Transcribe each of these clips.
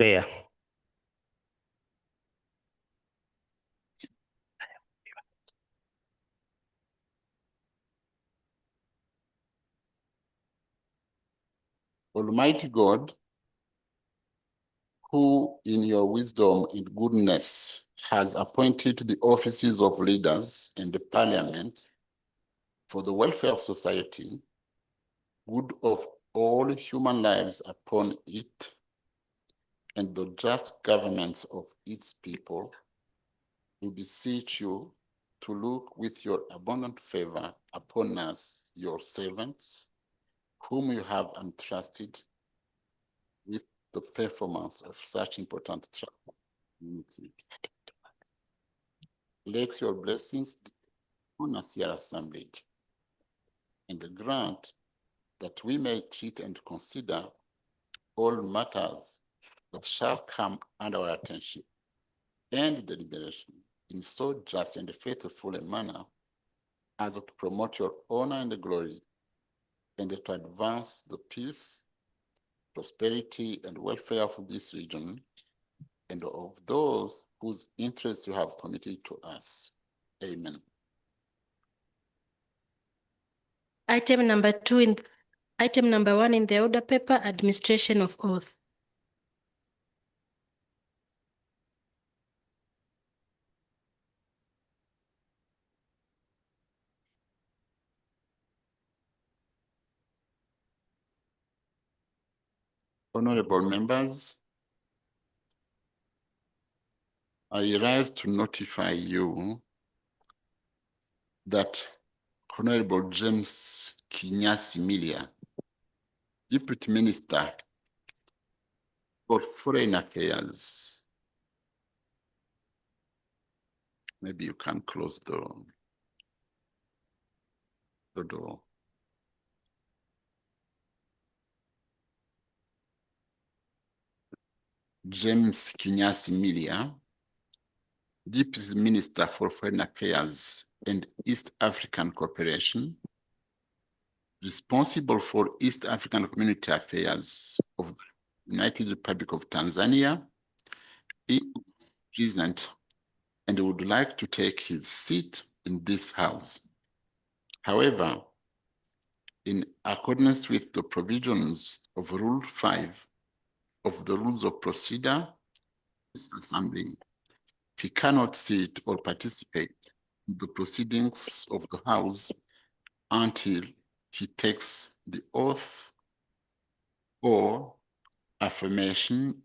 Declare. Almighty God, who in your wisdom and goodness has appointed the offices of leaders in the parliament for the welfare of society, good of all human lives upon it, and the just governments of its people, we beseech you to look with your abundant favor upon us, your servants, whom you have entrusted with the performance of such important trafficking. Let your blessings on us here assembled, and grant that we may treat and consider all matters that shall come under our attention and deliberation in so just and faithful a manner as to promote your honor and glory, and to advance the peace, prosperity, and welfare of this region and of those whose interests you have committed to us. Amen. Item number 1 in the order paper, administration of oath. Honorable members, I rise to notify you that Honorable James Kinyasi Milia, Deputy Minister for Foreign Affairs, maybe you can close the door. James Kinyasi Milia, Deputy Minister for Foreign Affairs and East African Cooperation, responsible for East African Community Affairs of the United Republic of Tanzania, is present and would like to take his seat in this house. However, in accordance with the provisions of Rule 5 of the Rules of Procedure, this assembly, he cannot sit or participate in the proceedings of the House until he takes the oath or affirmation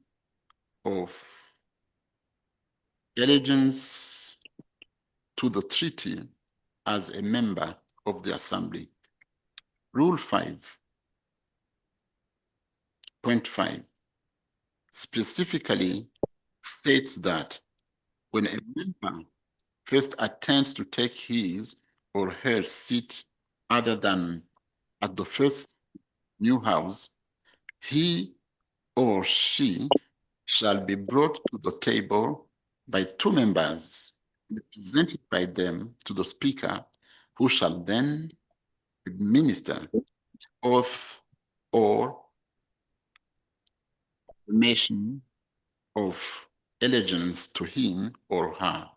of allegiance to the treaty as a member of the Assembly. Rule 5.5 specifically states that when a member first attempts to take his or her seat other than at the first new house, he or she shall be brought to the table by 2 members and presented by them to the Speaker, who shall then administer oath or affirmation of allegiance to him or her.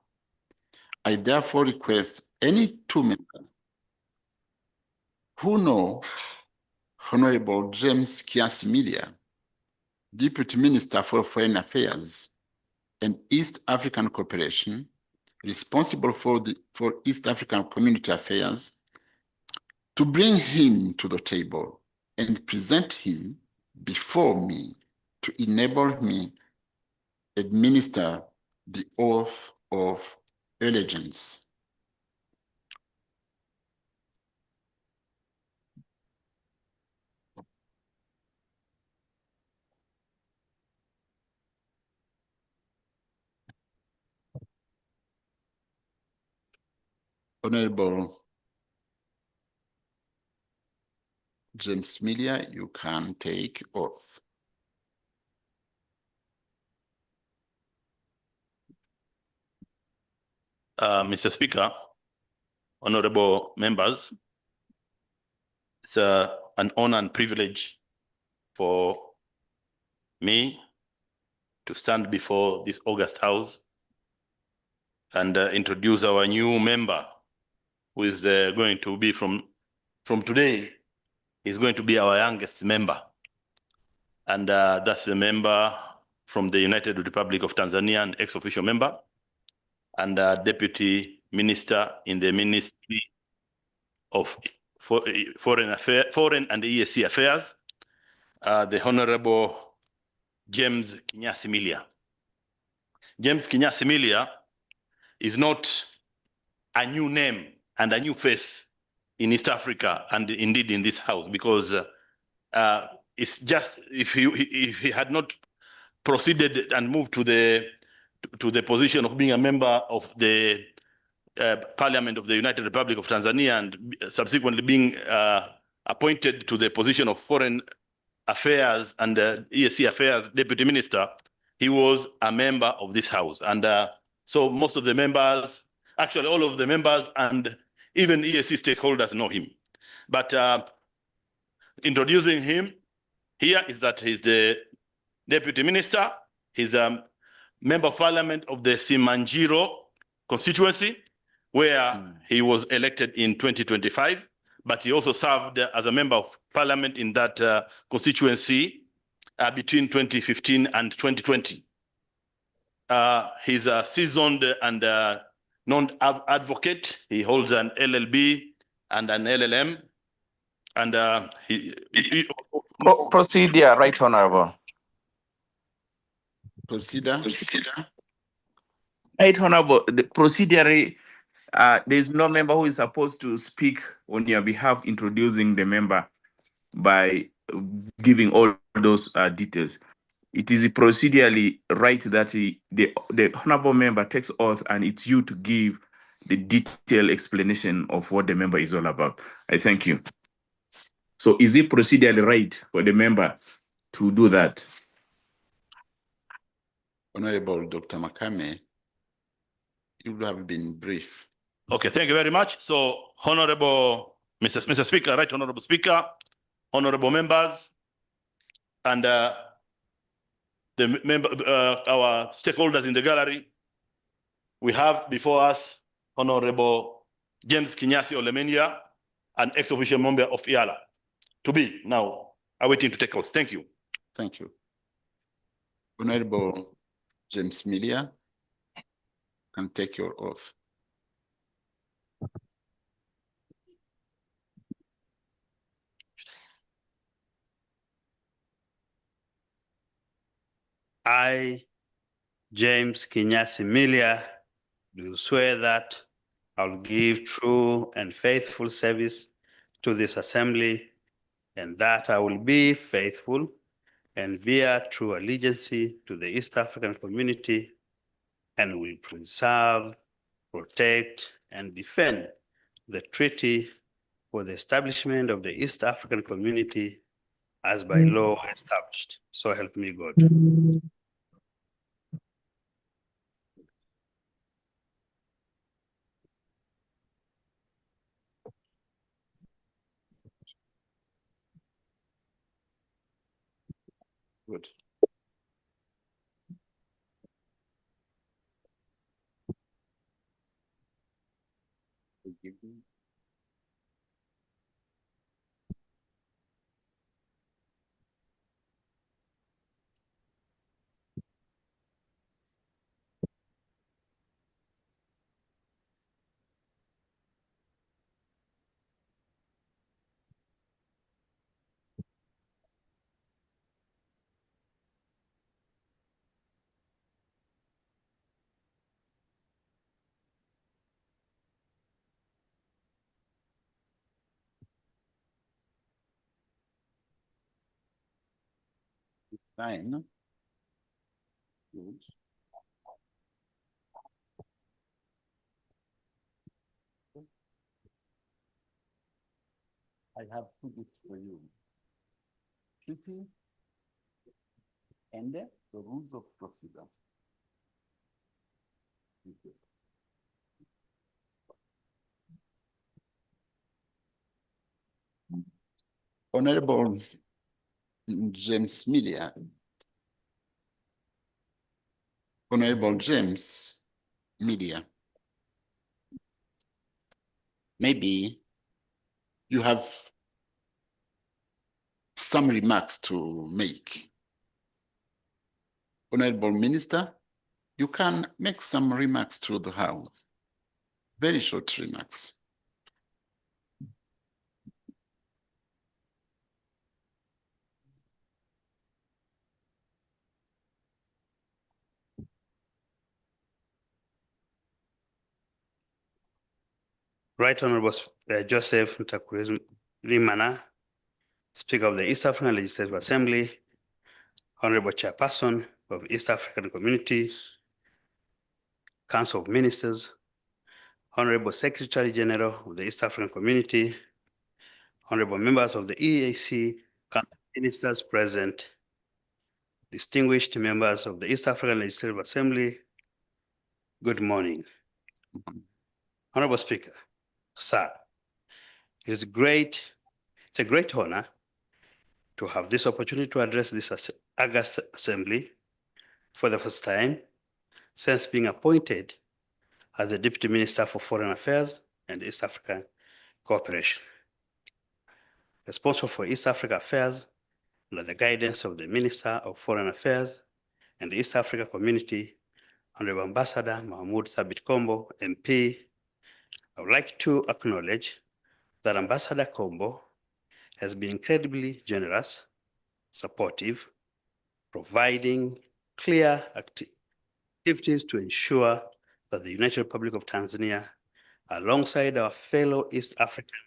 I therefore request any 2 members who know Honorable James Kinyasi Milia, Deputy Minister for Foreign Affairs and East African Cooperation, responsible for East African Community Affairs, to bring him to the table and present him before me to enable me administer the oath of allegiance. Honorable James Milia, you can take oath. Mr. Speaker, honorable members, it's an honor and privilege for me to stand before this August House and introduce our new member, who is going to be from today, is going to be our youngest member. And that's the member from the United Republic of Tanzania, an ex-official member, and Deputy Minister in the Ministry of Foreign and EAC Affairs, the Honorable James Kinyasi Milia. James Kinyasi Milia is not a new name and a new face in East Africa and indeed in this house, because it's just if he had not proceeded and moved to the position of being a member of the Parliament of the United Republic of Tanzania and subsequently being appointed to the position of Foreign Affairs and EAC Affairs Deputy Minister, he was a member of this house. And so most of the members, actually all of the members and even EAC stakeholders know him. But introducing him here is that he's the Deputy Minister, he's a Member of Parliament of the Simanjiro constituency, where he was elected in 2025, but he also served as a Member of Parliament in that constituency between 2015 and 2020. He's a seasoned and known advocate. He holds an LLB and an LLM. And Procedure, Right Honorable. Procedure. Right Honorable, the procedure, there's no member who is supposed to speak on your behalf, introducing the member by giving all those details. It is procedurally right that the honorable member takes oath, and it's you to give the detailed explanation of what the member is all about. I thank you. So is it procedurally right for the member to do that? Honorable Dr. Makame, you have been brief. okay, thank you very much. So, Honorable Mr. Speaker, Right Honorable Speaker, honorable members, and the member, our stakeholders in the gallery, we have before us Honorable James Kinyasi Olemenia, an ex-official member of Eala, to be now awaiting to take oath. Thank you. Thank you. Honorable James Milia can take your oath. I, James Kinyasi Milia, do swear that I will give true and faithful service to this assembly, and that I will be faithful and bear true allegiance to the East African community, and will preserve, protect, and defend the treaty for the establishment of the East African community as by law established. So help me God. Good. Fine. Good. I have two books for you. Treaty and the rules of procedure. Thank you. Honorable James Milia, Honorable James Media. Maybe you have some remarks to make. Honorable Minister, you can make some remarks to the House. Very short remarks. Right Honorable Joseph Ntakurimana, Speaker of the East African Legislative Assembly, Honorable Chairperson of East African Community, Council of Ministers, Honorable Secretary General of the East African Community, Honorable members of the EAC, ministers present, distinguished members of the East African Legislative Assembly, good morning. Honorable Speaker, sir, it's a great honor to have this opportunity to address this August Assembly for the first time since being appointed as the Deputy Minister for Foreign Affairs and East African Cooperation. Responsible for East Africa Affairs under the guidance of the Minister of Foreign Affairs and the East Africa Community, Honorable Ambassador Mahmoud Thabit Kombo, MP. I would like to acknowledge that Ambassador Kombo has been incredibly generous, supportive, providing clear activities to ensure that the United Republic of Tanzania, alongside our fellow East African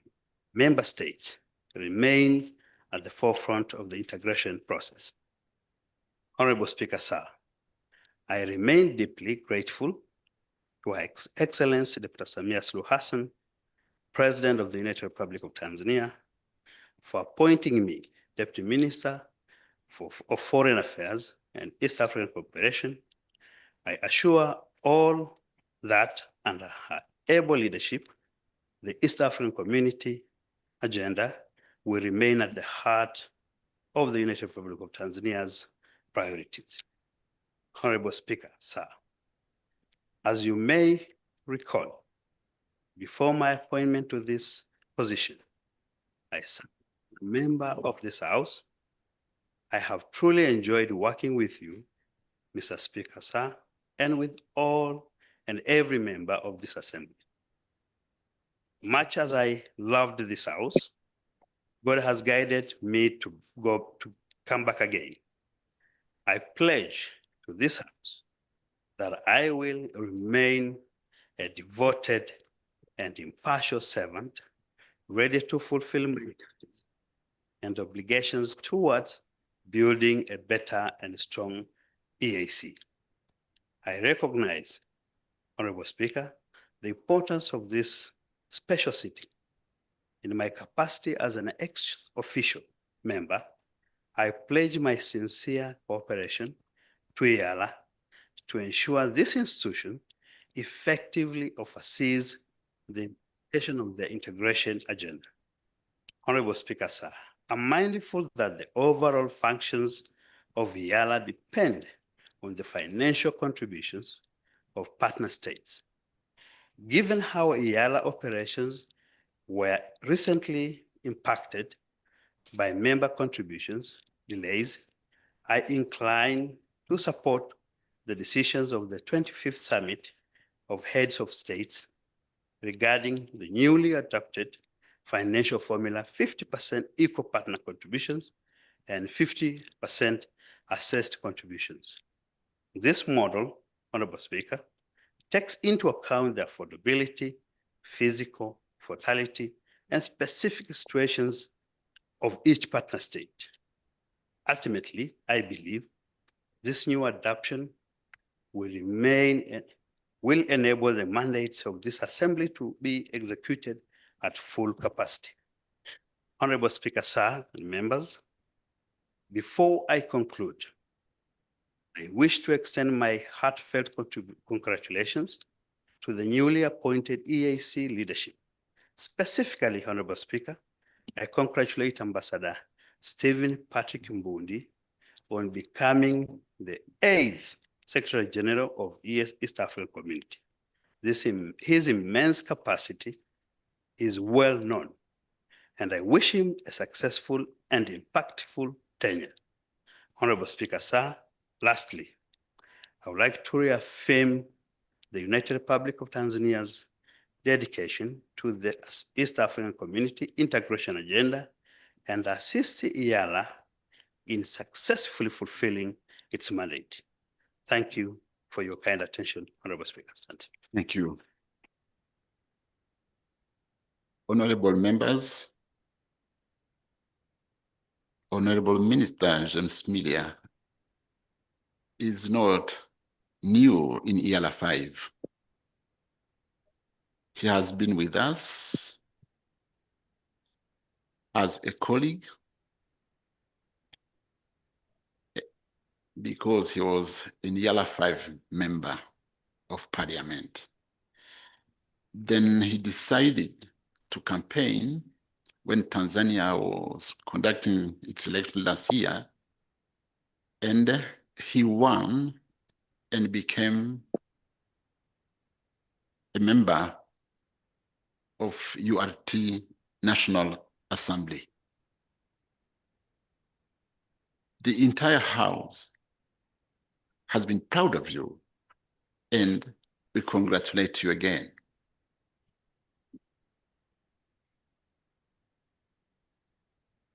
member states, remain at the forefront of the integration process. Honorable Speaker, sir, I remain deeply grateful to Her Excellency Dr. Samia Suluhu Hassan, President of the United Republic of Tanzania, for appointing me Deputy Minister of Foreign Affairs and East African Cooperation. I assure all that under her able leadership, the East African Community agenda will remain at the heart of the United Republic of Tanzania's priorities. Honorable Speaker, sir, as you may recall, before my appointment to this position, I served as a member of this House. I have truly enjoyed working with you, Mr. Speaker, sir, and with all and every member of this Assembly. Much as I loved this House, God has guided me to come back again. I pledge to this House that I will remain a devoted and impartial servant, ready to fulfill my duties and obligations towards building a better and strong EAC. I recognize, Honorable Speaker, the importance of this special sitting. In my capacity as an ex-official member, I pledge my sincere cooperation to Eala to ensure this institution effectively oversees the implementation of the integration agenda. Honorable Speaker, sir, I'm mindful that the overall functions of Eala depend on the financial contributions of partner states. Given how Eala operations were recently impacted by member contributions delays, I incline to support the decisions of the 25th Summit of Heads of States regarding the newly adopted financial formula, 50% equal partner contributions and 50% assessed contributions. This model, Honorable Speaker, takes into account the affordability, physical, fatality, and specific situations of each partner state. Ultimately, I believe this new adoption will enable the mandates of this Assembly to be executed at full capacity. Honorable Speaker, sir, and members, before I conclude, I wish to extend my heartfelt congratulations to the newly appointed EAC leadership. Specifically, Honorable Speaker, I congratulate Ambassador Stephen Patrick Mbundi on becoming the 8th Secretary General of East African Community. His immense capacity is well known, and I wish him a successful and impactful tenure. Honorable Speaker, sir, lastly, I would like to reaffirm the United Republic of Tanzania's dedication to the East African Community integration agenda and assist Eala in successfully fulfilling its mandate. Thank you for your kind attention, Honorable Speaker. Thank you. Honorable members, Honorable Minister James Miller is not new in Eala 5. He has been with us as a colleague because he was an Eala 5 member of parliament. Then he decided to campaign when Tanzania was conducting its election last year, and he won and became a member of URT National Assembly. The entire House has been proud of you, and we congratulate you again.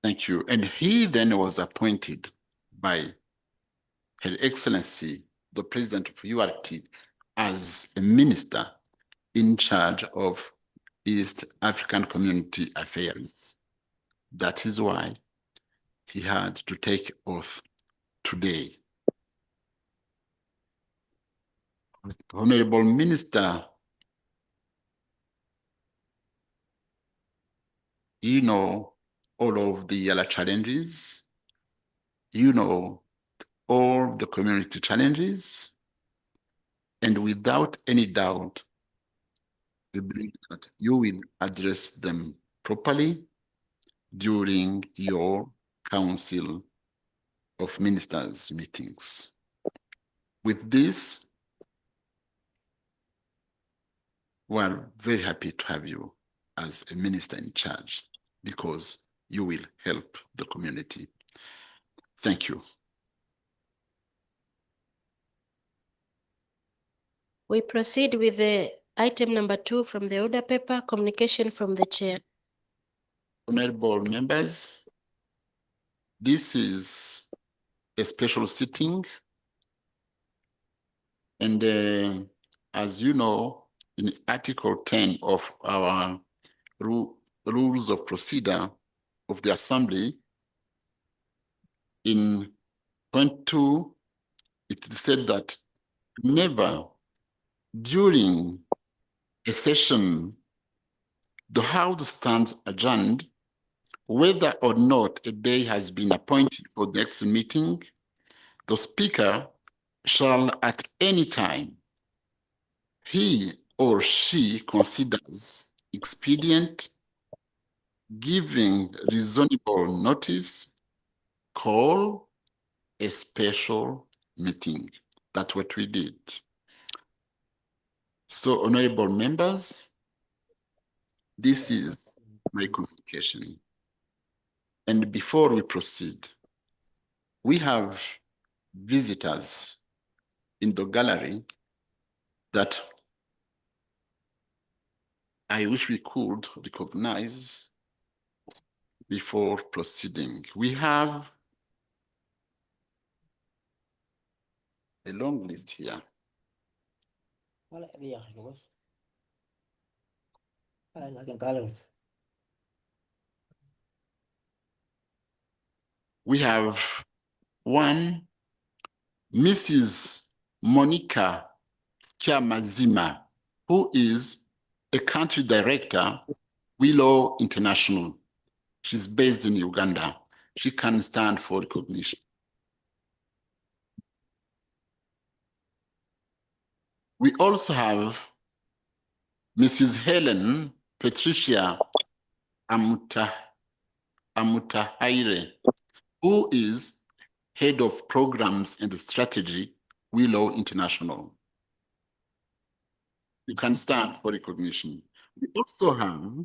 Thank you. And he then was appointed by Her Excellency, the President of URT, as a minister in charge of East African Community Affairs. That is why he had to take oath today. Honorable Minister, you know all of the Eala challenges, you know all the community challenges, and without any doubt, we believe that you will address them properly during your Council of Ministers meetings. With this, we are very happy to have you as a minister in charge because you will help the community. Thank you. We proceed with the item number 2 from the order paper, communication from the chair. Honorable members, this is a special sitting, and as you know, in Article 10 of our rules of procedure of the Assembly, in point 2, it said that never during a session the House stands adjourned, whether or not a day has been appointed for the next meeting. The Speaker shall at any time he or she considers expedient, giving reasonable notice, call a special meeting. That's what we did. So, honorable members, this is my communication. And before we proceed, we have visitors in the gallery that I wish we could recognize before proceeding. We have a long list here. We have one, Mrs. Monica Kiamazima, who is a country director, Willow International. She's based in Uganda. She can stand for recognition. We also have Mrs. Helen Patricia Amutahaire, who is head of programs and strategy Willow International. You can stand for recognition. We also have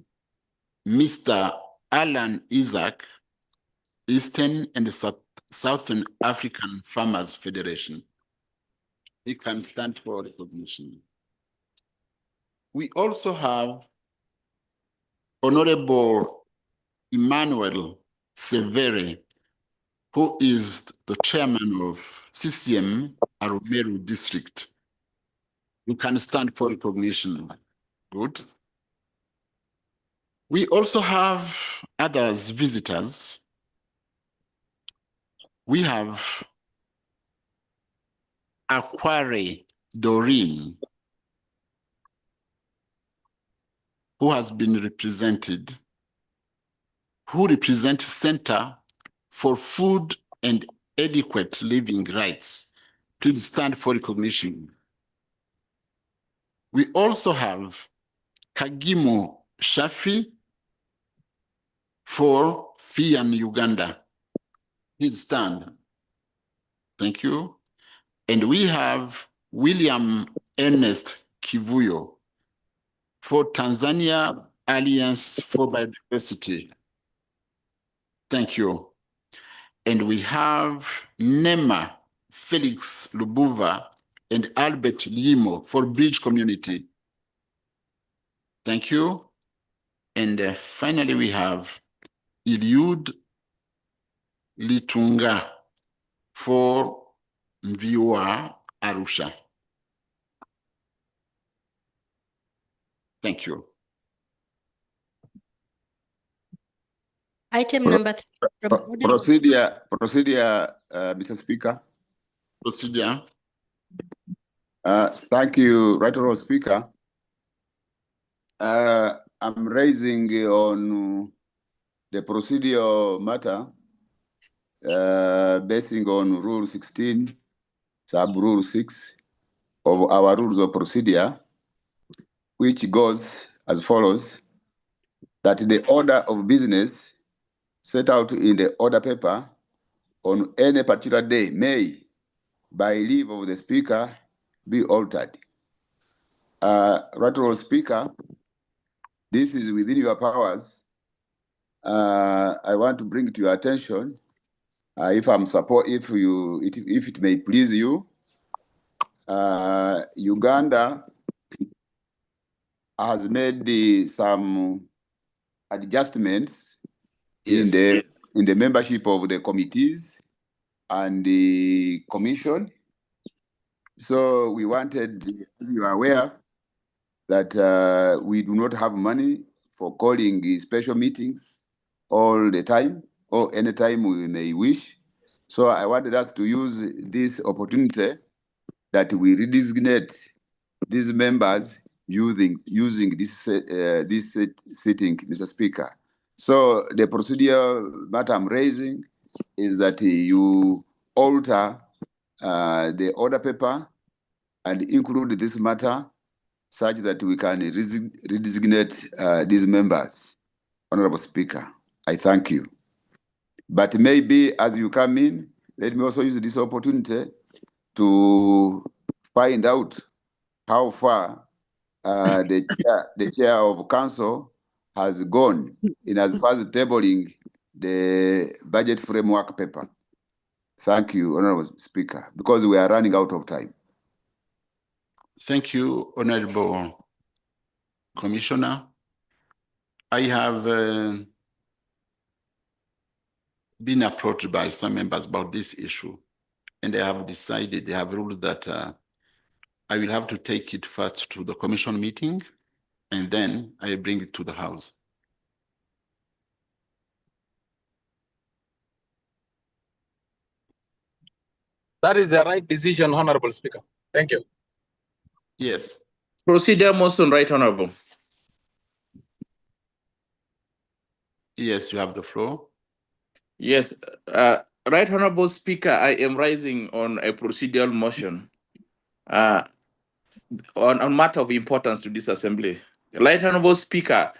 Mr. Alan Isaac, Eastern and Southern African Farmers Federation. He can stand for recognition. We also have Honorable Emmanuel Severe, who is the chairman of CCM Arumeru District. You can stand for recognition. Good. We also have others visitors. We have Aquare Doreen, who has been represented, who represents Center for Food and Adequate Living Rights. Please stand for recognition. We also have Kagimo Shafi for FIAN Uganda. Please stand. Thank you. And we have William Ernest Kivuyo for Tanzania Alliance for Biodiversity. Thank you. And we have Nema Felix Lubuva and Albert Limo for Bridge Community. Thank you. And finally, we have Eliud Litunga for Mviwa Arusha. Thank you. Item number 3 from order. Procedure, Mr. Speaker. Procedure. Thank you, Right Honourable Speaker. I'm raising on the procedure matter basing on Rule 16, Sub-Rule 6 of our Rules of Procedure, which goes as follows, that the order of business set out in the order paper on any particular day may, by leave of the Speaker, be altered. Right Honourable Speaker, this is within your powers. I want to bring to your attention, if it may please you, Uganda has made some adjustments in the membership of the committees and the commission. So we wanted, as you are aware, that we do not have money for calling special meetings all the time or anytime we may wish. So I wanted us to use this opportunity that we redesignate these members using this sitting, Mr. Speaker. So the procedure that I'm raising is that you alter the order paper and include this matter such that we can redesignate these members. Honorable Speaker, I thank you. But maybe as you come in, let me also use this opportunity to find out how far the chair of council has gone in as far as tabling the budget framework paper. Thank you, Honorable Speaker, because we are running out of time. Thank you, Honorable Commissioner. I have been approached by some members about this issue, and they have decided, they have ruled that I will have to take it first to the commission meeting, and then I bring it to the House. That is the right decision, Honorable Speaker. Thank you. Yes. Procedure motion, Right Honourable. Yes, you have the floor. Yes, Right Honourable Speaker, I am rising on a procedural motion on matter of importance to this assembly. Right Honourable Speaker,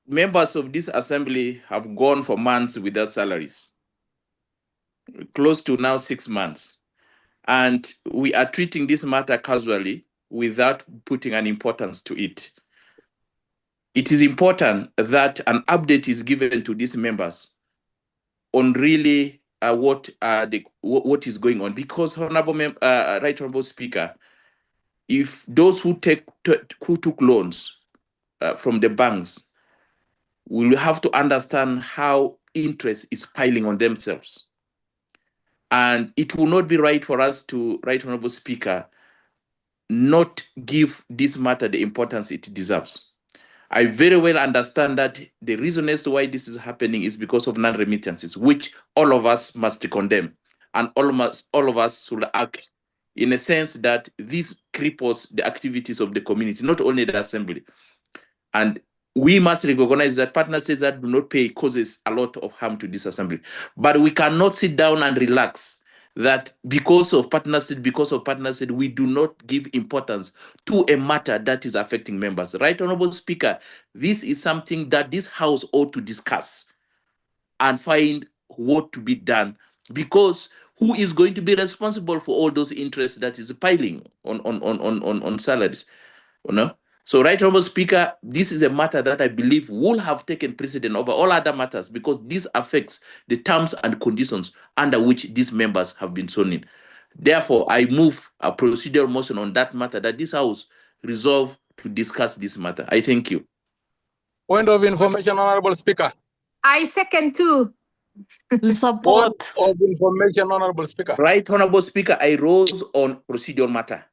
members of this assembly have gone for months without salaries, close to now 6 months. And we are treating this matter casually without putting an importance to it. It is important that an update is given to these members on really what is going on, because Right Honorable Speaker, if those who took loans from the banks will have to understand how interest is piling on themselves, and it will not be right for us to, Right Honorable Speaker, not give this matter the importance it deserves. I very well understand that the reason as to why this is happening is because of non-remittances, which all of us must condemn, and all of us should act in a sense that this cripples the activities of the community, not only the assembly. And we must recognize that partner states that do not pay causes a lot of harm to this assembly. But we cannot sit down and relax that because of partner state, we do not give importance to a matter that is affecting members. Right, Honorable Speaker, this is something that this House ought to discuss and find what to be done, because who is going to be responsible for all those interests that is piling on salaries? You know? So, Right Honorable Speaker, this is a matter that I believe will have taken precedent over all other matters, because this affects the terms and conditions under which these members have been sworn in. Therefore, I move a procedural motion on that matter, that this House resolve to discuss this matter. I thank you. Point of information, Honorable Speaker. I second too. Support. Point of information, Honorable Speaker. Right Honorable Speaker, I rose on procedural matter.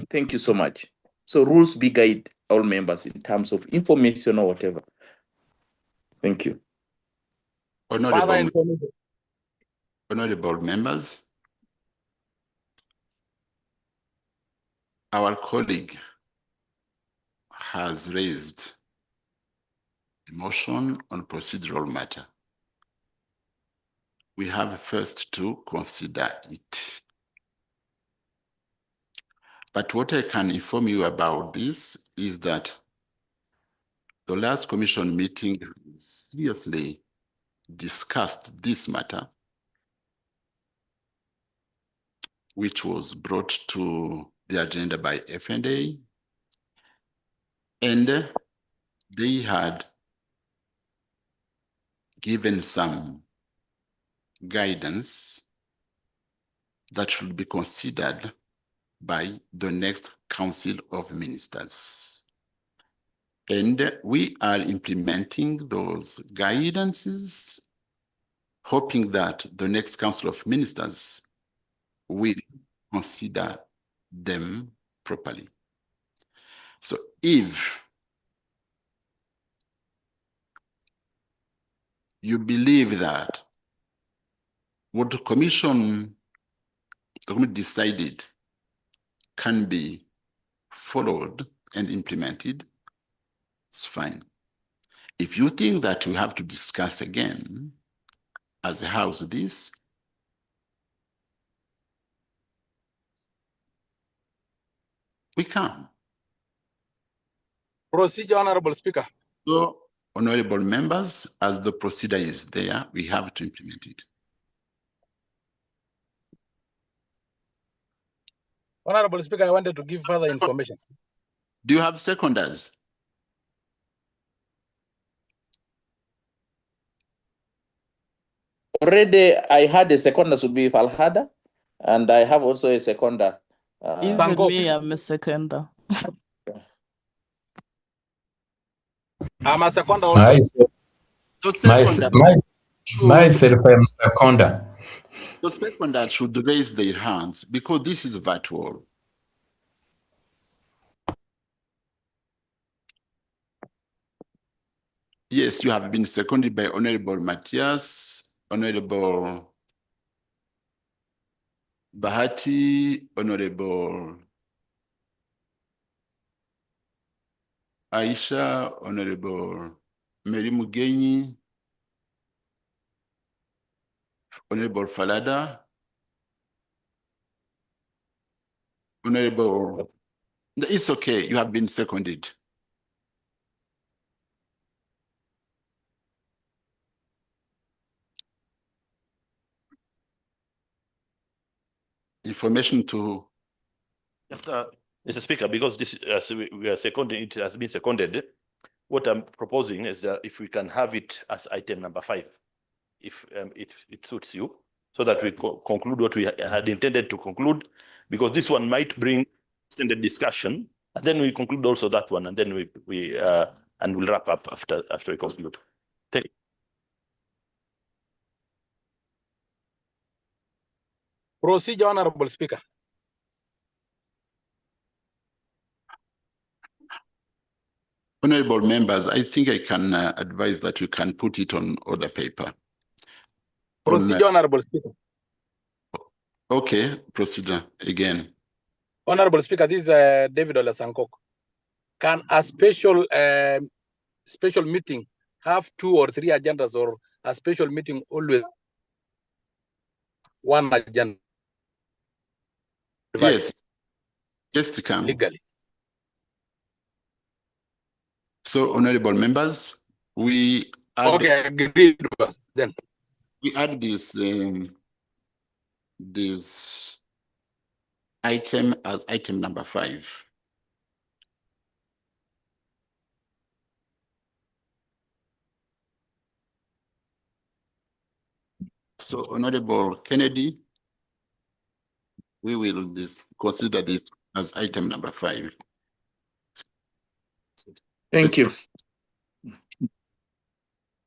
Thank you so much. So rules be guide all members in terms of information or whatever. Thank you. Honorable members, our colleague has raised a motion on procedural matter. We have first to consider it. But what I can inform you about this is that the last commission meeting seriously discussed this matter, which was brought to the agenda by FNA, and they had given some guidance that should be considered by the next Council of Ministers. And we are implementing those guidances, hoping that the next Council of Ministers will consider them properly. So if you believe that what the commission decided can be followed and implemented, it's fine. If you think that we have to discuss again as a house this, we can. Procedure, Honorable Speaker. So, honorable members, as the procedure is there, we have to implement it. Honorable Speaker, I wanted to give further information. Do you have seconders? Already, I had a seconder should be Falhada, and I have also a seconder. Even me, I'm a seconder. I'm a seconder also. Myself, I'm seconder. The seconder should raise their hands because this is virtual. Yes, you have been seconded by Honorable Matthias, Honorable Bahati, Honorable Aisha, Honorable Mary Mugenyi, Honorable Falada, Honorable, it's okay, you have been seconded. information to. Yes, Mr. Speaker, because this we are seconded, it has been seconded. What I'm proposing is that if we can have it as item number 5, if it suits you, so that we conclude what we had intended to conclude, because this one might bring extended discussion, and then we conclude also that one, and then we and we'll wrap up after we conclude. Thank you. Procedure, Honorable Speaker. Honorable members, I think I can advise that you can put it on order paper. Procedure, Honorable Speaker. Okay, procedure again. Honorable Speaker, this is David Olasankok. Can a special meeting have 2 or 3 agendas, or a special meeting always one agenda? Yes, just to come. Legally. So, honorable members, we add, okay, agreed then. We add this item as item number 5. So, Honorable Kennedy, we will consider this as item number 5. Thank you.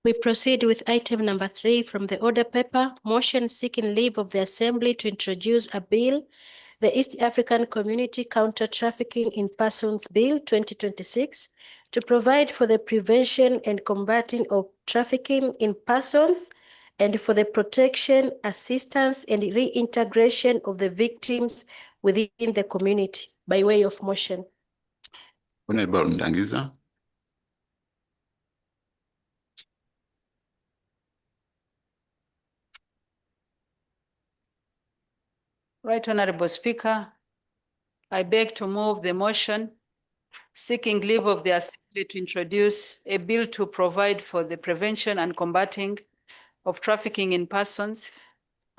We proceed with item number 3 from the order paper, motion seeking leave of the Assembly to introduce a bill, the East African Community Counter Trafficking in Persons Bill 2026, to provide for the prevention and combating of trafficking in persons and for the protection, assistance, and reintegration of the victims within the community. By way of motion. Honorable Ndangiza. Right, Honorable Speaker, I beg to move the motion seeking leave of the Assembly to introduce a bill to provide for the prevention and combating of trafficking in persons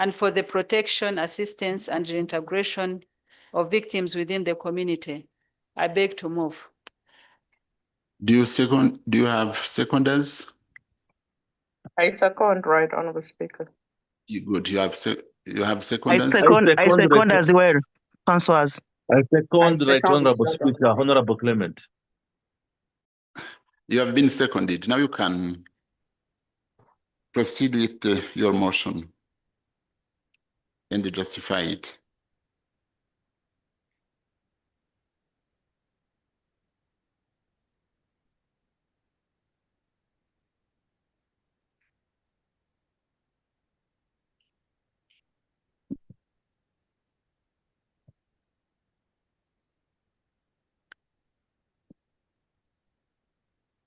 and for the protection, assistance, and reintegration of victims within the community. I beg to move. Do you have seconders? I second, right, Honorable Speaker. Good. You have seconders? I second as well, Councillors. I second, right, Honorable Speaker, Honorable Clement. You have been seconded. Now you can proceed with your motion and justify it.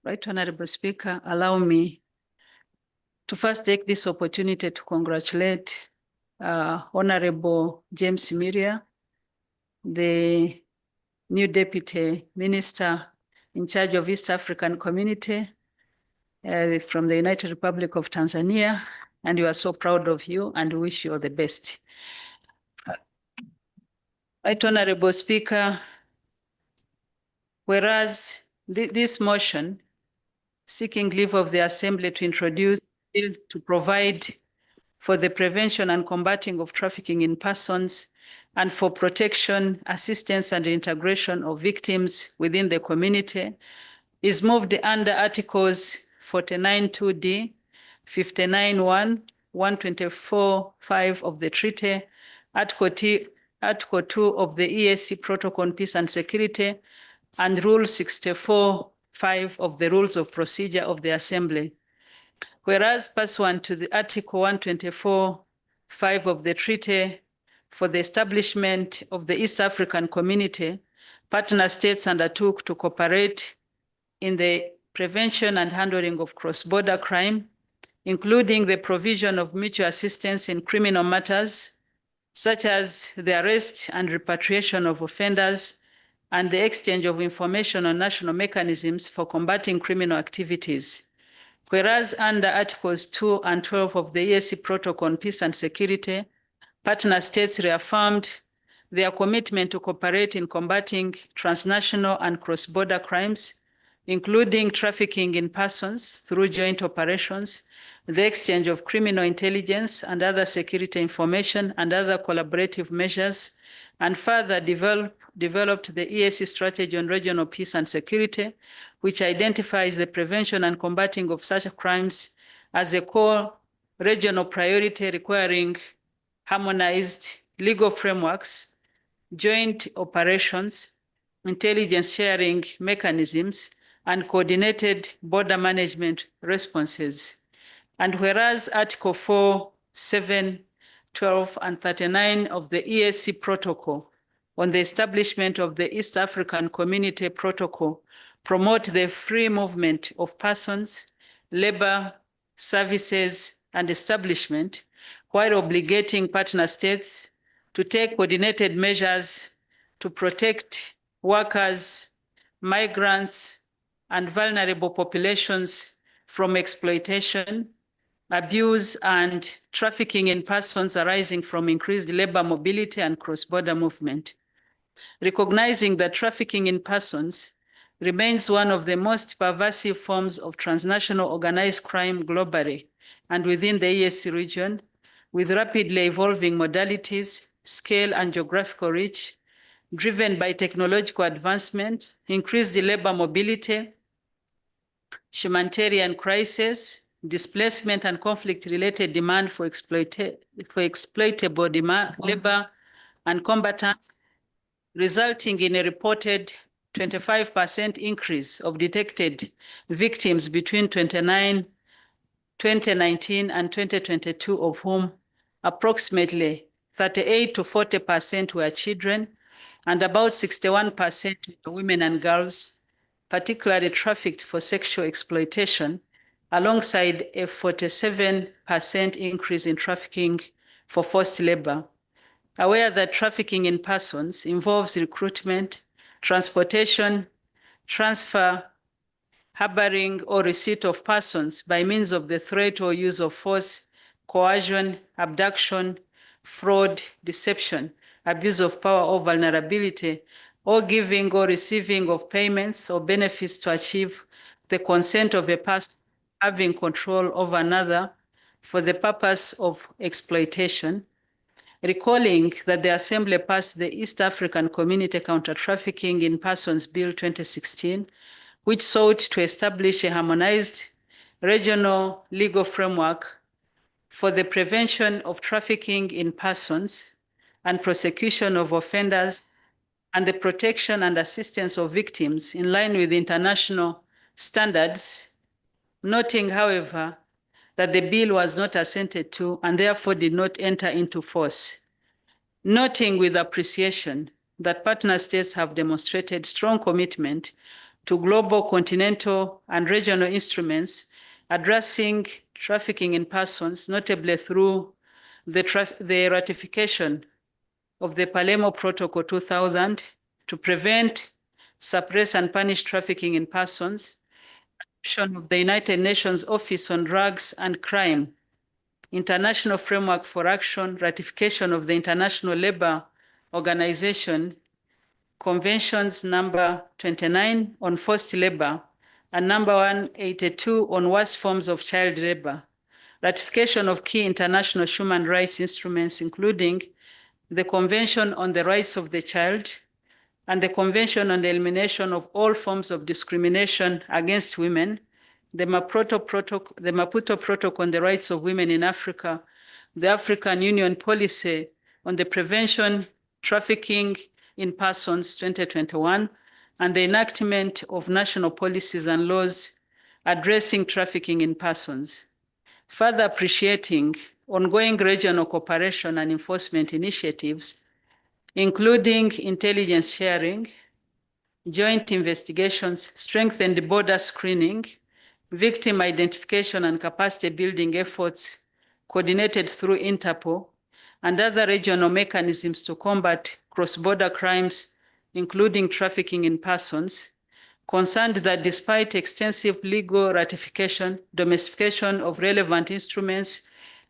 Right, Honorable Speaker, allow me to first take this opportunity to congratulate Honorable James Miria, the new Deputy Minister in charge of East African Community from the United Republic of Tanzania, and we are so proud of you and wish you all the best. Right, Honorable Speaker, whereas this motion seeking leave of the Assembly to introduce a bill to provide for the prevention and combating of trafficking in persons and for protection, assistance, and integration of victims within the community is moved under Articles 49(2)(d), 59(1), 124(5) of the treaty, Article 2 of the EAC Protocol on Peace and Security, and Rule 64(5) of the Rules of Procedure of the Assembly. Whereas pursuant to the Article 124(5) of the Treaty for the establishment of the East African Community, partner states undertook to cooperate in the prevention and handling of cross-border crime, including the provision of mutual assistance in criminal matters, such as the arrest and repatriation of offenders and the exchange of information on national mechanisms for combating criminal activities. Whereas under Articles 2 and 12 of the EAC Protocol on Peace and Security, partner states reaffirmed their commitment to cooperate in combating transnational and cross-border crimes, including trafficking in persons through joint operations, the exchange of criminal intelligence and other security information and other collaborative measures, and further developed the EAC strategy on regional peace and security, which identifies the prevention and combating of such crimes as a core regional priority requiring harmonized legal frameworks, joint operations, intelligence sharing mechanisms, and coordinated border management responses. And whereas Article 4, 7, 12, and 39 of the EAC Protocol on the establishment of the East African Community Protocol promote the free movement of persons, labor, services, and establishment, while obligating partner states to take coordinated measures to protect workers, migrants, and vulnerable populations from exploitation, abuse, and trafficking in persons arising from increased labor mobility and cross-border movement. Recognizing that trafficking in persons remains one of the most pervasive forms of transnational organized crime globally and within the EAC region, with rapidly evolving modalities, scale, and geographical reach, driven by technological advancement, increased labor mobility, humanitarian crisis, displacement and conflict-related demand for exploitable labor and combatants, resulting in a reported 25% increase of detected victims between 2019 and 2022, of whom approximately 38 to 40% were children, and about 61% were women and girls, particularly trafficked for sexual exploitation, alongside a 47% increase in trafficking for forced labor. Aware that trafficking in persons involves recruitment, transportation, transfer, harboring, or receipt of persons by means of the threat or use of force, coercion, abduction, fraud, deception, abuse of power or vulnerability, or giving or receiving of payments or benefits to achieve the consent of a person having control over another for the purpose of exploitation. Recalling that the Assembly passed the East African Community Counter-Trafficking in Persons Bill 2016, which sought to establish a harmonized regional legal framework for the prevention of trafficking in persons and prosecution of offenders and the protection and assistance of victims in line with international standards, noting, however, that the bill was not assented to and therefore did not enter into force. Noting with appreciation that partner states have demonstrated strong commitment to global, continental, and regional instruments addressing trafficking in persons, notably through the ratification of the Palermo Protocol 2000 to prevent, suppress, and punish trafficking in persons, of the United Nations Office on Drugs and Crime, International Framework for Action, ratification of the International Labour Organization, Conventions number 29 on forced labor, and number 182 on worst forms of child labor, ratification of key international human rights instruments, including the Convention on the Rights of the Child, and the Convention on the Elimination of All Forms of Discrimination Against Women, the Maputo Protocol on the Rights of Women in Africa, the African Union Policy on the Prevention, Trafficking in Persons 2021, and the enactment of national policies and laws addressing trafficking in persons. Further appreciating ongoing regional cooperation and enforcement initiatives, including intelligence sharing, joint investigations, strengthened border screening, victim identification and capacity building efforts coordinated through Interpol, and other regional mechanisms to combat cross-border crimes, including trafficking in persons, concerned that despite extensive legal ratification, domestication of relevant instruments,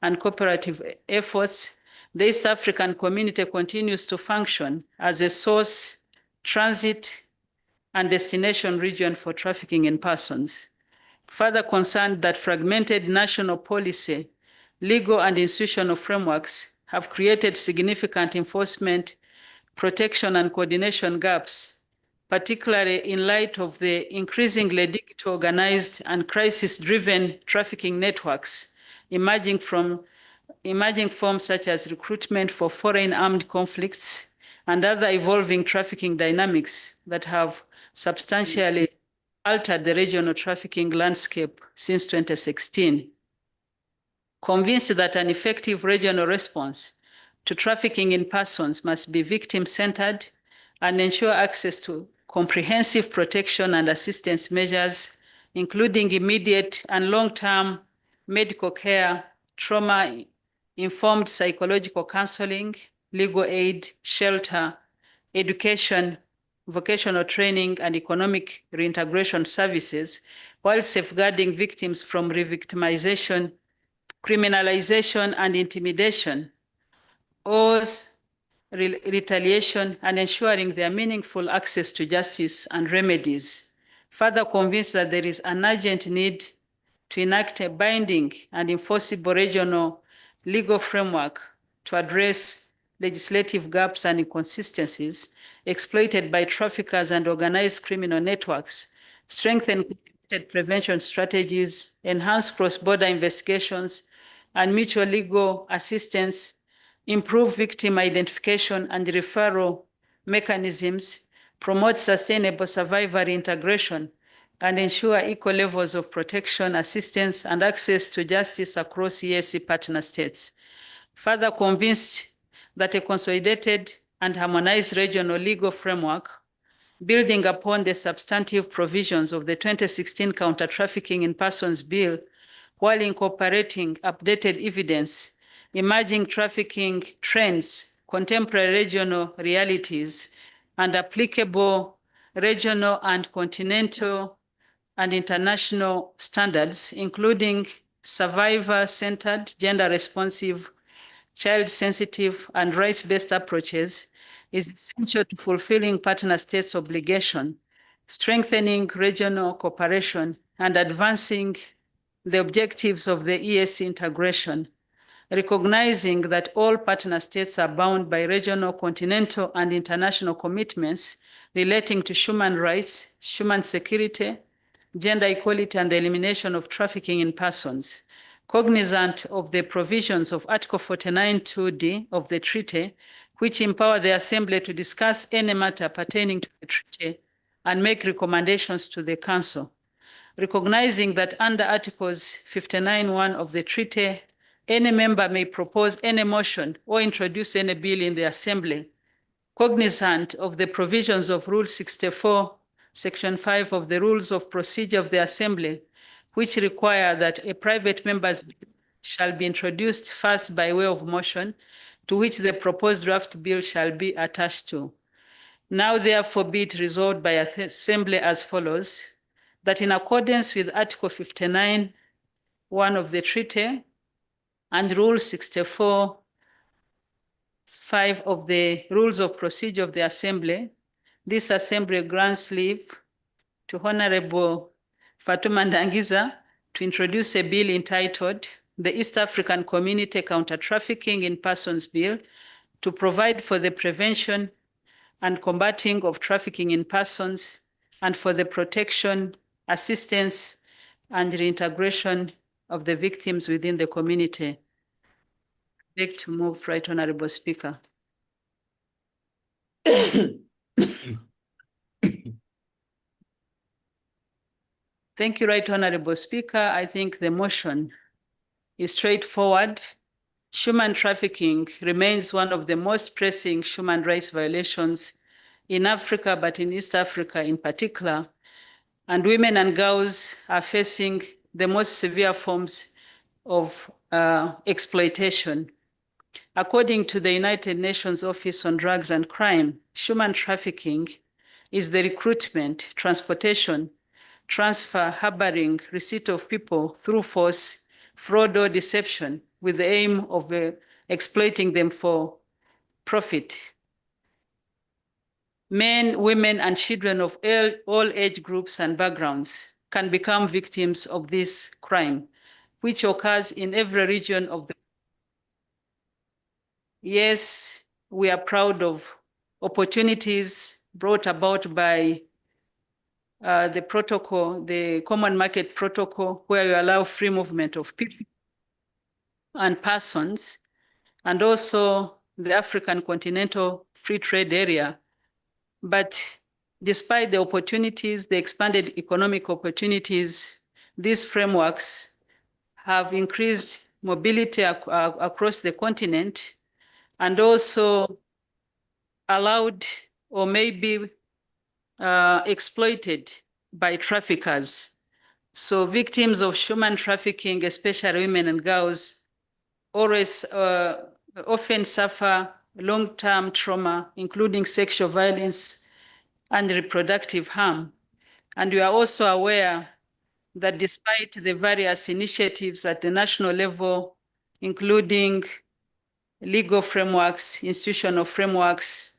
and cooperative efforts, the East African community continues to function as a source, transit, and destination region for trafficking in persons. Further concerned that fragmented national policy, legal and institutional frameworks have created significant enforcement, protection, and coordination gaps, particularly in light of the increasingly digital, organized, and crisis-driven trafficking networks emerging forms such as recruitment for foreign armed conflicts and other evolving trafficking dynamics that have substantially altered the regional trafficking landscape since 2016. Convinced that an effective regional response to trafficking in persons must be victim-centered and ensure access to comprehensive protection and assistance measures, including immediate and long-term medical care, trauma-informed psychological counseling, legal aid, shelter, education, vocational training, and economic reintegration services, while safeguarding victims from re-victimization, criminalization, and intimidation, or retaliation, and ensuring their meaningful access to justice and remedies. Further convinced that there is an urgent need to enact a binding and enforceable regional legal framework to address legislative gaps and inconsistencies exploited by traffickers and organized criminal networks, strengthen prevention strategies, enhance cross-border investigations and mutual legal assistance, improve victim identification and referral mechanisms, promote sustainable survivor reintegration, and ensure equal levels of protection, assistance, and access to justice across EAC partner states. Further convinced that a consolidated and harmonized regional legal framework, building upon the substantive provisions of the 2016 Counter-Trafficking in Persons Bill, while incorporating updated evidence, emerging trafficking trends, contemporary regional realities, and applicable regional and continental and international standards, including survivor-centered, gender-responsive, child-sensitive, and rights-based approaches, is essential to fulfilling partner states' obligation, strengthening regional cooperation, and advancing the objectives of the EAC integration, recognizing that all partner states are bound by regional, continental, and international commitments relating to human rights, human security, gender equality, and the elimination of trafficking in persons. Cognizant of the provisions of Article 49(2)(d) of the treaty, which empower the Assembly to discuss any matter pertaining to the treaty and make recommendations to the Council. Recognizing that under Articles 59(1) of the treaty, any member may propose any motion or introduce any bill in the Assembly. Cognizant of the provisions of Rule 64, Section 5 of the Rules of Procedure of the Assembly, which require that a private member's bill shall be introduced first by way of motion, to which the proposed draft bill shall be attached to. Now therefore be it resolved by the Assembly as follows, that in accordance with Article 59(1) of the treaty and Rule 64(5) of the Rules of Procedure of the Assembly, this Assembly grants leave to Honorable Fatuma Ndangiza to introduce a bill entitled the East African Community Counter-Trafficking in Persons Bill to provide for the prevention and combating of trafficking in persons and for the protection, assistance, and reintegration of the victims within the community. I'd like to move, Right Honorable Speaker. Thank you, Right Honorable Speaker. I think the motion is straightforward. Human trafficking remains one of the most pressing human rights violations in Africa, but in East Africa in particular. And women and girls are facing the most severe forms of exploitation. According to the United Nations Office on Drugs and Crime, human trafficking is the recruitment, transportation, transfer, harboring, receipt of people through force, fraud, or deception with the aim of exploiting them for profit. Men, women, and children of all age groups and backgrounds can become victims of this crime, which occurs in every region of the world. Yes, we are proud of opportunities brought about by the protocol, the Common Market Protocol, where you allow free movement of people and persons, and also the African Continental Free Trade Area. But despite the opportunities, the expanded economic opportunities, these frameworks have increased mobility across the continent and also allowed or maybe exploited by traffickers. So victims of human trafficking, especially women and girls, always often suffer long-term trauma, including sexual violence and reproductive harm. And we are also aware that despite the various initiatives at the national level, including legal frameworks, institutional frameworks,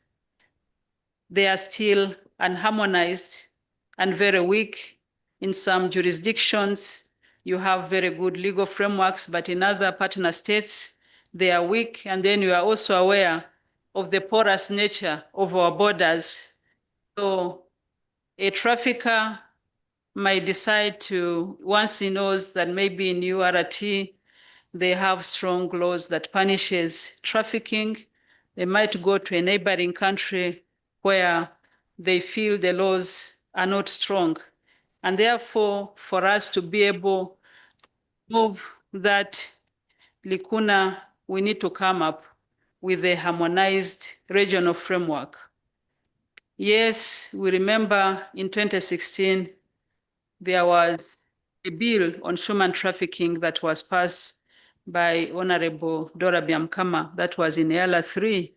they are still unharmonized and very weak. In some jurisdictions, you have very good legal frameworks, but in other partner states, they are weak. And then you are also aware of the porous nature of our borders. So a trafficker might decide to, once he knows that maybe in URT, they have strong laws that punishes trafficking, they might go to a neighboring country where they feel the laws are not strong. And therefore, for us to be able to move that lacuna, we need to come up with a harmonized regional framework. Yes, we remember in 2016, there was a bill on human trafficking that was passed by Honorable Dora Byamkama, that was in Eala 3.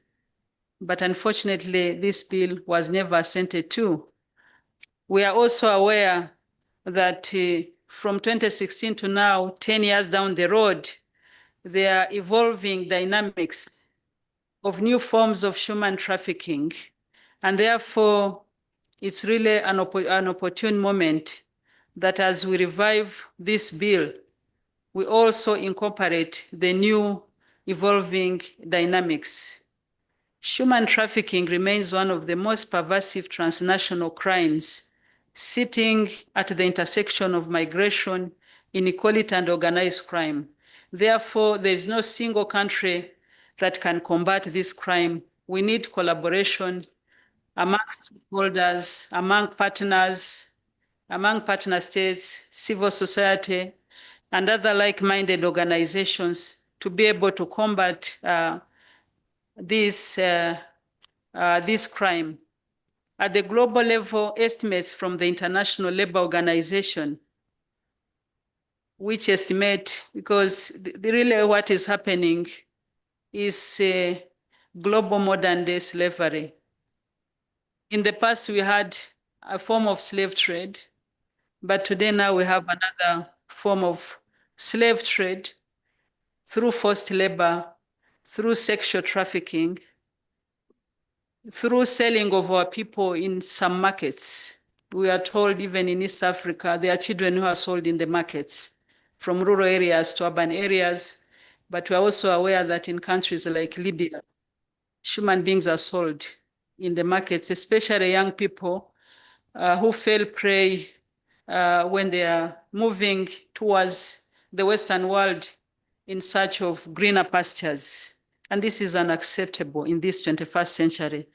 But unfortunately, this bill was never assented to. We are also aware that from 2016 to now, 10 years down the road, there are evolving dynamics of new forms of human trafficking. And therefore, it's really an opportune moment that as we revive this bill, we also incorporate the new evolving dynamics. Human trafficking remains one of the most pervasive transnational crimes, sitting at the intersection of migration, inequality, and organized crime. Therefore, there is no single country that can combat this crime. We need collaboration amongst stakeholders, among partners, among partner states, civil society, and other like-minded organizations to be able to combat this crime. At the global level, estimates from the International Labour Organization, which estimate, because really what is happening is global modern day slavery. In the past, we had a form of slave trade, but today now we have another form of slave trade through forced labor, through sexual trafficking, through selling of our people in some markets. We are told even in East Africa, there are children who are sold in the markets from rural areas to urban areas. But we are also aware that in countries like Libya, human beings are sold in the markets, especially young people who fell prey when they are moving towards the Western world in search of greener pastures. And this is unacceptable in this 21st century.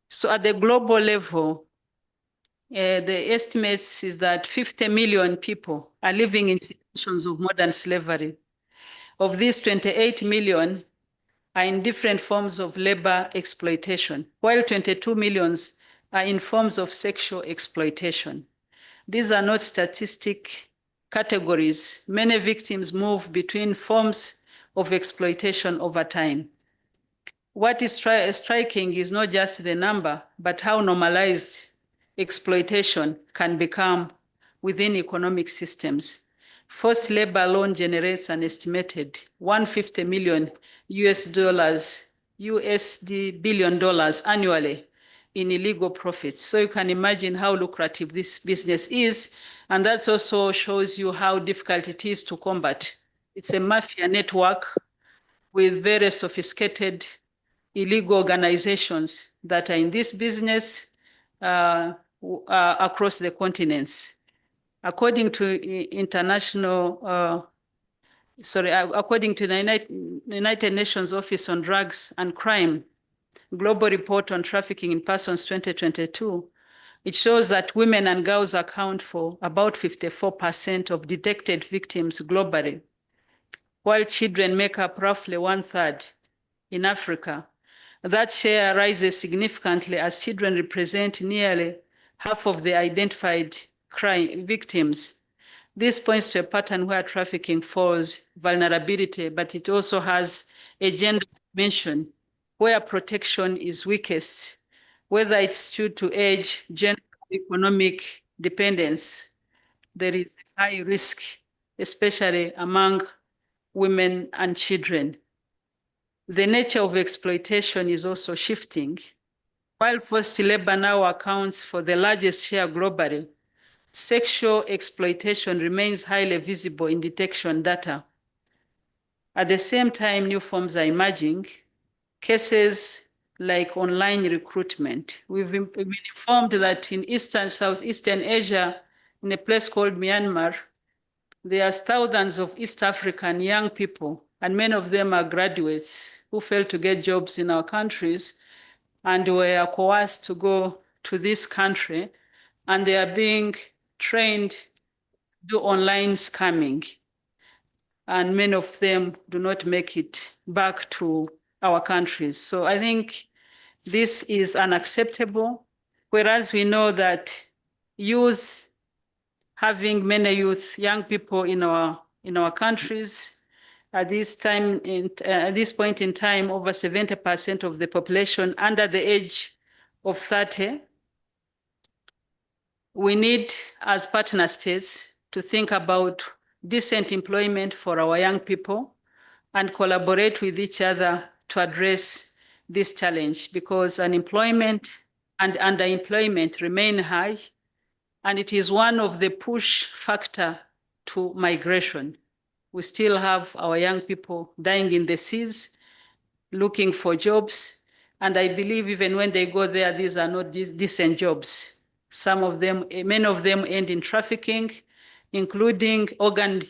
So at the global level, the estimates is that 50 million people are living in situations of modern slavery. Of these, 28 million are in different forms of labor exploitation, while 22 millions are in forms of sexual exploitation. These are not statistic categories. Many victims move between forms of exploitation over time. What is striking is not just the number, but how normalized exploitation can become within economic systems. Forced labor alone generates an estimated $150 million USD billion annually in illegal profits. So you can imagine how lucrative this business is. And that also shows you how difficult it is to combat. It's a mafia network with very sophisticated illegal organizations that are in this business across the continents. According to according to the United Nations Office on Drugs and Crime, Global Report on Trafficking in Persons 2022, it shows that women and girls account for about 54% of detected victims globally, while children make up roughly 1/3 in Africa. That share rises significantly as children represent nearly half of the identified crime victims. This points to a pattern where trafficking falls vulnerability, but it also has a gender dimension where protection is weakest, whether it's due to age, gender, economic dependence. There is a high risk, especially among women and children. The nature of exploitation is also shifting. While forced labor now accounts for the largest share globally, sexual exploitation remains highly visible in detection data. At the same time, new forms are emerging. Cases like online recruitment. We've been informed that in Southeastern Asia, in a place called Myanmar, there are thousands of East African young people, and many of them are graduates who failed to get jobs in our countries and were coerced to go to this country, and they are being trained to do online scamming. And many of them do not make it back to our countries. So I think this is unacceptable, whereas we know that having many young people in our countries, at this point in time, over 70% of the population under the age of 30. We need, as partner states, to think about decent employment for our young people and collaborate with each other to address this challenge, because unemployment and underemployment remain high, and it is one of the push factor to migration. We still have our young people dying in the seas, looking for jobs, and I believe even when they go there, these are not decent jobs. Many of them end in trafficking, including organ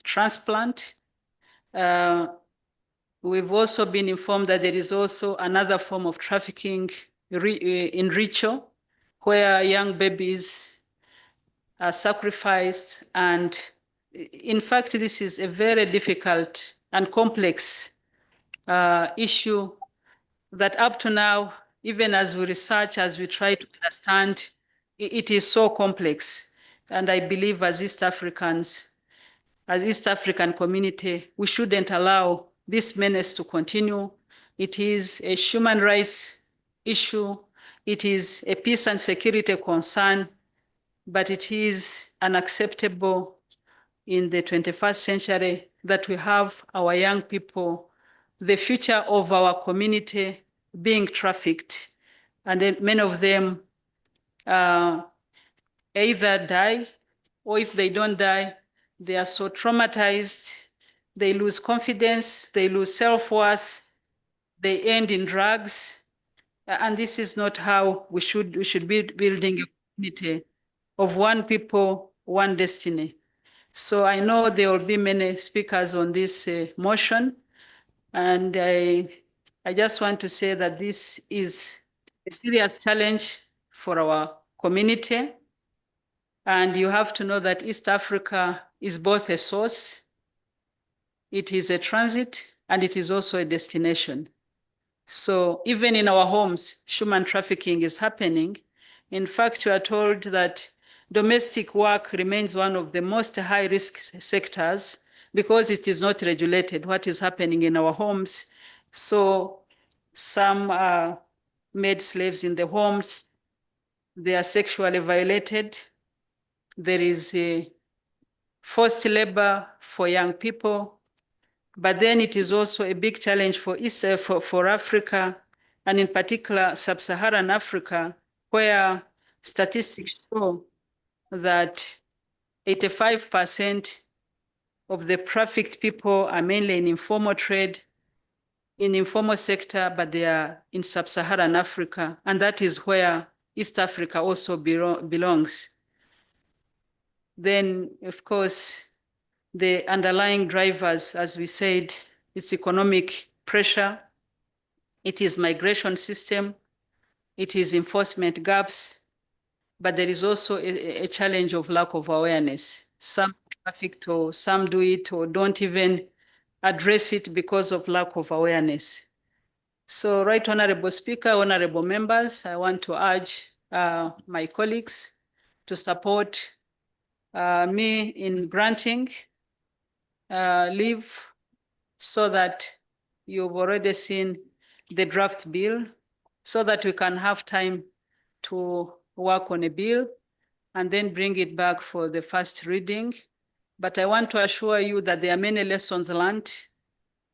transplant. We've also been informed that there is also another form of trafficking in ritual, where young babies are sacrificed. And in fact, this is a very difficult and complex issue that up to now, even as we research, as we try to understand, it is so complex. And I believe as East African community, we shouldn't allow this menace to continue. It is a human rights issue. It is a peace and security concern, but it is unacceptable in the 21st century that we have our young people, the future of our community, being trafficked. And then many of them either die, or if they don't die, they are so traumatized, they lose confidence, they lose self-worth, they end in drugs. And this is not how we should be building a community of one people, one destiny. So I know there will be many speakers on this motion, and I just want to say that this is a serious challenge for our community. And you have to know that East Africa is both a source, it is a transit, and it is also a destination. So even in our homes, human trafficking is happening. In fact, we are told that domestic work remains one of the most high-risk sectors because it is not regulated, what is happening in our homes. So some are made slaves in the homes, they are sexually violated. There is forced labor for young people, but then it is also a big challenge for Africa, and in particular sub-Saharan Africa, where statistics show that 85% of the trafficked people are mainly in informal trade, in informal sector, but they are in sub-Saharan Africa, and that is where East Africa also belongs. Then, of course, the underlying drivers, as we said, it's economic pressure, it is migration system, it is enforcement gaps, but there is also a challenge of lack of awareness. Some traffic, or some do it or don't even address it because of lack of awareness. So, Right Honorable Speaker, honorable members, I want to urge my colleagues to support me in granting leave, so that you've already seen the draft bill, so that we can have time to work on a bill and then bring it back for the first reading. But I want to assure you that there are many lessons learned,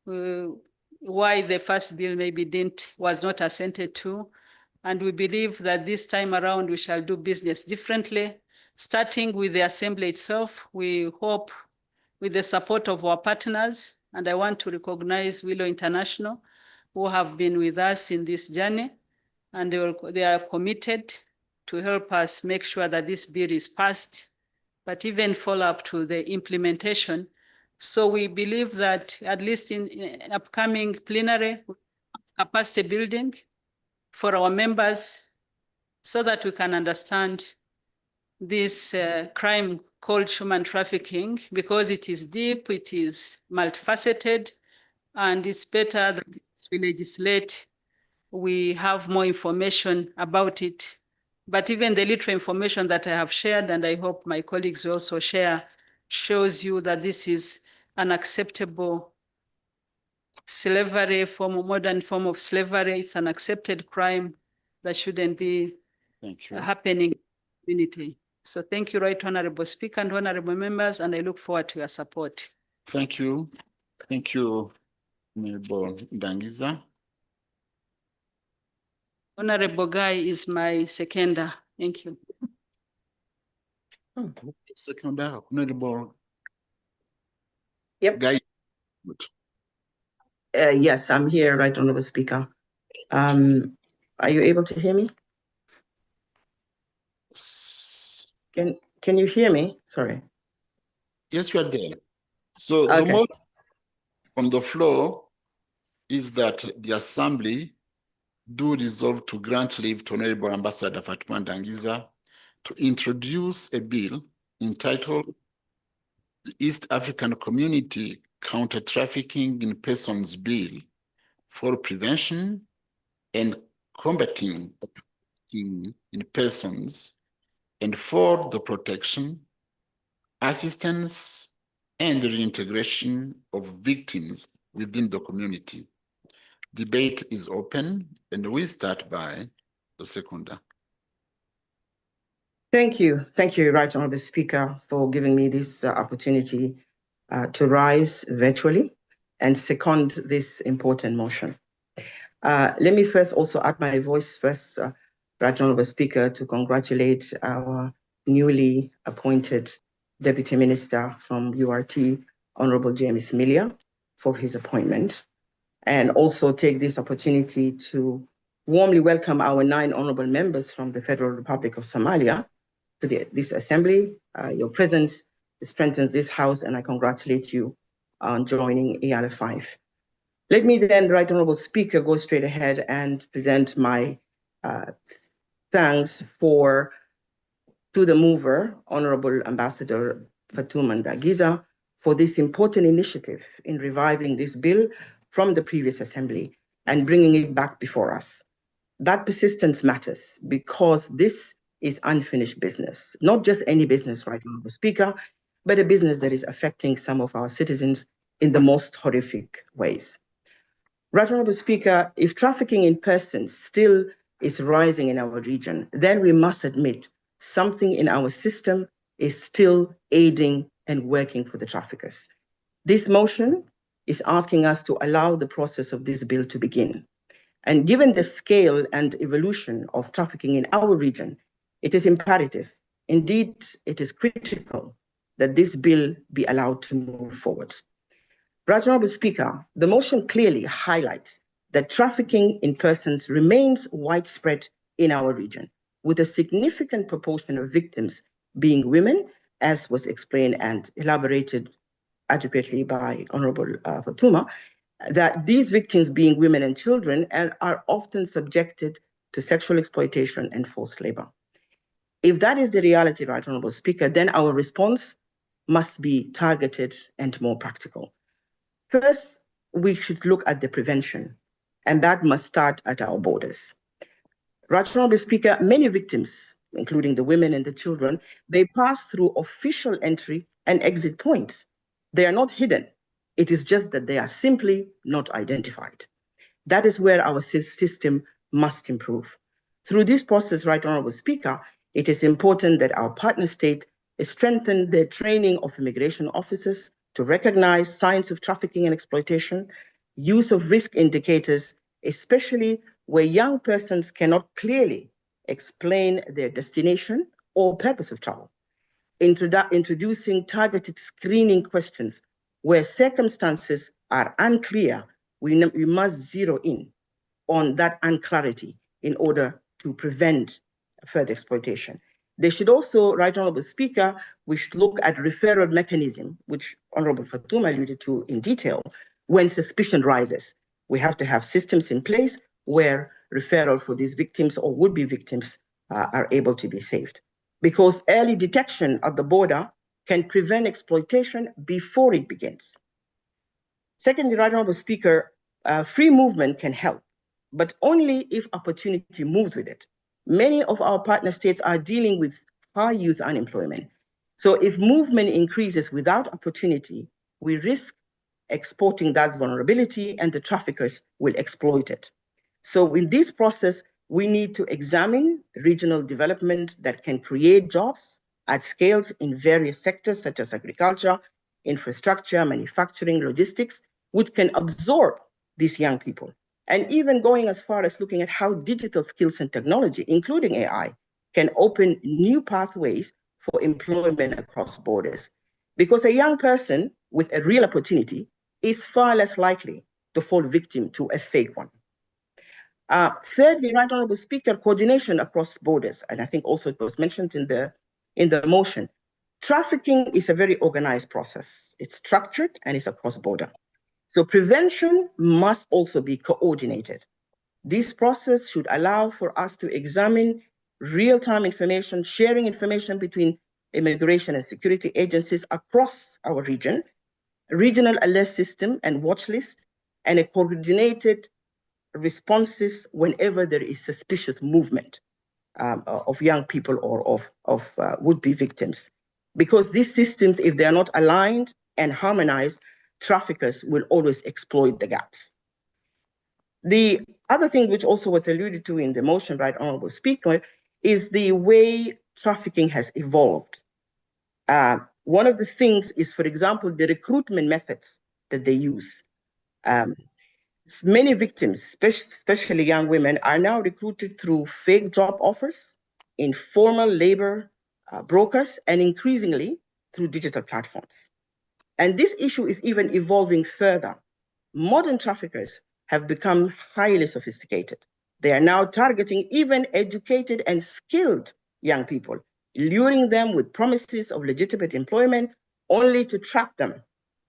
why the first bill maybe was not assented to. And we believe that this time around we shall do business differently, starting with the assembly itself. We hope, with the support of our partners, and I want to recognize Willow International, who have been with us in this journey, and they are committed to help us make sure that this bill is passed, but even follow up to the implementation. So we believe that at least in upcoming plenary, capacity building for our members, so that we can understand this crime called human trafficking, because it is deep, it is multifaceted, and it's better that we legislate, we have more information about it. But even the little information that I have shared, and I hope my colleagues will also share, shows you that this is an acceptable slavery form, a modern form of slavery. It's an accepted crime that shouldn't be happening in the community. So thank you, Right Honorable Speaker and honorable members, and I look forward to your support. Thank you. Thank you, Honorable Dangiza. Honorable Guy is my seconder. Thank you. Seconder, Honorable. Yep. Guy. Yes, I'm here, Right Honorable Speaker. Are you able to hear me? Can you hear me? Sorry. Yes, you are there. So Okay. the motion on the floor is that the Assembly do resolve to grant leave to Honorable Ambassador Fatuma Dangiza to introduce a bill entitled the East African Community Counter-Trafficking in Persons Bill for Prevention and Combating Trafficking in Persons and for the protection, assistance, and reintegration of victims within the community. Debate is open, and we start by the seconder. Thank you, Right Honorable Speaker, for giving me this opportunity to rise virtually and second this important motion. Let me first also add my voice first, Right Honorable Speaker, to congratulate our newly appointed Deputy Minister from URT, Honorable James Milia, for his appointment, and also take this opportunity to warmly welcome our 9 honorable members from the Federal Republic of Somalia to this assembly. Your presence strengthens this house, and I congratulate you on joining Eala 5. Let me then, Right Honorable Speaker, go straight ahead and present my thanks to the mover, Honorable Ambassador Fatuma Dangiza, for this important initiative in reviving this bill from the previous assembly and bringing it back before us. That persistence matters because this is unfinished business, not just any business, Right Honorable Speaker, but a business that is affecting some of our citizens in the most horrific ways. Right Honorable Speaker, if trafficking in persons still is rising in our region, then we must admit something in our system is still aiding and working for the traffickers. This motion is asking us to allow the process of this bill to begin. And given the scale and evolution of trafficking in our region, it is imperative, indeed, it is critical that this bill be allowed to move forward. Right Honorable Speaker, the motion clearly highlights that trafficking in persons remains widespread in our region, with a significant proportion of victims being women, as was explained and elaborated adequately by Honorable Fatuma, that these victims being women and children are often subjected to sexual exploitation and forced labor. If that is the reality, Right Honorable Speaker, then our response must be targeted and more practical. First, we should look at the prevention, and that must start at our borders. Right Honorable Speaker, many victims, including the women and the children, they pass through official entry and exit points. They are not hidden. It is just that they are simply not identified. That is where our system must improve. Through this process, Right Honorable Speaker, it is important that our partner state strengthen their training of immigration officers to recognize signs of trafficking and exploitation, use of risk indicators, especially where young persons cannot clearly explain their destination or purpose of travel. Introducing targeted screening questions where circumstances are unclear, we must zero in on that unclarity in order to prevent further exploitation. They should also, Right Honorable Speaker, we should look at referral mechanism, which Honorable Fatuma alluded to in detail, when suspicion rises. We have to have systems in place where referral for these victims or would-be victims are able to be saved. Because early detection at the border can prevent exploitation before it begins. Secondly, Right Honorable Speaker, free movement can help, but only if opportunity moves with it. Many of our partner states are dealing with high youth unemployment. So if movement increases without opportunity, we risk exporting that vulnerability and the traffickers will exploit it. So in this process, we need to examine regional development that can create jobs at scales in various sectors such as agriculture, infrastructure, manufacturing, logistics, which can absorb these young people. And even going as far as looking at how digital skills and technology, including AI, can open new pathways for employment across borders. Because a young person with a real opportunity is far less likely to fall victim to a fake one. Thirdly, Right Honorable Speaker, coordination across borders, and I think also it was mentioned in the motion. Trafficking is a very organized process. It's structured and it's across border. So prevention must also be coordinated. This process should allow for us to examine real-time information, sharing information between immigration and security agencies across our region, regional alert system and watch list, and a coordinated responses whenever there is suspicious movement of young people or of would-be victims. Because these systems, if they are not aligned and harmonized, traffickers will always exploit the gaps. The other thing which also was alluded to in the motion, Right Honorable Speaker, is the way trafficking has evolved. One of the things is, for example, the recruitment methods that they use. Many victims, especially young women, are now recruited through fake job offers, informal labor brokers, and increasingly through digital platforms. And this issue is even evolving further. Modern traffickers have become highly sophisticated. They are now targeting even educated and skilled young people, luring them with promises of legitimate employment, only to trap them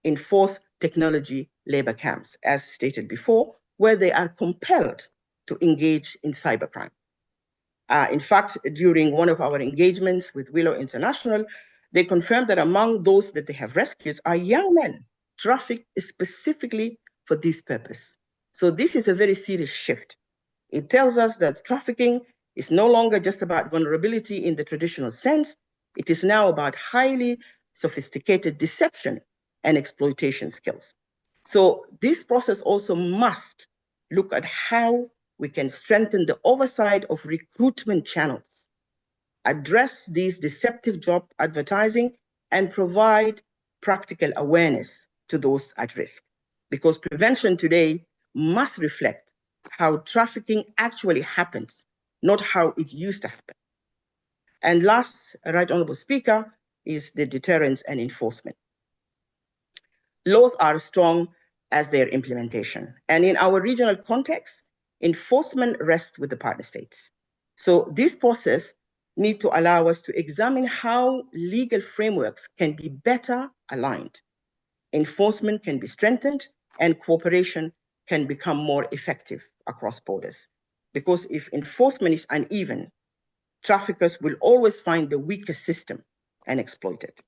in forced technology labor camps, as stated before, where they are compelled to engage in cybercrime. In fact, during one of our engagements with Willow International, they confirmed that among those that they have rescued are young men trafficked specifically for this purpose. So this is a very serious shift. It tells us that trafficking is no longer just about vulnerability in the traditional sense. It is now about highly sophisticated deception and exploitation skills. So this process also must look at how we can strengthen the oversight of recruitment channels, address these deceptive job advertising, and provide practical awareness to those at risk, because prevention today must reflect how trafficking actually happens, not how it used to happen. And last, Right Honorable Speaker, is the deterrence and enforcement. Laws are strong as their implementation. And in our regional context, enforcement rests with the partner states. So this process needs to allow us to examine how legal frameworks can be better aligned. Enforcement can be strengthened and cooperation can become more effective across borders. Because if enforcement is uneven, traffickers will always find the weakest system and exploit it.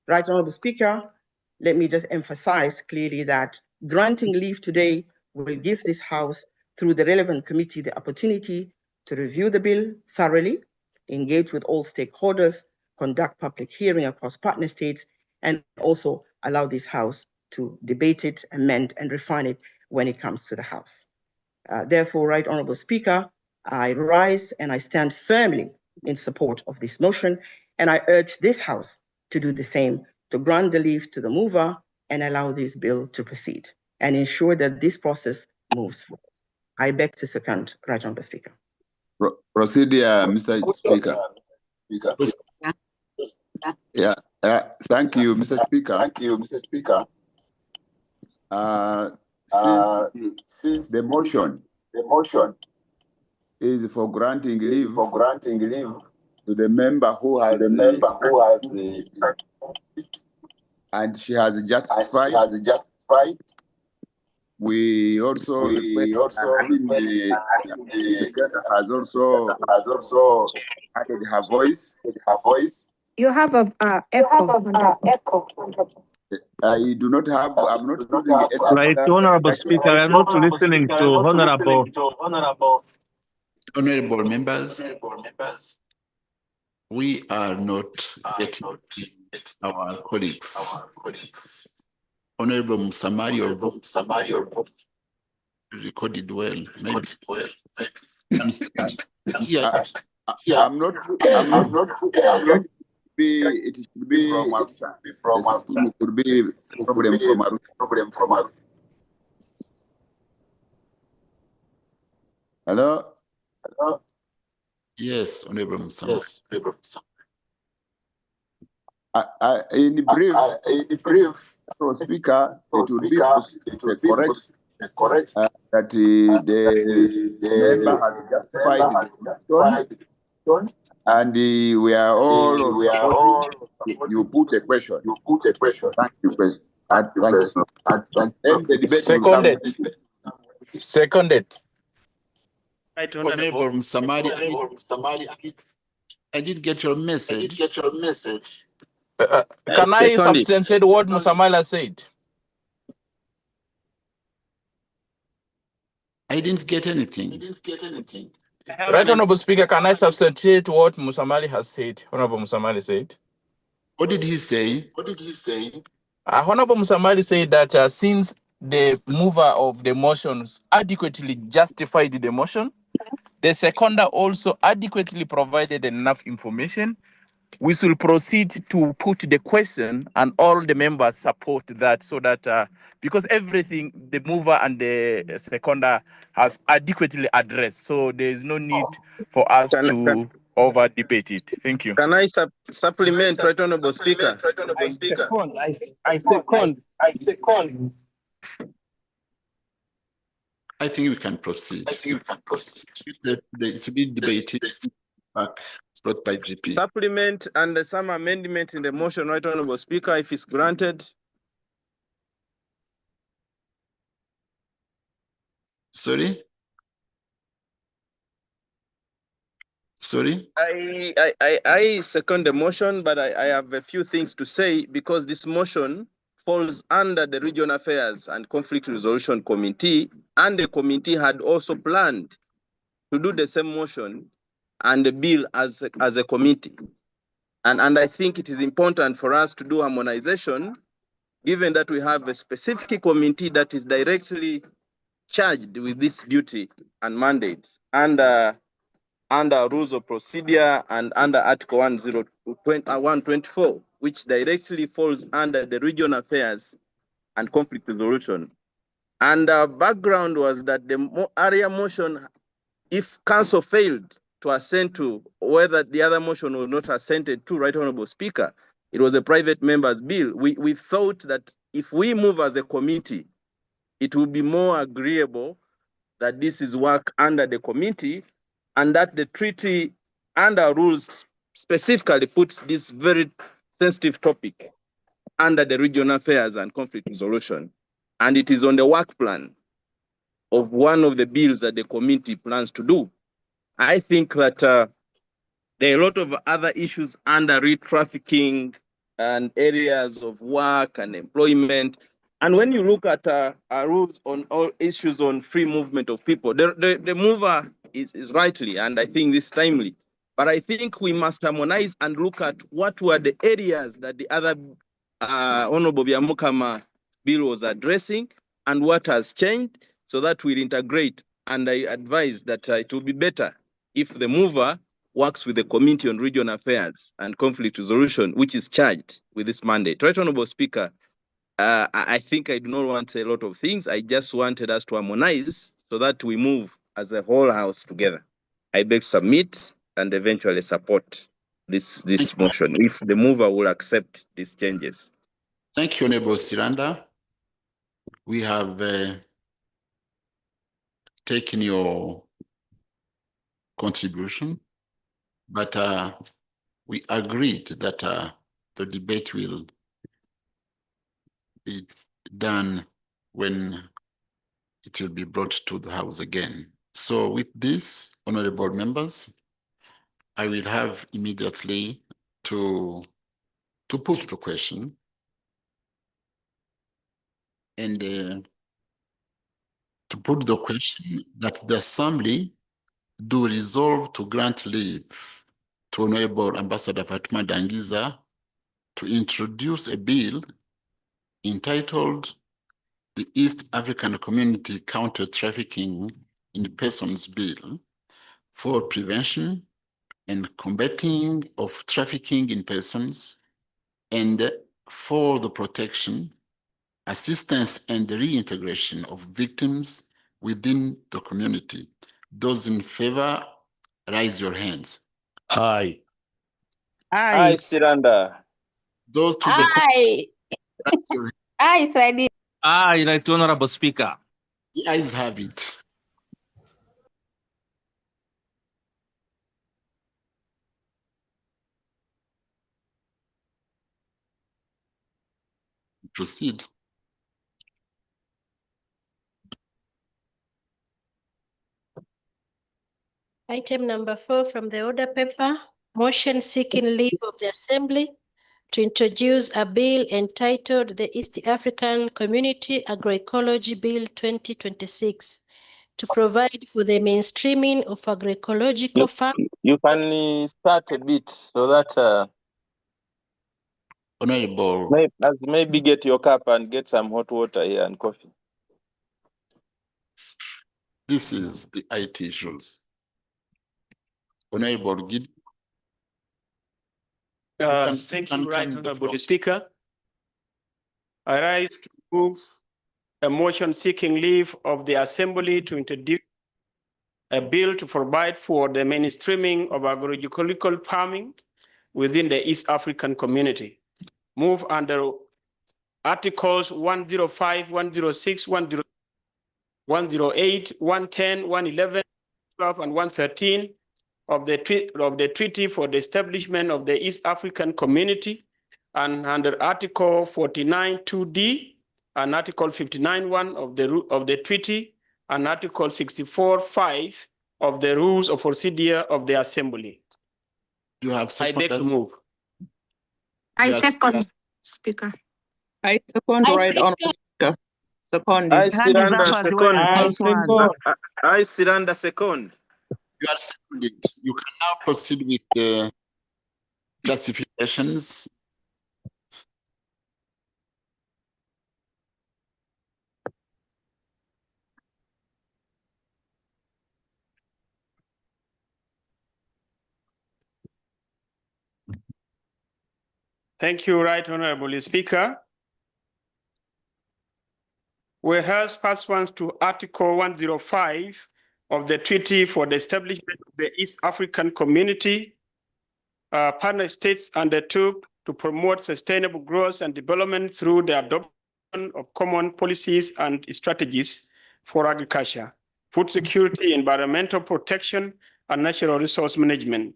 Right Honorable Speaker, let me just emphasize clearly that granting leave today will give this House, through the relevant committee, the opportunity to review the bill thoroughly, engage with all stakeholders, conduct public hearing across partner states, and also allow this House to debate it, amend, and refine it when it comes to the House. Therefore, Right Honorable Speaker, I rise and I stand firmly in support of this motion, and I urge this House to do the same, to grant the leave to the mover and allow this bill to proceed and ensure that this process moves forward. I beg to second, Right Honorable Speaker. Procedure, Mr. Speaker. Yeah, thank you, Mr. Speaker. Thank you, Mr. Speaker. Since the motion is for granting leave to the member who has and she has justified. We also request the secretary has also added her voice. You have a echo. I do not have. I'm not using it. Right, Honorable Speaker, I'm not listening to Honorable. Honorable members, we are not getting our colleagues. Honorable Musamari recorded well. Maybe. I'm not. It should be from Arusha. It could be problem from Arusha. Hello? Yes, Honorable Musamari. In brief, Speaker, it would be correct that the member has justified it, and we are all you put a question. Thank you, President. Then the debate Seconded. Seconded. Right, Honorable Musamari, I did get your message. Can I substantiate what Musamala said? I didn't get anything. Right, Honorable Speaker, can I substantiate what Musamali has said? Honorable Musamali said. What did he say? Honorable Musamali said that since the mover of the motions adequately justified the motion, the seconder also adequately provided enough information, we will proceed to put the question and all the members support that, so that because everything the mover and the seconder has adequately addressed, so there is no need for us to over debate it. Thank you. Can I supplement, Right Honorable Speaker? I second. I think we can proceed. It's been debated back brought by GP. Supplement and some amendments in the motion, Right Honorable Speaker, if it's granted. Sorry? I second the motion, but I have a few things to say, because this motion falls under the Regional Affairs and Conflict Resolution Committee, and the committee had also planned to do the same motion and the bill as a committee. And I think it is important for us to do harmonization, given that we have a specific committee that is directly charged with this duty and mandate. And under rules of procedure and under Article 124, which directly falls under the regional affairs and conflict resolution. And background was that the area motion, if council failed to assent to whether the other motion was not assented to, Right Honorable Speaker, it was a private member's bill. We thought that if we move as a committee, it would be more agreeable that this is work under the committee and that the treaty under rules specifically puts this very sensitive topic under the regional affairs and conflict resolution. And it is on the work plan of one of the bills that the committee plans to do. I think that there are a lot of other issues under trafficking and areas of work and employment. And when you look at our rules on all issues on free movement of people, the mover is rightly, and I think this timely. But I think we must harmonize and look at what were the areas that the other Honorable Byamukama bill was addressing and what has changed so that we'll integrate. And I advise that it will be better if the mover works with the Committee on Regional Affairs and Conflict Resolution, which is charged with this mandate. Right, Honorable Speaker, I think I do not want a lot of things. I just wanted us to harmonize so that we move as a whole house together. I beg to submit and eventually support this motion if the mover will accept these changes. Thank you, Honorable Siranda. We have taken your contribution, but we agreed that the debate will be done when it will be brought to the House again. So with this, honorable members, I will have immediately to put the question and to put the question that the Assembly do resolve to grant leave to Honorable Ambassador Fatuma Dangiza to introduce a bill entitled the East African Community Counter Trafficking in Persons Bill for prevention and combating of trafficking in persons and for the protection, assistance, and reintegration of victims within the community. Those in favor, raise your hands. Aye. Aye, Siranda. Those to the Aye. Aye, Sadi. Aye, Right Honorable Speaker. The ayes have it. Proceed. Item number 4 from the order paper, motion seeking leave of the Assembly to introduce a bill entitled the East African Community Agroecology Bill 2026 to provide for the mainstreaming of agroecological farming. You can start a bit so that Honorable, maybe get your cup and get some hot water here and coffee. This is the IT issues. Honorable Gid. Thank you, Right Honorable Speaker. I rise to move a motion seeking leave of the Assembly to introduce a bill to provide for the mainstreaming of agroecological farming within the East African community. Move under Articles 105, 106, 108, 110, 111, 12, and 113 of the Treaty for the Establishment of the East African Community, and under Article 49 2D and Article 59(1) of the Treaty, and Article 64(5) of the Rules of Procedure of the Assembly. You have I beg to move. I second, Speaker. I second, Right Honorable Speaker. Second. I Siranda second. I Siranda second. You are seconded. You can now proceed with the classifications. Thank you, Right Honorable Speaker. Whereas pursuant to Article 105 of the Treaty for the Establishment of the East African Community, partner states undertook to promote sustainable growth and development through the adoption of common policies and strategies for agriculture, food security, environmental protection, and natural resource management.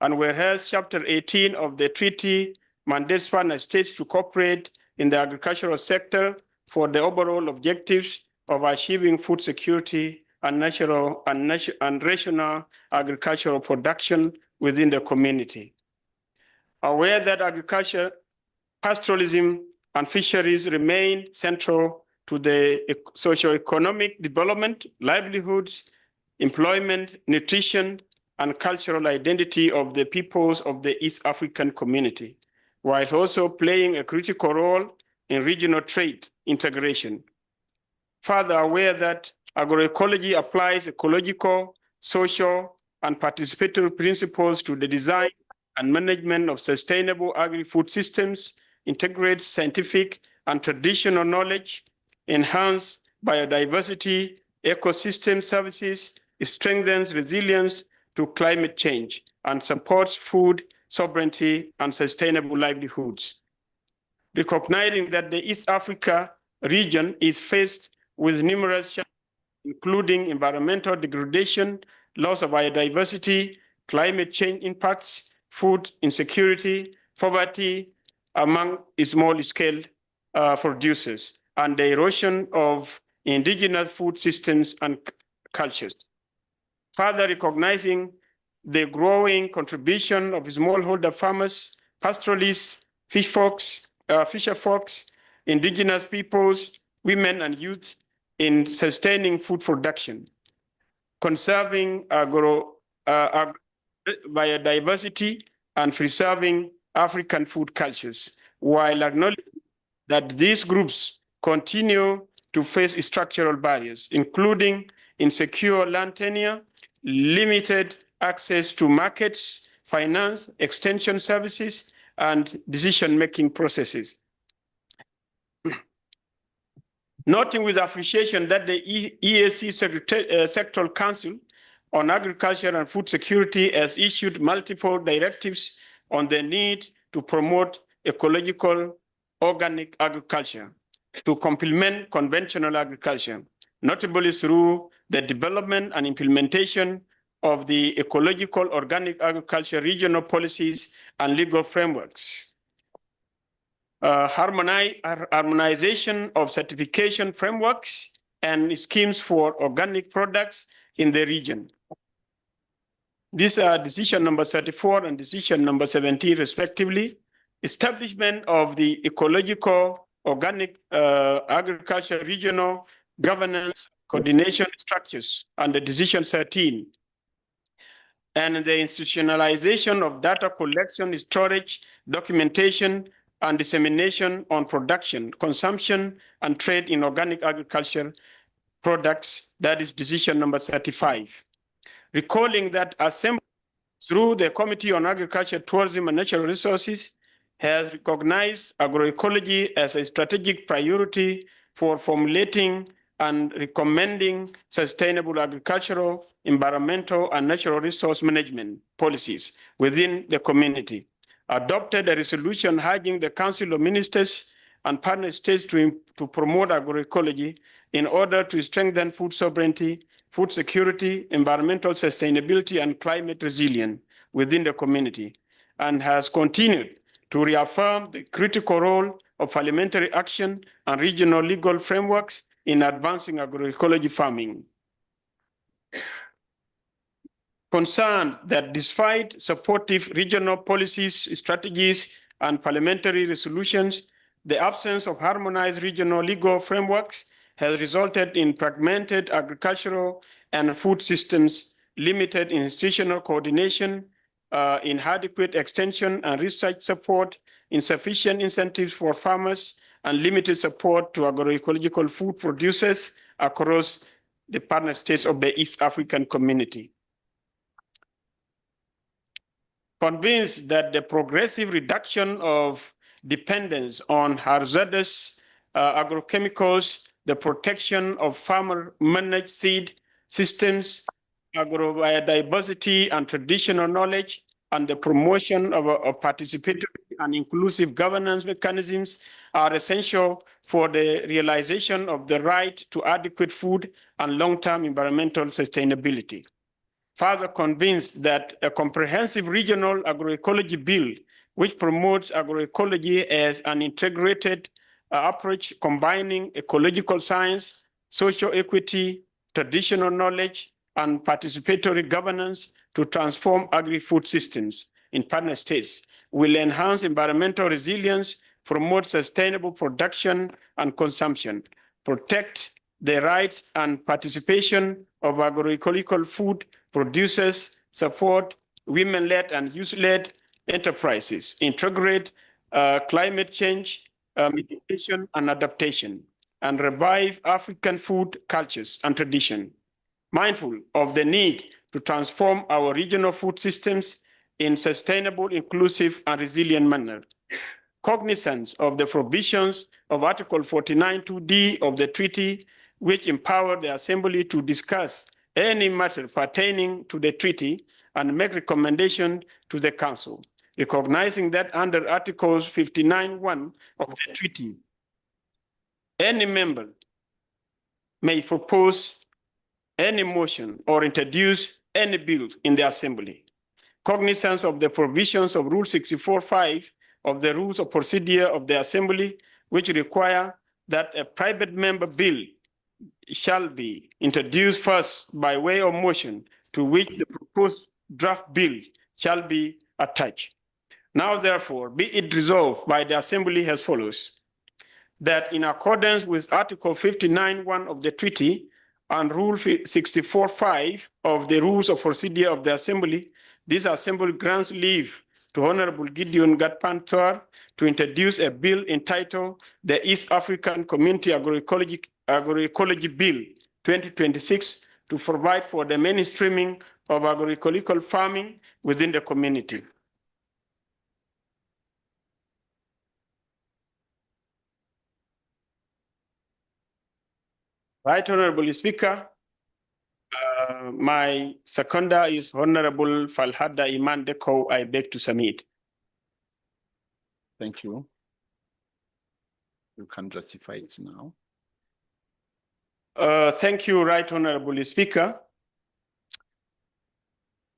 And whereas Chapter 18 of the treaty mandates partner states to cooperate in the agricultural sector for the overall objectives of achieving food security and rational agricultural production within the community. Aware that agriculture, pastoralism, and fisheries remain central to the socio-economic development, livelihoods, employment, nutrition, and cultural identity of the peoples of the East African community, while also playing a critical role in regional trade integration. Further aware that agroecology applies ecological, social, and participatory principles to the design and management of sustainable agri-food systems, integrates scientific and traditional knowledge, enhance biodiversity, ecosystem services, strengthens resilience to climate change, and supports food sovereignty and sustainable livelihoods. Recognizing that the East Africa region is faced with numerous challenges, including environmental degradation, loss of biodiversity, climate change impacts, food insecurity, poverty among small-scale producers, and the erosion of indigenous food systems and cultures. Further recognizing the growing contribution of smallholder farmers, pastoralists, fisher folks, indigenous peoples, women, and youth in sustaining food production, conserving biodiversity, and preserving African food cultures, while acknowledging that these groups continue to face structural barriers, including insecure land tenure, limited access to markets, finance, extension services, and decision-making processes. Noting with appreciation that the EAC Sectoral Council on Agriculture and Food Security has issued multiple directives on the need to promote ecological organic agriculture to complement conventional agriculture, notably through the development and implementation of the ecological organic agriculture regional policies and legal frameworks. Harmonization of certification frameworks and schemes for organic products in the region. These are decision number 34 and decision number 17 respectively. Establishment of the ecological organic agriculture regional governance coordination structures under decision 13. And the institutionalization of data collection, storage, documentation, and dissemination on production, consumption, and trade in organic agriculture products, that is decision number 35. Recalling that Assembly, through the Committee on Agriculture, Tourism, and Natural Resources, has recognized agroecology as a strategic priority for formulating and recommending sustainable agricultural, environmental, and natural resource management policies within the community. Adopted a resolution urging the Council of Ministers and partner states to promote agroecology in order to strengthen food sovereignty, food security, environmental sustainability, and climate resilience within the community, and has continued to reaffirm the critical role of parliamentary action and regional legal frameworks in advancing agroecology farming. Concerned that despite supportive regional policies, strategies, and parliamentary resolutions, the absence of harmonized regional legal frameworks has resulted in fragmented agricultural and food systems, limited institutional coordination, inadequate extension and research support, insufficient incentives for farmers, and limited support to agroecological food producers across the partner states of the East African community. convinced that the progressive reduction of dependence on hazardous agrochemicals, the protection of farmer-managed seed systems, agrobiodiversity and traditional knowledge, and the promotion of participatory and inclusive governance mechanisms are essential for the realization of the right to adequate food and long-term environmental sustainability. Further convinced that a comprehensive regional agroecology bill, which promotes agroecology as an integrated approach combining ecological science, social equity, traditional knowledge, and participatory governance to transform agri-food systems in partner states, will enhance environmental resilience, promote sustainable production and consumption, protect the rights and participation of agroecological food producers, support women-led and youth-led enterprises, integrate climate change mitigation and adaptation, and revive African food cultures and tradition. Mindful of the need to transform our regional food systems in sustainable, inclusive, and resilient manner. Cognizance of the provisions of Article 49(2)(d) of the treaty, which empower the Assembly to discuss any matter pertaining to the treaty and make recommendation to the Council, recognizing that under Articles 59(1) of the treaty, any member may propose any motion or introduce any bill in the Assembly. Cognizance of the provisions of Rule 64(5) of the Rules of Procedure of the Assembly, which require that a private member bill shall be introduced first by way of motion, to which the proposed draft bill shall be attached. Now, therefore, be it resolved by the Assembly as follows: that in accordance with Article 59(1) of the treaty and Rule 64(5) of the Rules of Procedure of the Assembly, this Assembly grants leave to Honorable Gideon Gatpanther to introduce a bill entitled the East African Community Agroecology Bill 2026 to provide for the mainstreaming of agroecological farming within the community. Right, Honorable Speaker. My seconder is Honorable Falhada Iman Deko. I beg to submit. Thank you. You can justify it now. Thank you, Right Honorable Speaker.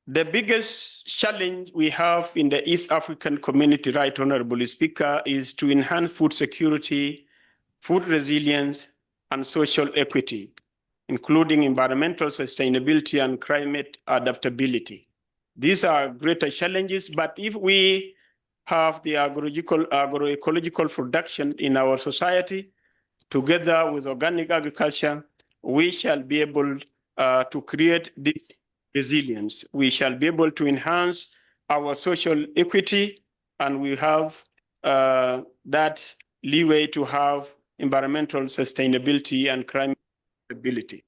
The biggest challenge we have in the East African community, Right Honorable Speaker, is to enhance food security, food resilience, and social equity, including environmental sustainability and climate adaptability. These are greater challenges, but if we have the agroecological production in our society, together with organic agriculture, we shall be able to create this resilience. We shall be able to enhance our social equity, and we have that leeway to have environmental sustainability and climate stability.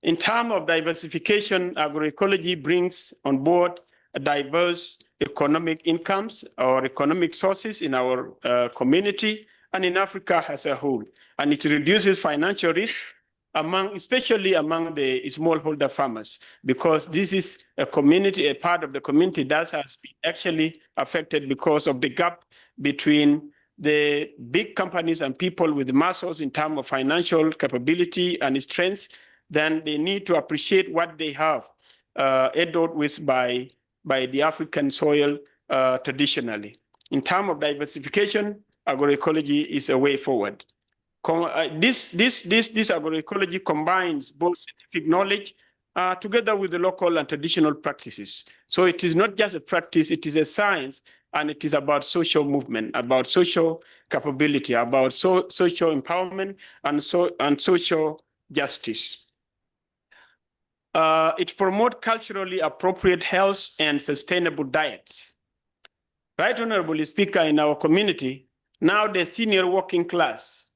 In terms of diversification, agroecology brings on board a diverse economic incomes or economic sources in our community and in Africa as a whole. And it reduces financial risk, especially among the smallholder farmers, because this is a community, a part of the community that has been actually affected because of the gap between the big companies and people with muscles in terms of financial capability and strength. Then they need to appreciate what they have endowed with by the African soil traditionally. In terms of diversification, agroecology is a way forward. This agroecology combines both scientific knowledge together with the local and traditional practices. So it is not just a practice, it is a science, and it is about social movement, about social capability, about social empowerment and social justice. It promotes culturally appropriate health and sustainable diets. Right, Honorable Speaker, in our community, now the senior working class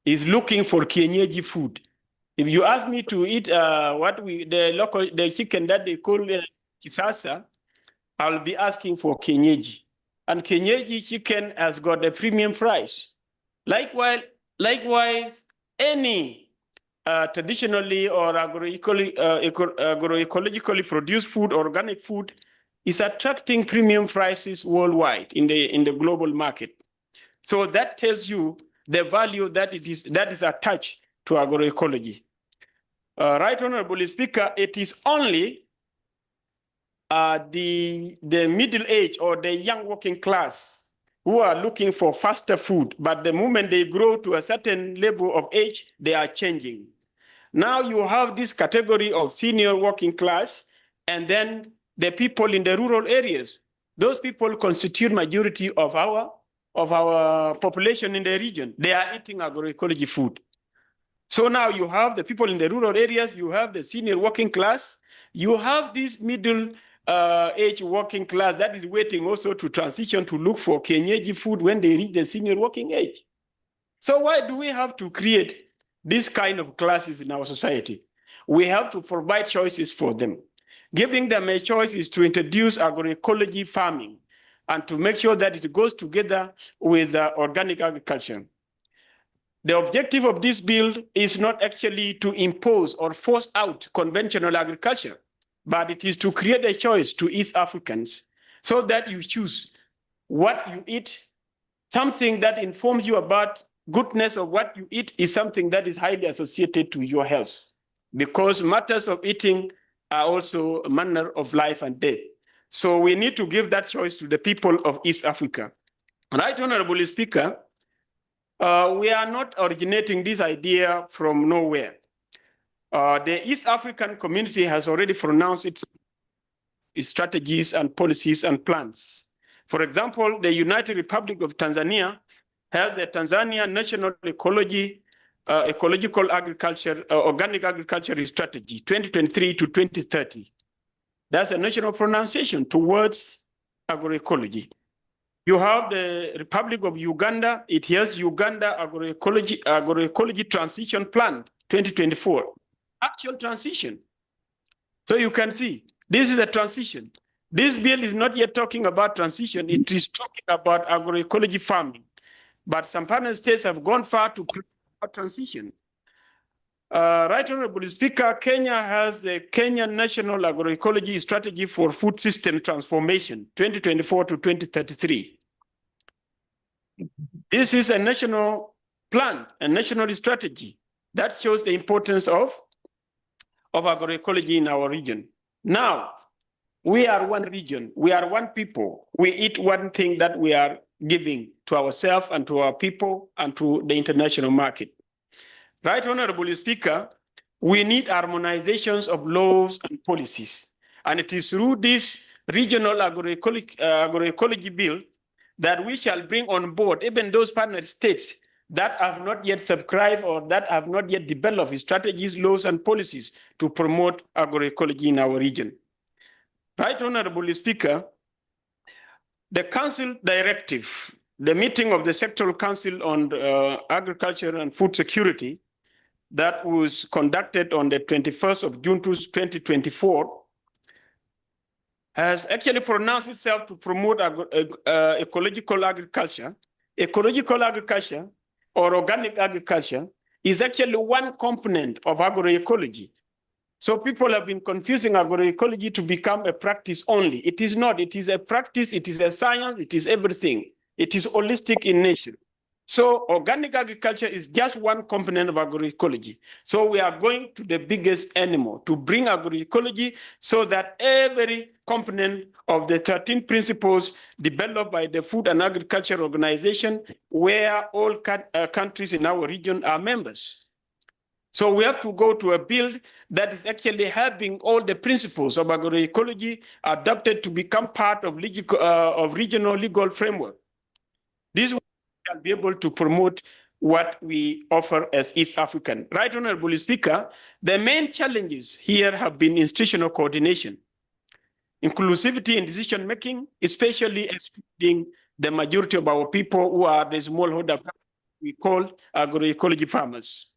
is looking for kienyeji food. If you ask me to eat the chicken that they call kisasa, I'll be asking for kienyeji. And kienyeji chicken has got a premium price. Likewise, any traditionally or agroecologically produced food, organic food, is attracting premium prices worldwide in the global market. So that tells you the value that is attached to agroecology. Right, Honorable Speaker, it is only the middle age or the young working class who are looking for faster food, but the moment they grow to a certain level of age, they are changing. Now you have this category of senior working class, and then the people in the rural areas. Those people constitute majority of our population in the region. They are eating agroecology food. So now you have the people in the rural areas, you have the senior working class, you have this middle age working class that is waiting also to transition to look for kienyeji food when they reach the senior working age. So why do we have to create this kind of classes in our society? We have to provide choices for them. Giving them a choice is to introduce agroecology farming and to make sure that it goes together with organic agriculture. The objective of this bill is not actually to impose or force out conventional agriculture, but it is to create a choice to East Africans so that you choose what you eat. Something that informs you about goodness of what you eat is something that is highly associated to your health, because matters of eating are also a manner of life and death. So we need to give that choice to the people of East Africa. Right, Honorable Speaker, we are not originating this idea from nowhere. The East African community has already pronounced its strategies and policies and plans. For example, the United Republic of Tanzania has the Tanzania National Ecological Agriculture, Organic Agriculture Strategy, 2023 to 2030. That's a national pronunciation towards agroecology. You have the Republic of Uganda. It has Uganda Agroecology Transition Plan, 2024. Actual transition. So you can see, this is a transition. This bill is not yet talking about transition. It is talking about agroecology farming. But some partner states have gone far to create transition. Right, Honorable Speaker, Kenya has the Kenya National Agroecology Strategy for Food System Transformation, 2024 to 2033. This is a national plan, a national strategy that shows the importance of agroecology in our region. Now, we are one region, we are one people. We eat one thing that we are giving to ourselves and to our people and to the international market. Right, Honorable Speaker, we need harmonizations of laws and policies. And it is through this regional agroecology bill that we shall bring on board even those partner states that have not yet subscribed or that have not yet developed strategies, laws, and policies to promote agroecology in our region. Right, Honorable Speaker, the Council Directive, the meeting of the Sectoral Council on Agriculture and Food Security that was conducted on the 21st of June 2024 has actually pronounced itself to promote ecological agriculture. Ecological agriculture or organic agriculture is actually one component of agroecology. So people have been confusing agroecology to become a practice only. It is not. It is a practice. It is a science. It is everything. It is holistic in nature. So organic agriculture is just one component of agroecology. So we are going to the biggest animal to bring agroecology so that every component of the 13 principles developed by the Food and Agriculture Organization, where all countries in our region are members. So we have to go to a bill that is actually having all the principles of agroecology adopted to become part of regional legal framework. This will be able to promote what we offer as East African. Right, Honorable Speaker, the main challenges here have been institutional coordination, inclusivity in decision-making, especially excluding the majority of our people who are the smallholder we call agroecology farmers.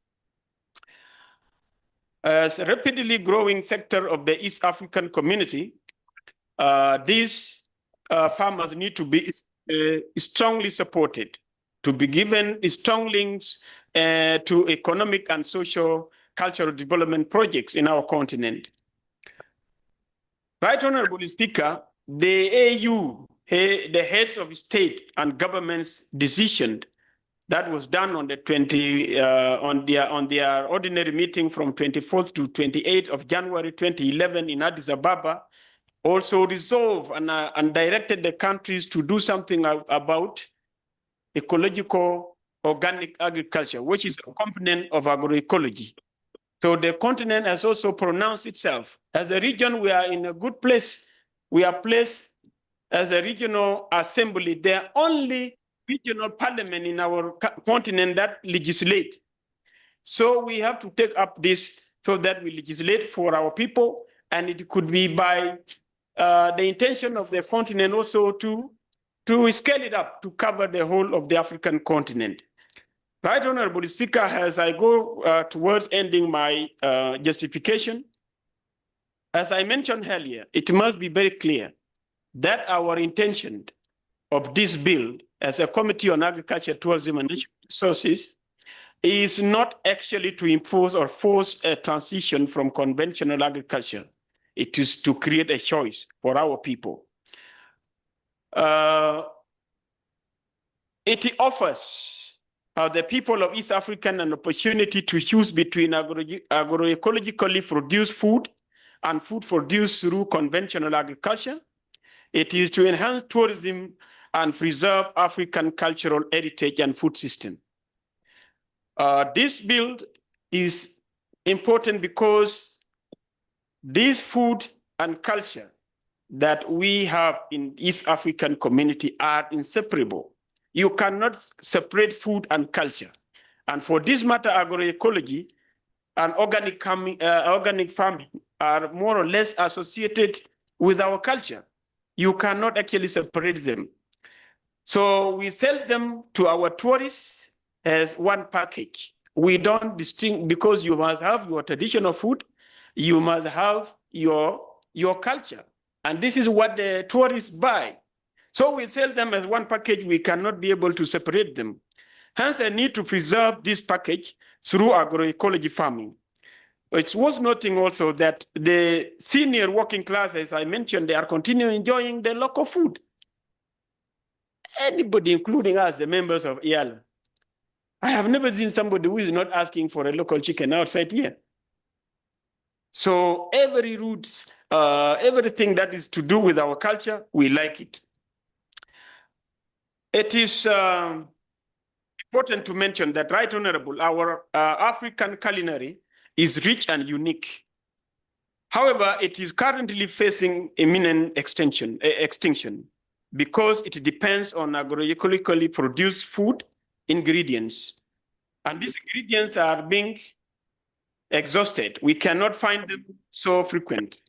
As a rapidly growing sector of the East African community, these farmers need to be strongly supported, to be given strong links to economic and social cultural development projects in our continent. Right, Honorable Speaker, the AU, the heads of state and government's decision that was done on the on their ordinary meeting from 24th to 28th of January 2011 in Addis Ababa, also resolved and directed the countries to do something about ecological organic agriculture, which is a component of agroecology. So the continent has also pronounced itself. As a region, we are in a good place. We are placed as a regional assembly, the only regional parliament in our continent that legislate. So we have to take up this so that we legislate for our people, and it could be by the intention of the continent also to scale it up to cover the whole of the African continent. Right, Honorable Speaker, as I go towards ending my justification, as I mentioned earlier, it must be very clear that our intention of this bill as a Committee on Agriculture, Tourism and Natural Resources is not actually to impose or force a transition from conventional agriculture. It is to create a choice for our people. It offers the people of East Africa an opportunity to choose between agroecologically produced food and food produced through conventional agriculture. It is to enhance tourism and preserve African cultural heritage and food system. This bill is important because this food and culture that we have in East African community are inseparable. You cannot separate food and culture. And for this matter, agroecology and organic farming are more or less associated with our culture. You cannot actually separate them. So we sell them to our tourists as one package. We don't distinguish, because you must have your traditional food, you must have your culture. And this is what the tourists buy. So we sell them as one package. We cannot be able to separate them. Hence, I need to preserve this package through agroecology farming. It's worth noting also that the senior working class, as I mentioned, they are continuing enjoying the local food. Anybody, including us, the members of Eala, I have never seen somebody who is not asking for a local chicken outside here. So every root, everything that is to do with our culture, we like it. It is important to mention that, Right Honorable, our African culinary is rich and unique. However, it is currently facing imminent extinction because it depends on agroecologically produced food ingredients. And these ingredients are being exhausted. We cannot find them so frequent.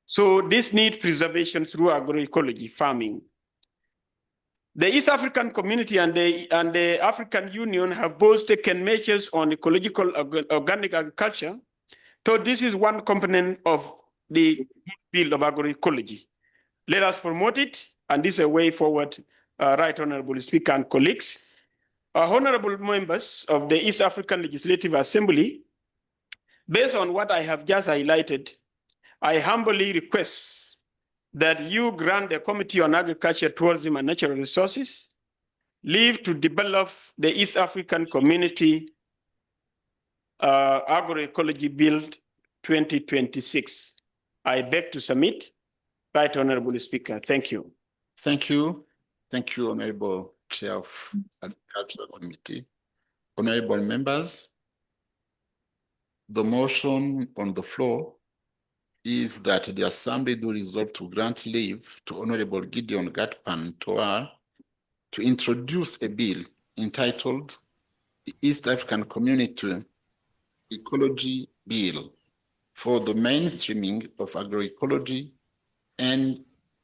So this needs preservation through agroecology farming. The East African community and the African Union have both taken measures on ecological organic agriculture. So this is one component of the bill of agroecology. Let us promote it, and this is a way forward, Right Honorable Speaker and colleagues. Honorable members of the East African Legislative Assembly, based on what I have just highlighted, I humbly request that you grant the Committee on Agriculture, Tourism and Natural Resources leave to develop the East African Community Agroecology Bill 2026. I beg to submit. Right Honorable Speaker, thank you. Thank you. Thank you, Honorable Chair of Agriculture Committee. Honorable members, the motion on the floor is that the Assembly do resolve to grant leave to Honorable Gideon Gatpan Toar to introduce a bill entitled the East African Community Ecology Bill for the mainstreaming of agroecology and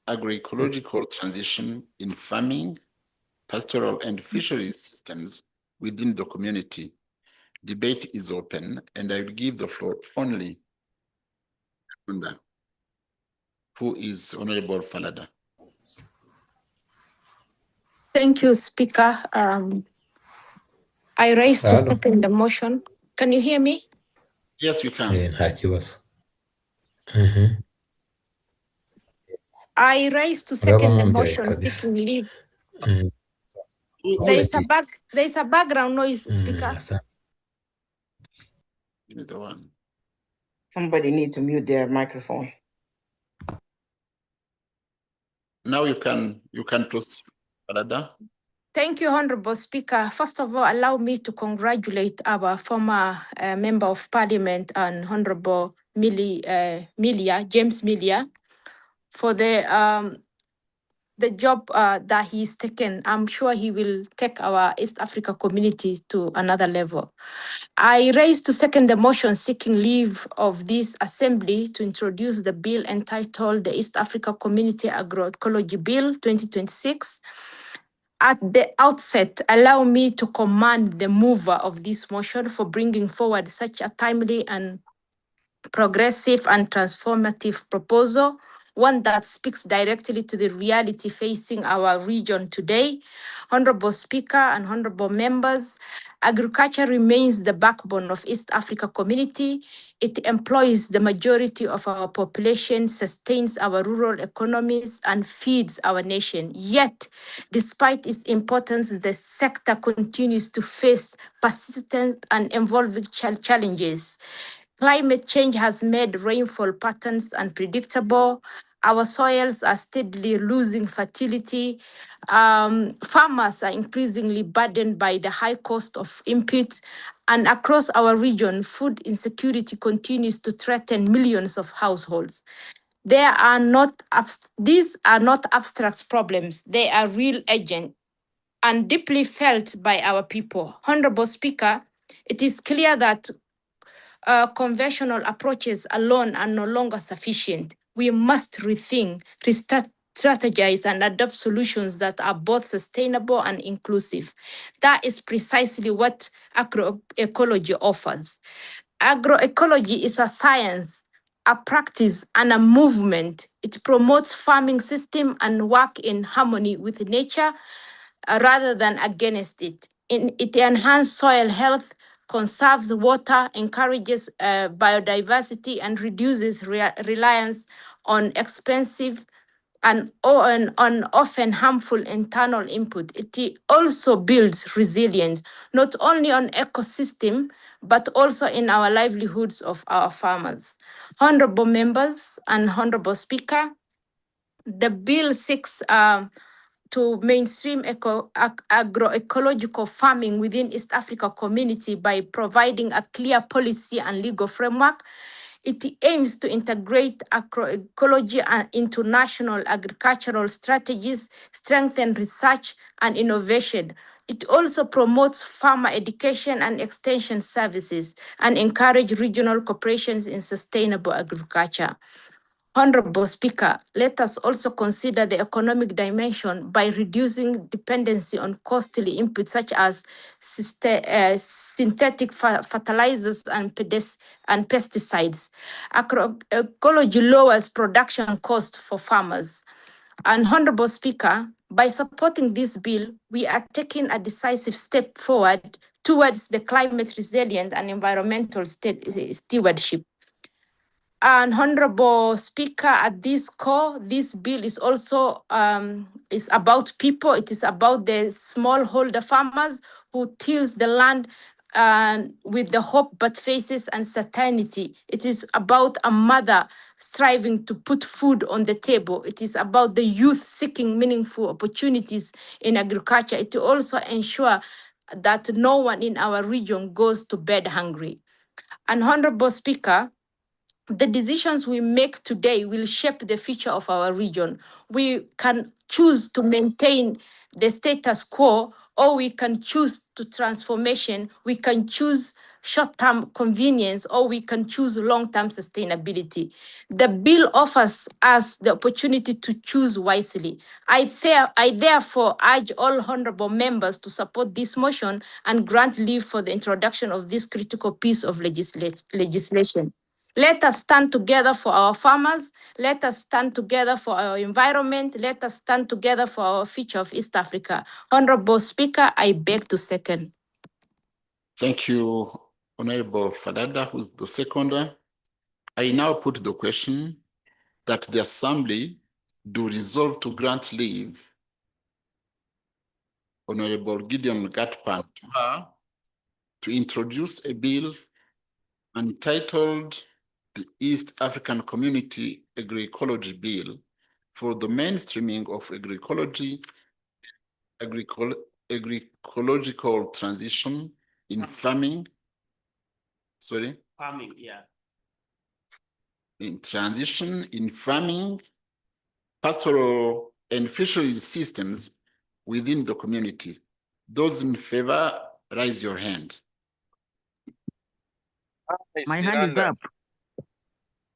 agroecological transition in farming, pastoral and fisheries systems within the community. Debate is open, and I will give the floor only who is Honorable Falada. Thank you, Speaker. I raised to second the motion. Can you hear me? Yes, we can. I raised to second the motion seeking leave. There's a background noise, Speaker. Give me the one. Somebody need to mute their microphone. Now you can proceed, Falada. Thank you, Honorable Speaker. First of all, allow me to congratulate our former Member of Parliament and Honorable James Milia, for the job that he's taken. I'm sure he will take our East Africa community to another level. I raised to second the motion seeking leave of this assembly to introduce the bill entitled the East Africa Community Agroecology Bill 2026. At the outset, allow me to commend the mover of this motion for bringing forward such a timely and progressive and transformative proposal, one that speaks directly to the reality facing our region today. Honorable Speaker and honorable members, agriculture remains the backbone of East Africa community. It employs the majority of our population, sustains our rural economies, and feeds our nation. Yet, despite its importance, the sector continues to face persistent and evolving challenges. Climate change has made rainfall patterns unpredictable. Our soils are steadily losing fertility. Farmers are increasingly burdened by the high cost of inputs. And across our region, food insecurity continues to threaten millions of households. These are not abstract problems. They are real urgent and deeply felt by our people. Honorable Speaker, it is clear that conventional approaches alone are no longer sufficient. We must rethink, strategize, and adopt solutions that are both sustainable and inclusive. That is precisely what agroecology offers. Agroecology is a science, a practice, and a movement. It promotes farming system and work in harmony with nature rather than against it. It enhances soil health, conserves water, encourages biodiversity, and reduces reliance on expensive and on often harmful internal input. It also builds resilience, not only on ecosystem, but also in our livelihoods of our farmers. Honorable members and honorable speaker, the bill seeks to mainstream agroecological farming within East Africa community by providing a clear policy and legal framework. It aims to integrate agroecology into national agricultural strategies, strengthen research and innovation. It also promotes farmer education and extension services and encourage regional cooperations in sustainable agriculture. Honorable Speaker, let us also consider the economic dimension by reducing dependency on costly inputs such as synthetic fertilizers and pesticides. Agroecology lowers production costs for farmers. And Honorable Speaker, by supporting this bill, we are taking a decisive step forward towards the climate resilient and environmental stewardship. And Honorable Speaker, at this core, this bill is also is about people. It is about the smallholder farmers who tills the land with the hope but faces uncertainty. It is about a mother striving to put food on the table. It is about the youth seeking meaningful opportunities in agriculture. It will also ensure that no one in our region goes to bed hungry. And Honorable Speaker, the decisions we make today will shape the future of our region. We can choose to maintain the status quo, or we can choose to transformation. We can choose short-term convenience, or we can choose long-term sustainability. The bill offers us the opportunity to choose wisely. I therefore urge all honorable members to support this motion and grant leave for the introduction of this critical piece of legislation. Let us stand together for our farmers. Let us stand together for our environment. Let us stand together for our future of East Africa. Honorable Speaker, I beg to second. Thank you, Honorable Fadada, who's the seconder. I now put the question that the Assembly do resolve to grant leave Honorable Gideon Gatpan to her to introduce a bill entitled the East African Community Agroecology Bill for the mainstreaming of agroecological transition in farming. Sorry? Farming, yeah. In transition in farming, pastoral and fisheries systems within the community. Those in favor, raise your hand. My hand is up.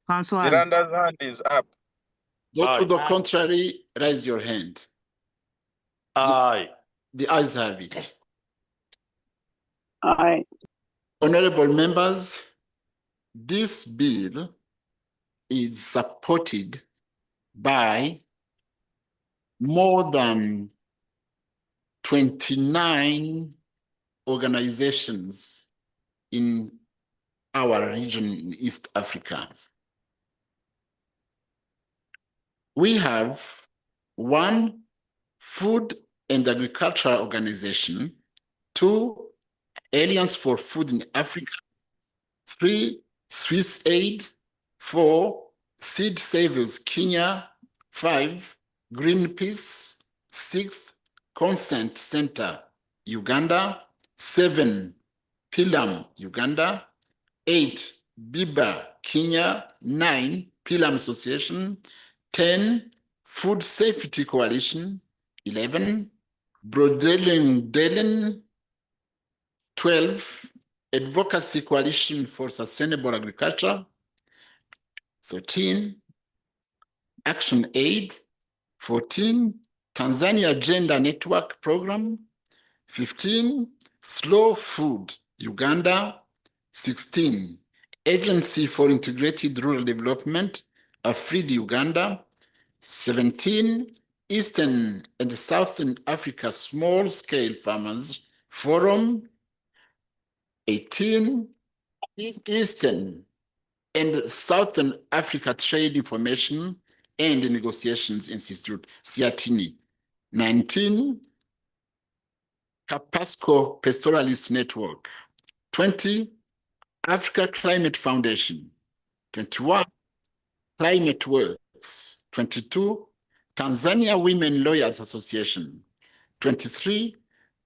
François. Ziranda's hand is up. Those to the contrary, raise your hand. Aye. The ayes have it. Aye. Honorable members, this bill is supported by more than 29 organizations in our region in East Africa. We have 1 food and agriculture organization, 2 Alliance for Food in Africa, 3 Swiss Aid, 4 Seed Savers Kenya, 5 Greenpeace, 6 Consent Center Uganda, 7 Pilam Uganda, 8 Biba Kenya, 9 Pilam Association, 10 Food Safety Coalition, 11 Brodelen, 12 Advocacy Coalition for Sustainable Agriculture, 13 Action Aid, 14 Tanzania Gender Network Program, 15 Slow Food Uganda, 16 Agency for Integrated Rural Development, Afrid Uganda, 17 Eastern and Southern Africa Small Scale Farmers Forum, 18 Eastern and Southern Africa Trade Information and Negotiations Institute, CIATINI, 19 Capasco Pastoralist Network, 20 Africa Climate Foundation, 21 Climate Works, 22 Tanzania Women Lawyers Association, 23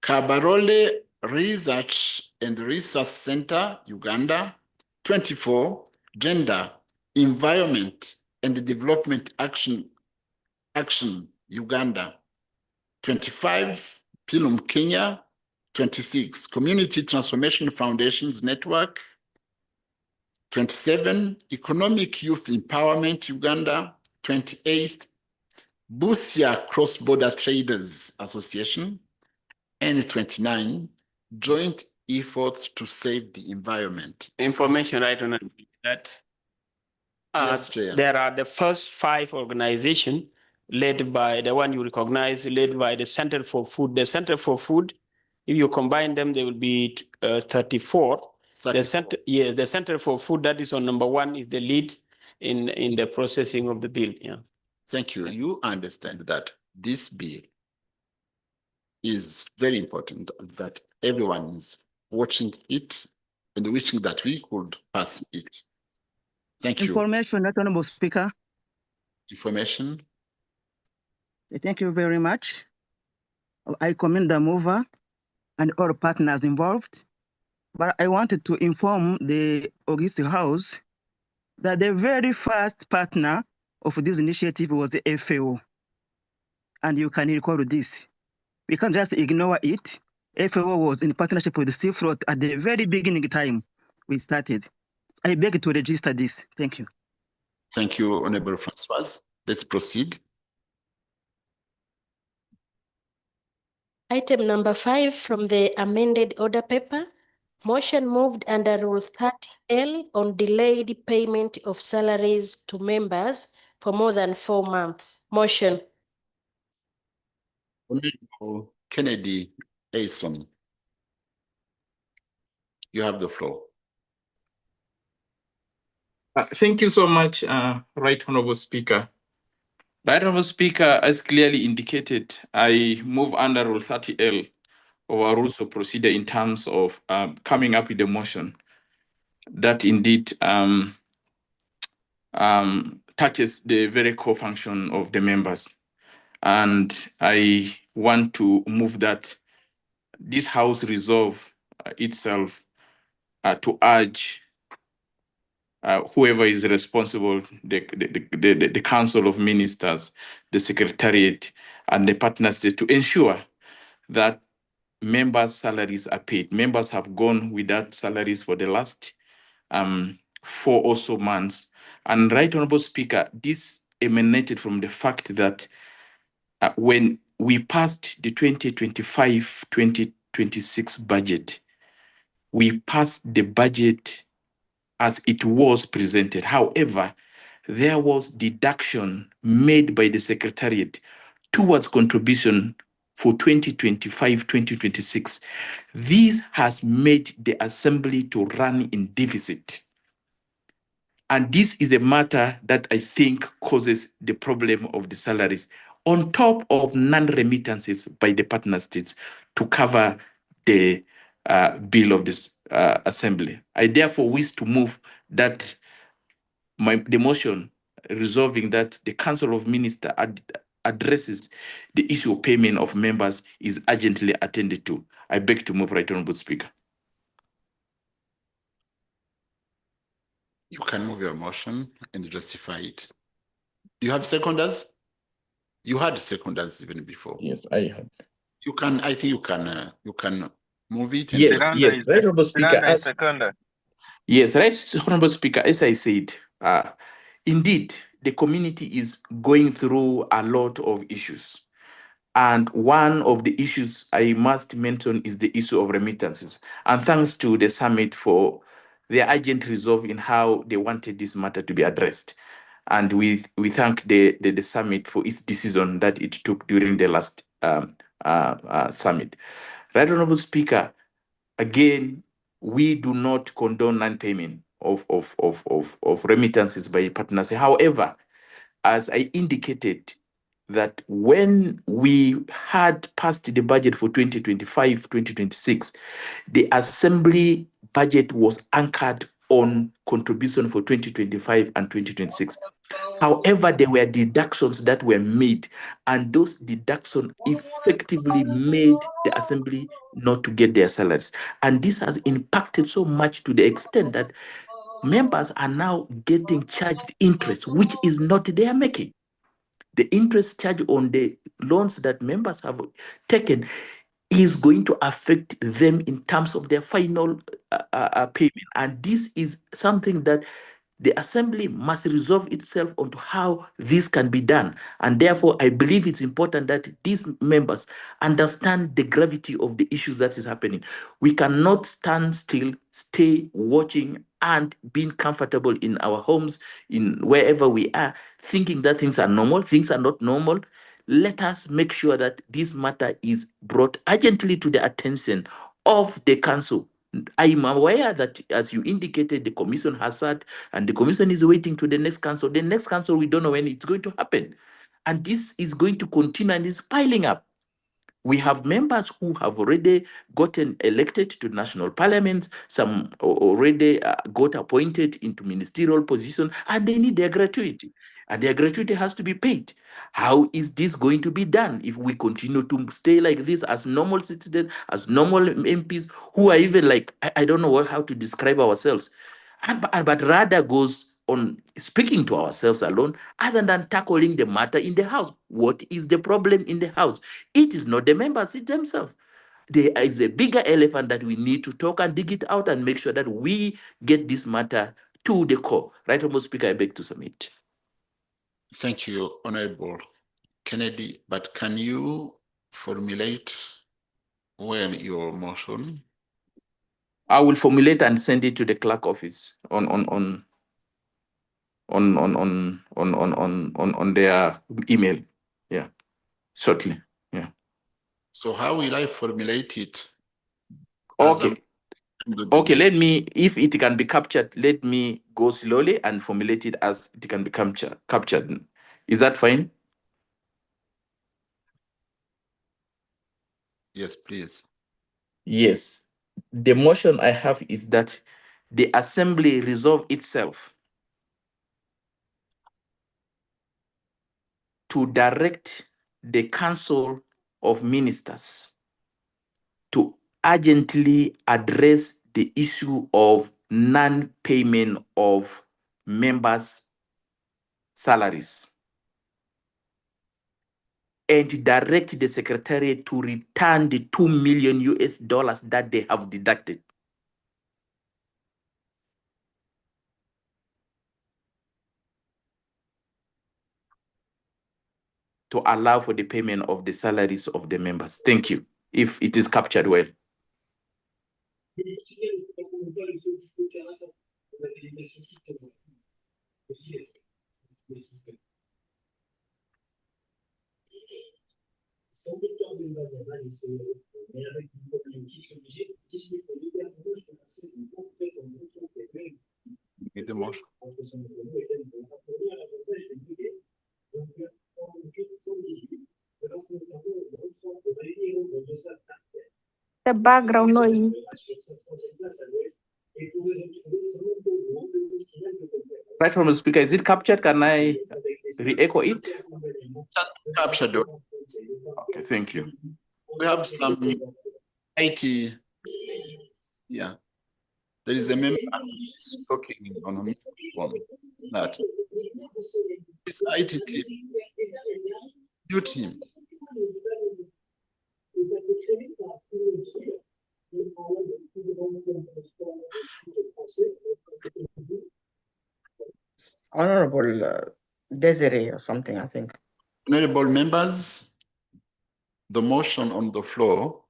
Kabarole Research Center, Uganda, 24 Gender, Environment and Development Action, Uganda, 25 Pilum, Kenya, 26 Community Transformation Foundations Network, 27 Economic Youth Empowerment Uganda, 28 Busia Cross-Border Traders Association, and 29 Joint Efforts to Save the Environment. Information right on that. Yes, Chair. There are the first 5 organizations led by the one you recognize, led by the Center for Food. The Center for Food, if you combine them, they will be 34. The center, yes, the Center for Food that is on number 1 is the lead in the processing of the bill. Yeah. Thank you. You understand that this bill is very important, that everyone is watching it and wishing that we could pass it. Thank you. Information, Honorable Speaker. Information. Thank you very much. I commend the mover and all partners involved, but I wanted to inform the August House that the very first partner of this initiative was the FAO. And you can recall this. We can't just ignore it. FAO was in partnership with the Seafloat at the very beginning time we started. I beg to register this. Thank you. Thank you, Honorable Francois. Let's proceed. Item number 5 from the amended order paper. Motion moved under Rule 30L on delayed payment of salaries to members for more than 4 months. Motion. Honorable Kennedy Ason, you have the floor. Thank you so much, Right Honorable Speaker. Right Honorable Speaker, as clearly indicated, I move under Rule 30L of our rules of procedure in terms of coming up with a motion that indeed touches the very core function of the members. And I want to move that this House resolve itself to urge whoever is responsible, the Council of Ministers, the Secretariat, and the partner states to ensure that members' salaries are paid. Members have gone without salaries for the last 4 or so months. And Right Honorable Speaker, this emanated from the fact that when we passed the 2025-2026 budget, we passed the budget as it was presented. However, there was deduction made by the Secretariat towards contribution for 2025-2026. This has made the Assembly to run in deficit. And this is a matter that I think causes the problem of the salaries, on top of non-remittances by the partner states to cover the bill of this Assembly. I therefore wish to move that the motion resolving that the Council of Ministers addresses the issue of payment of members is urgently attended to. I beg to move, Right Honorable Speaker. You can move your motion and justify it. Do you have seconders? You had seconders even before. Yes, I had. You can. I think you can move it. And Yes, yes, Right Honorable Speaker. Yes, Right Honorable Speaker. As I said, indeed, the community is going through a lot of issues. And one of the issues I must mention is the issue of remittances. And thanks to the summit for their urgent resolve in how they wanted this matter to be addressed. And we thank the summit for its decision that it took during the last summit. Right Honorable Speaker, again, we do not condone non-payment of remittances by partners. However, as I indicated, that when we had passed the budget for 2025-2026, the Assembly budget was anchored on contribution for 2025 and 2026. However, there were deductions that were made, and those deductions effectively made the Assembly not to get their salaries. And this has impacted so much to the extent that members are now getting charged interest, which is not their making. The interest charge on the loans that members have taken is going to affect them in terms of their final payment. And this is something that the Assembly must resolve itself onto how this can be done. And therefore, I believe it's important that these members understand the gravity of the issues that is happening. We cannot stand still, stay watching and being comfortable in our homes, in wherever we are, thinking that things are normal. Things are not normal. Let us make sure that this matter is brought urgently to the attention of the Council. I am aware that, as you indicated, the Commission has sat and the Commission is waiting to the next Council. The next Council, we don't know when it's going to happen. And this is going to continue and is piling up. We have members who have already gotten elected to national parliaments. Some already got appointed into ministerial positions, and they need their gratuity. And their gratuity has to be paid. How is this going to be done if we continue to stay like this as normal citizens, as normal MPs, who are even like, I don't know how to describe ourselves, but rather goes on speaking to ourselves alone, other than tackling the matter in the House. What is the problem in the House? It is not the members, it's themselves. There is a bigger elephant that we need to talk and dig it out and make sure that we get this matter to the core. Right, Honorable Speaker, I beg to submit. Thank you, Honorable Kennedy. But can you formulate well your motion? I will formulate and send it to the clerk office on their email. Yeah, shortly. Yeah. So how will I formulate it? Okay. Okay, let me, if it can be captured, let me go slowly and formulate it as it can be captured. Is that fine? Yes, please. Yes. The motion I have is that the assembly resolve itself to direct the Council of Ministers to urgently address the issue of non-payment of members' salaries and direct the Secretariat to return the $2 million that they have deducted. To allow for the payment of the salaries of the members. Thank you. If it is captured well. The motion. The background noise. Right from the speaker, is it captured? Can I re-echo it? Captured. Okay, thank you. We have some IT. Yeah. There is a member talking on that. This IT team. Mute him. Honorable Desiree or something, I think. Honorable members, the motion on the floor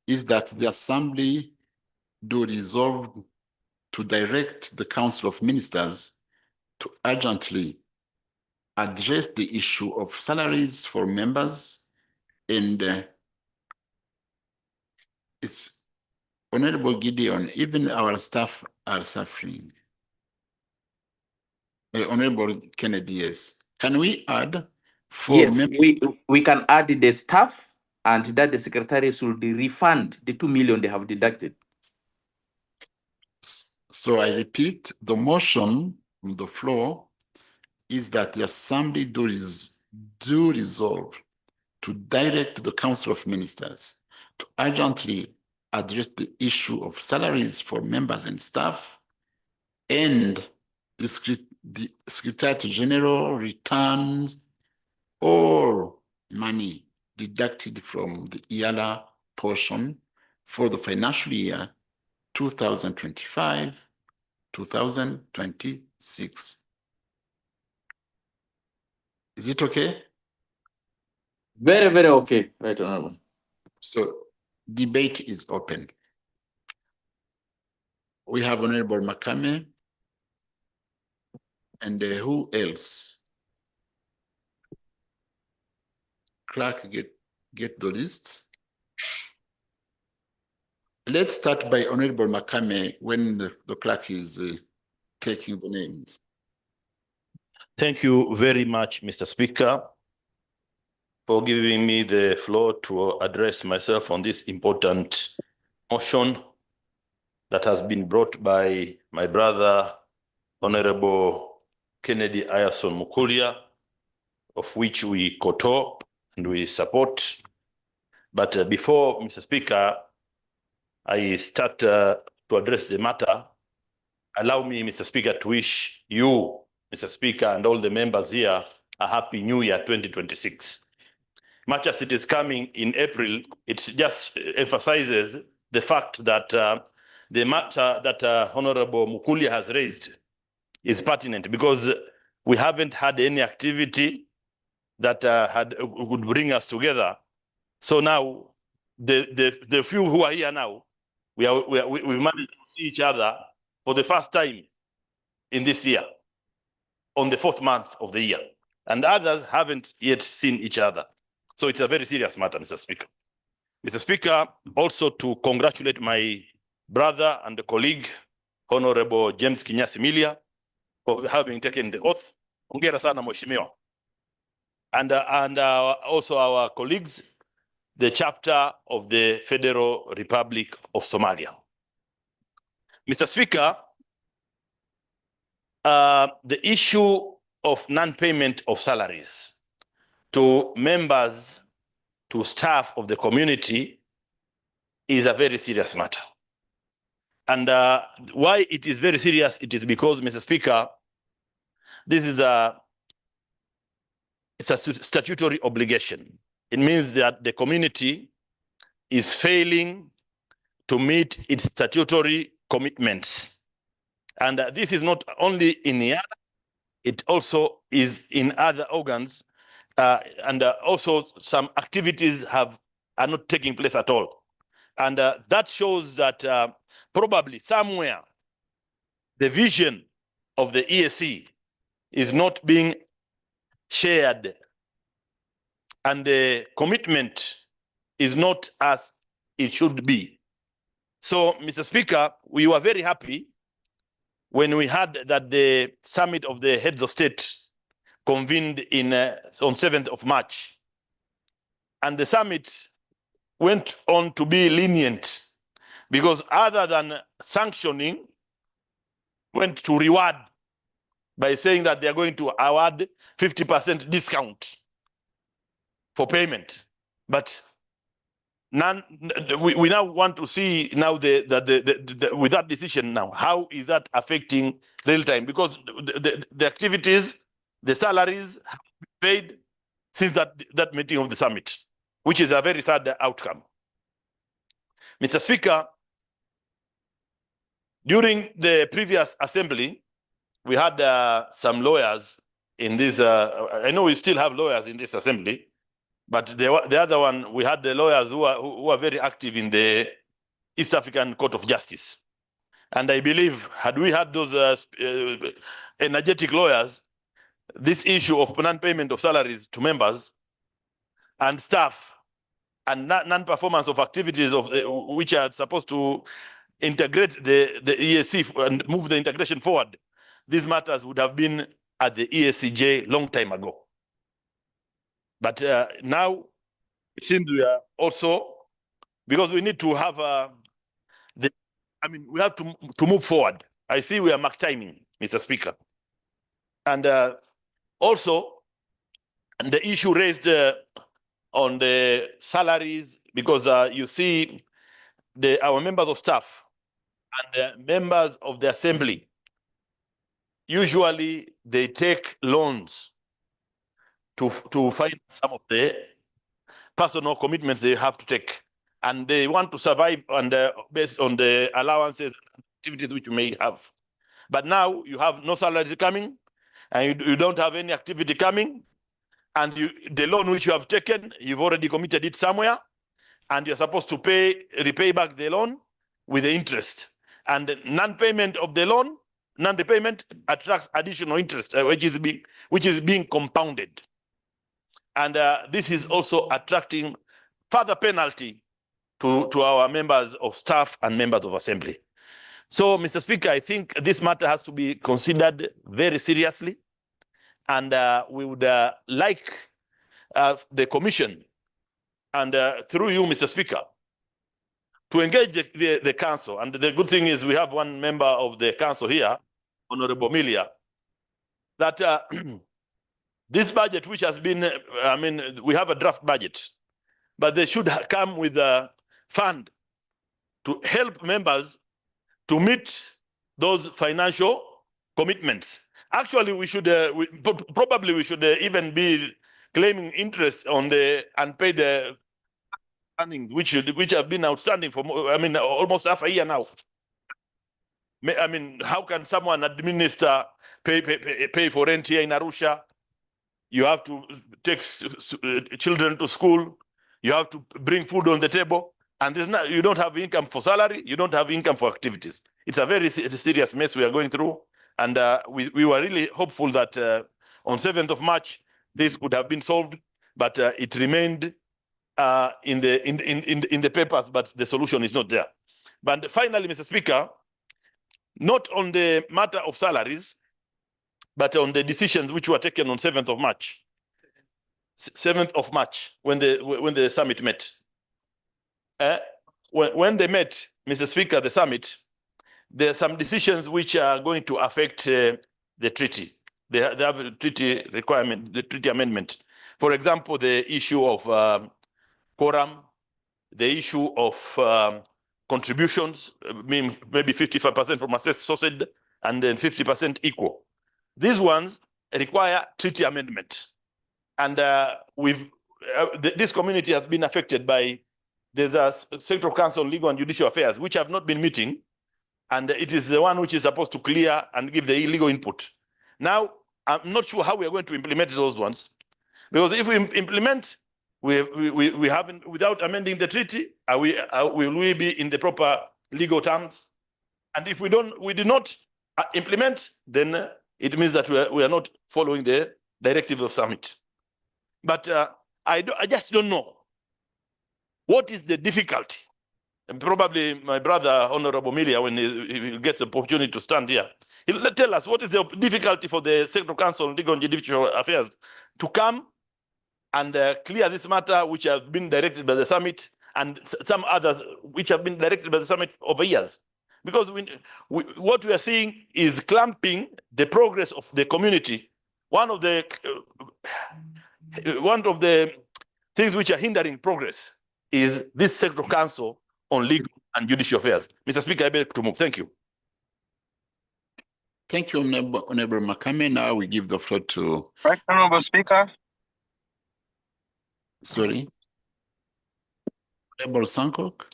is that the Assembly do resolve to direct the Council of Ministers to urgently address the issue of salaries for members, and it's Honorable Gideon, even our staff are suffering. Honorable Kennedy, yes. Can we add for yes, we can add the staff and that the secretary should refund the $2 million they have deducted. So I repeat, the motion on the floor is that the Assembly do resolve to direct the Council of Ministers to urgently address the issue of salaries for members and staff, and the Secretary General returns all money deducted from the Eala portion for the financial year 2025-2026. Is it okay? Very, very okay, right, Honorable. So debate is open. We have Honorable Makame, and who else? Clerk, get the list. Let's start by Honorable Makame when the clerk is taking the names. Thank you very much, Mr. Speaker, for giving me the floor to address myself on this important motion that has been brought by my brother, Honorable Kennedy Ayerson Mukulia, of which we co-top and we support. But before, Mr. Speaker, I start to address the matter, allow me, Mr. Speaker, to wish you, Mr. Speaker, and all the members here a happy new year 2026. Much as it is coming in April, it just emphasizes the fact that the matter that Honorable Mukulia has raised is pertinent, because we haven't had any activity that would bring us together. So now, the few who are here now, we managed to see each other for the first time in this year, on the 4th month of the year. And others haven't yet seen each other. So it's a very serious matter, Mr. Speaker. Mr. Speaker, also to congratulate my brother and colleague, Honorable James Kinyasi Milia, for having taken the oath. Hongera sana mheshimiwa. And also our colleagues, the chapter of the Federal Republic of Somalia. Mr. Speaker, the issue of non-payment of salaries to members, to staff of the community is a very serious matter. And why it is very serious, it is because, Mr. Speaker, this is it's a statutory obligation. It means that the community is failing to meet its statutory commitments. And this is not only in Eala, it also is in other organs. And also some activities are not taking place at all. And that shows that probably somewhere the vision of the EAC is not being shared, and the commitment is not as it should be. So, Mr. Speaker, we were very happy when we heard that the summit of the heads of state convened on 7th of March. And the summit went on to be lenient, because other than sanctioning, went to reward by saying that they are going to award 50% discount for payment. But we now want to see now with that decision now, how is that affecting real time? Because the activities, the salaries have been paid since that meeting of the summit, which is a very sad outcome. Mr. Speaker, during the previous assembly, we had some lawyers in this. I know we still have lawyers in this assembly, but the other one, we had the lawyers who are very active in the East African Court of Justice. And I believe, had we had those energetic lawyers, this issue of non-payment of salaries to members and staff and non-performance of activities of which are supposed to integrate the EAC and move the integration forward, these matters would have been at the EACJ long time ago. But now it seems we are also, because we need to have we have to move forward. I see we are mark timing, Mr. Speaker. And also, the issue raised on the salaries, because you see our members of staff and the members of the assembly, usually they take loans to finance some of the personal commitments they have to take. And they want to survive based on the allowances and activities which you may have. But now you have no salaries coming, and you don't have any activity coming, and the loan which you have taken, you've already committed it somewhere, and you're supposed to repay back the loan with the interest. And the non-payment of the loan, non-repayment attracts additional interest, which is being compounded. And this is also attracting further penalty to our members of staff and members of assembly. So, Mr. Speaker, I think this matter has to be considered very seriously. And we would like the Commission, and through you, Mr. Speaker, to engage the Council. And the good thing is we have one member of the Council here, Honorable Milia, that this budget, which has been, we have a draft budget, but they should come with a fund to help members to meet those financial commitments. Actually, we should probably even be claiming interest on the unpaid earnings, which have been outstanding for almost half a year now. How can someone administer pay for rent here in Arusha? You have to take children to school. You have to bring food on the table. And you don't have income for salary, you don't have income for activities. It's a very serious mess we are going through. And we were really hopeful that on 7th of March, this could have been solved, but it remained in the papers, but the solution is not there. But finally, Mr. Speaker, not on the matter of salaries, but on the decisions which were taken on 7th of March. 7th of March, when the summit met. When they met, Mr. Speaker, the summit, there are some decisions which are going to affect the treaty. They have a treaty requirement, the treaty amendment. For example, the issue of quorum, the issue of contributions, maybe 55% from assessed sources and then 50% equal. These ones require treaty amendment. And this community has been affected by, there's a Secretary of Council on Legal and Judicial Affairs, which have not been meeting. And it is the one which is supposed to clear and give the illegal input. Now, I'm not sure how we are going to implement those ones. Because if we implement, we haven't, without amending the treaty, will we be in the proper legal terms? And if we do not implement, then it means that we are not following the directives of summit. But I just don't know. What is the difficulty? And probably my brother, Honorable Milia, when he gets the opportunity to stand here, he'll tell us what is the difficulty for the Secretary Council on Legal and Judicial Affairs to come and clear this matter, which has been directed by the summit, and some others which have been directed by the summit over years. Because what we are seeing is clamping the progress of the community. One of the things which are hindering progress is this Secretary Council on Legal and Judicial Affairs. Mr. Speaker, I beg to move. Thank you. Thank you, Honorable Makame. Now we give the floor to... Right, Honorable Speaker. Sorry. Honorable Sankok.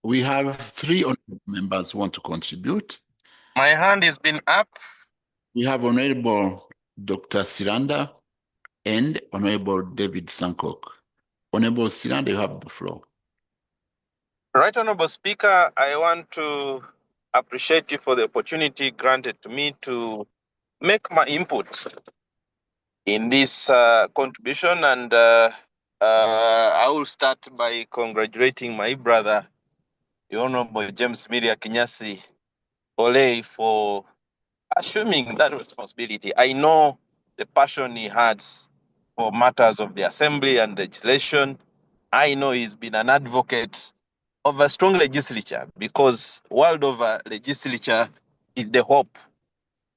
We have 3 honorable members who want to contribute. My hand has been up. We have Honorable Dr. Siranda and Honorable David Sankok. Honorable Siranda, you have the floor. Right, Honorable Speaker, I want to appreciate you for the opportunity granted to me to make my input in this contribution, and I will start by congratulating my brother, the Honorable James Milia Kinyasi Ole, for assuming that responsibility. I know the passion he has for matters of the assembly and legislation. I know he's been an advocate of a strong legislature, because world over, legislature is the hope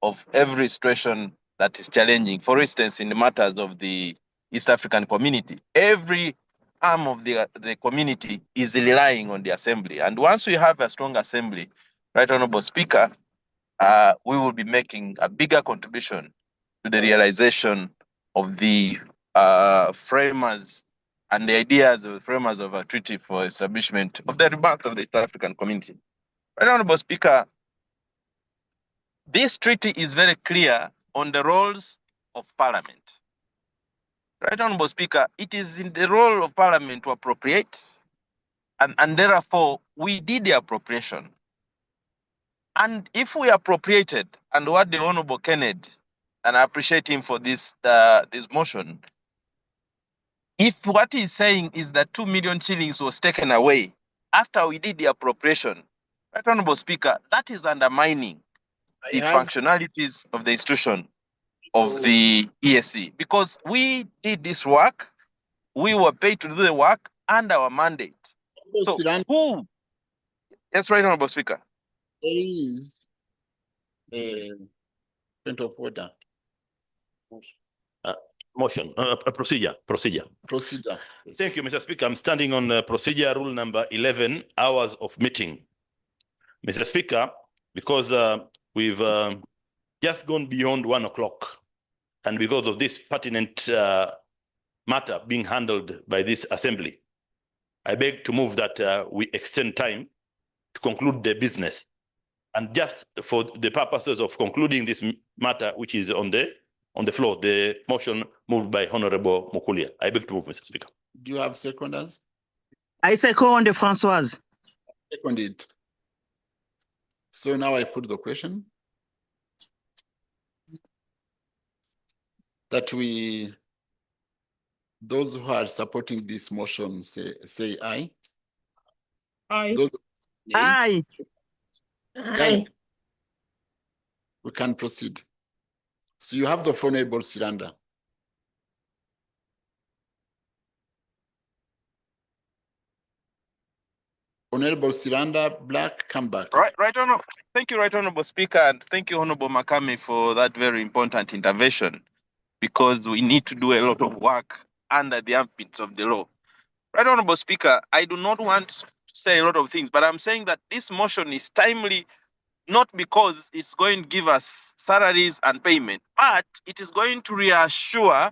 of every situation that is challenging. For instance, in the matters of the East African community, every arm of the community is relying on the assembly. And once we have a strong assembly, Right Honorable Speaker, we will be making a bigger contribution to the realization of the framers and the ideas of the framers of a treaty for establishment of the rebirth of the East African community. Right Honorable Speaker, this treaty is very clear on the roles of Parliament. Right Honorable Speaker, it is in the role of Parliament to appropriate, and therefore we did the appropriation. And if we appropriated, and what the Honorable Kennedy, and I appreciate him for this motion, if what he's saying is that 2 million shillings was taken away after we did the appropriation, Right Honorable Speaker, that is undermining the functionalities of the institution of the ESC, because we did this work, we were paid to do the work under our mandate. So who? Yes, Right Honorable Speaker. There is a point of order. Motion, procedure. Procedure. Thank you, Mr. Speaker. I'm standing on procedure rule number 11, hours of meeting. Mr. Speaker, because we've just gone beyond 1 o'clock, and because of this pertinent matter being handled by this assembly, I beg to move that we extend time to conclude the business. And just for the purposes of concluding this matter, which is on the floor, the motion moved by Honorable Mukulia. I beg to move, Mr. Speaker. Do you have seconders? I second Francoise. Seconded. So now I put the question that those who are supporting this motion say aye. Aye. Those Aye. Aye. We can proceed. So you have the floor, Honorable Siranda. Honorable Siranda, Black, come back. Right, Honorable. Thank you, Right Honorable Speaker, and thank you, Honorable Makame, for that very important intervention, because we need to do a lot of work under the armpits of the law. Right Honorable Speaker, I do not want to say a lot of things, but I'm saying that this motion is timely, not because it's going to give us salaries and payment, but it is going to reassure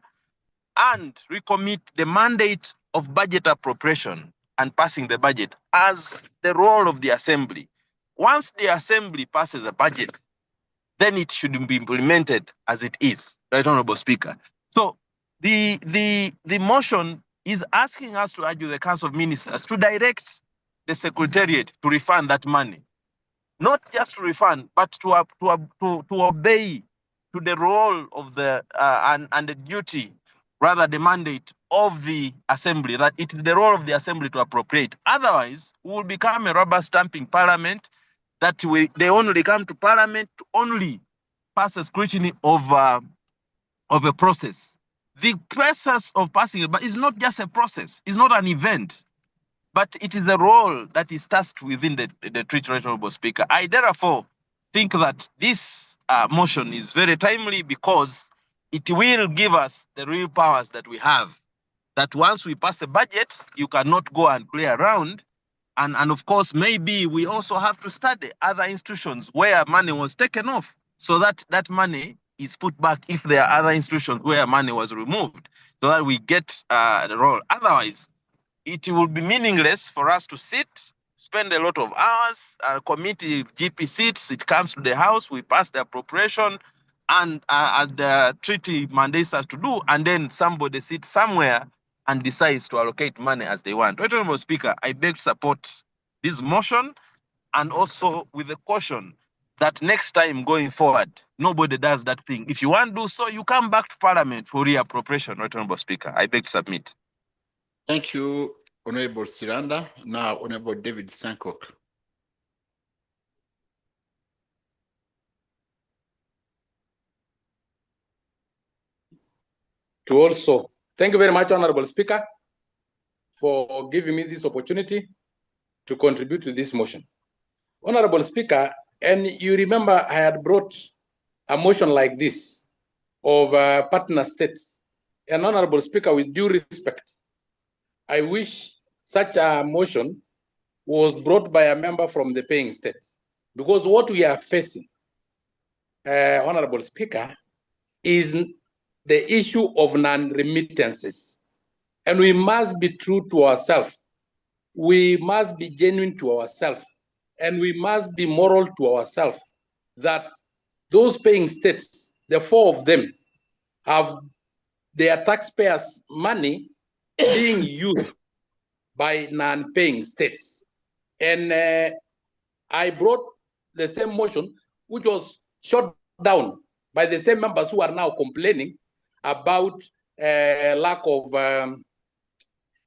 and recommit the mandate of budget appropriation and passing the budget as the role of the assembly. Once the assembly passes a budget, then it should be implemented as it is, Right Honorable Speaker. So the motion is asking us to urge the Council of Ministers to direct the Secretariat to refund that money. Not just to refund, but to obey to the role of the and the duty, rather the mandate of the assembly, that it is the role of the assembly to appropriate. Otherwise, we will become a rubber stamping parliament that they only come to parliament to only pass a scrutiny of a process. The process of passing it, but it's not just a process, it's not an event, but it is a role that is tasked within the treaty, Right Honorable Speaker. I therefore think that this motion is very timely because it will give us the real powers that we have. That once we pass the budget, you cannot go and play around. And of course, maybe we also have to study other institutions where money was taken off, so that that money is put back if there are other institutions where money was removed, so that we get the role. Otherwise, it will be meaningless for us to sit, spend a lot of hours, committee GP sits, it comes to the House, we pass the appropriation, and as the treaty mandates us to do, and then somebody sits somewhere and decides to allocate money as they want. Right Honorable Speaker, I beg to support this motion, and also with the caution that next time going forward, nobody does that thing. If you want to do so, you come back to Parliament for reappropriation, Right Honorable Speaker. I beg to submit. Thank you, Honorable Siranda. Now, Honorable David Sankock. To also, thank you very much, Honorable Speaker, for giving me this opportunity to contribute to this motion. Honorable Speaker, and you remember I had brought a motion like this of partner states. And Honorable Speaker, with due respect, I wish such a motion was brought by a member from the paying states. Because what we are facing, Honorable Speaker, is the issue of non-remittances. And we must be true to ourselves. We must be genuine to ourselves. And we must be moral to ourselves that those paying states, the four of them, have their taxpayers' money being used by non-paying states. And I brought the same motion, which was shot down by the same members who are now complaining about lack of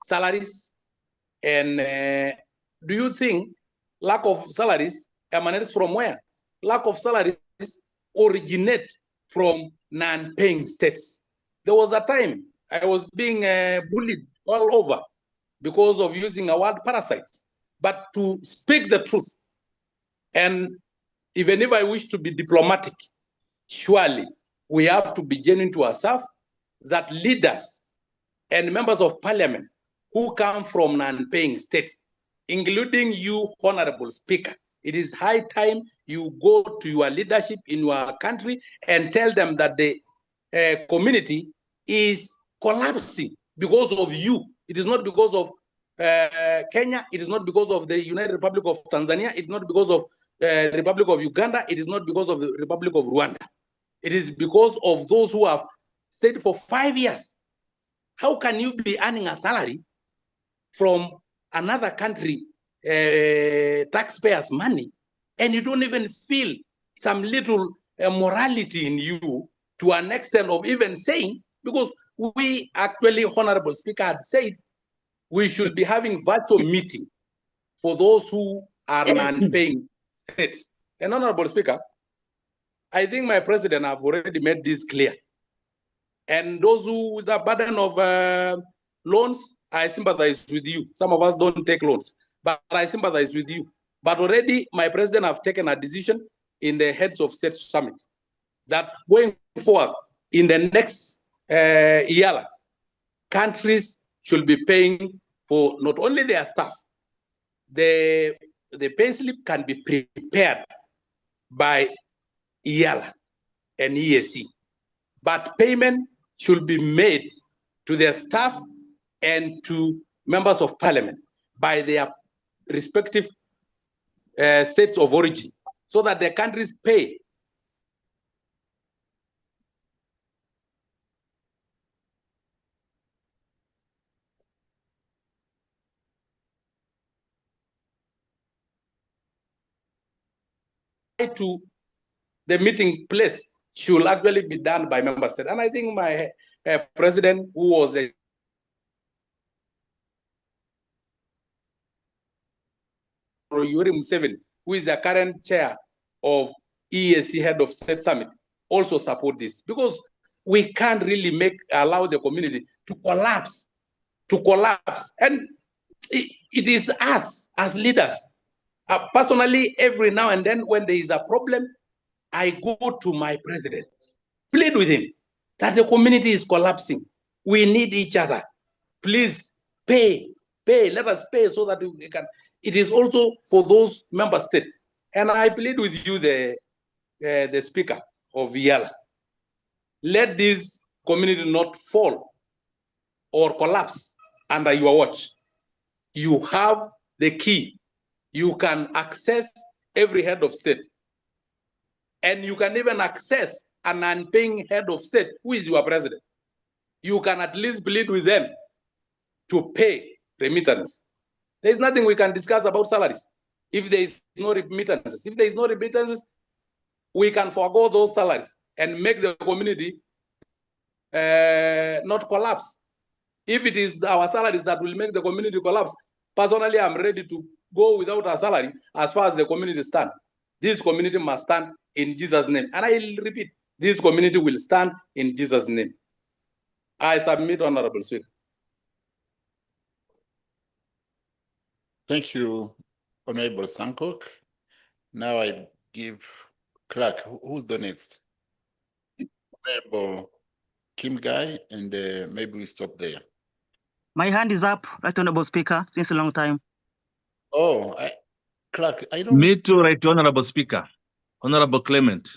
salaries. And do you think lack of salaries emanates from where? Lack of salaries originate from non-paying states. There was a time I was being bullied all over because of using a word parasites. But to speak the truth, and even if I wish to be diplomatic, surely we have to be genuine to ourselves that leaders and members of parliament who come from non-paying states, including you, Honorable Speaker, it is high time you go to your leadership in your country and tell them that the community is collapsing because of you. It is not because of Kenya. It is not because of the United Republic of Tanzania. It is not because of the Republic of Uganda. It is not because of the Republic of Rwanda. It is because of those who have stayed for 5 years. How can you be earning a salary from another country taxpayers' money, and you don't even feel some little morality in you to an extent of even saying, because we actually, Honorable Speaker, had said we should be having virtual meeting for those who are non-paying states. And Honorable Speaker, I think my president have already made this clear. And those who with the burden of loans, I sympathize with you. Some of us don't take loans, but I sympathize with you. But already my president have taken a decision in the heads of state summit that going forward in the next Eala, countries should be paying for not only their staff, the payslip can be prepared by Eala and EAC, but payment should be made to their staff and to members of parliament by their respective states of origin, so that the countries pay to the meeting place should actually be done by member state. And I think my president, who was a Yoweri Museveni, who is the current chair of EAC head of state summit, also support this, because we can't really allow the community to collapse. And it is us as leaders. Personally, every now and then when there is a problem, I go to my president, plead with him that the community is collapsing. We need each other. Please pay. Let us pay so that we can. It is also for those member states. And I plead with you, the speaker of Eala. Let this community not fall or collapse under your watch. You have the key. You can access every head of state. And you can even access an unpaying head of state, who is your president. You can at least plead with them to pay remittance. There is nothing we can discuss about salaries if there is no remittances. If there is no remittances, we can forego those salaries and make the community not collapse. If it is our salaries that will make the community collapse, personally, I'm ready to go without a salary as far as the community stands. This community must stand in Jesus' name. And I will repeat, this community will stand in Jesus' name. I submit, Honorable Speaker. Thank you, Honorable Sankok. Now I give Clark. Who's the next? Honorable Kim Guy, and maybe we stop there. My hand is up, Right Honorable Speaker, since a long time. Oh, Clark, I don't. Me too, Right Honorable Speaker. Honorable Clement.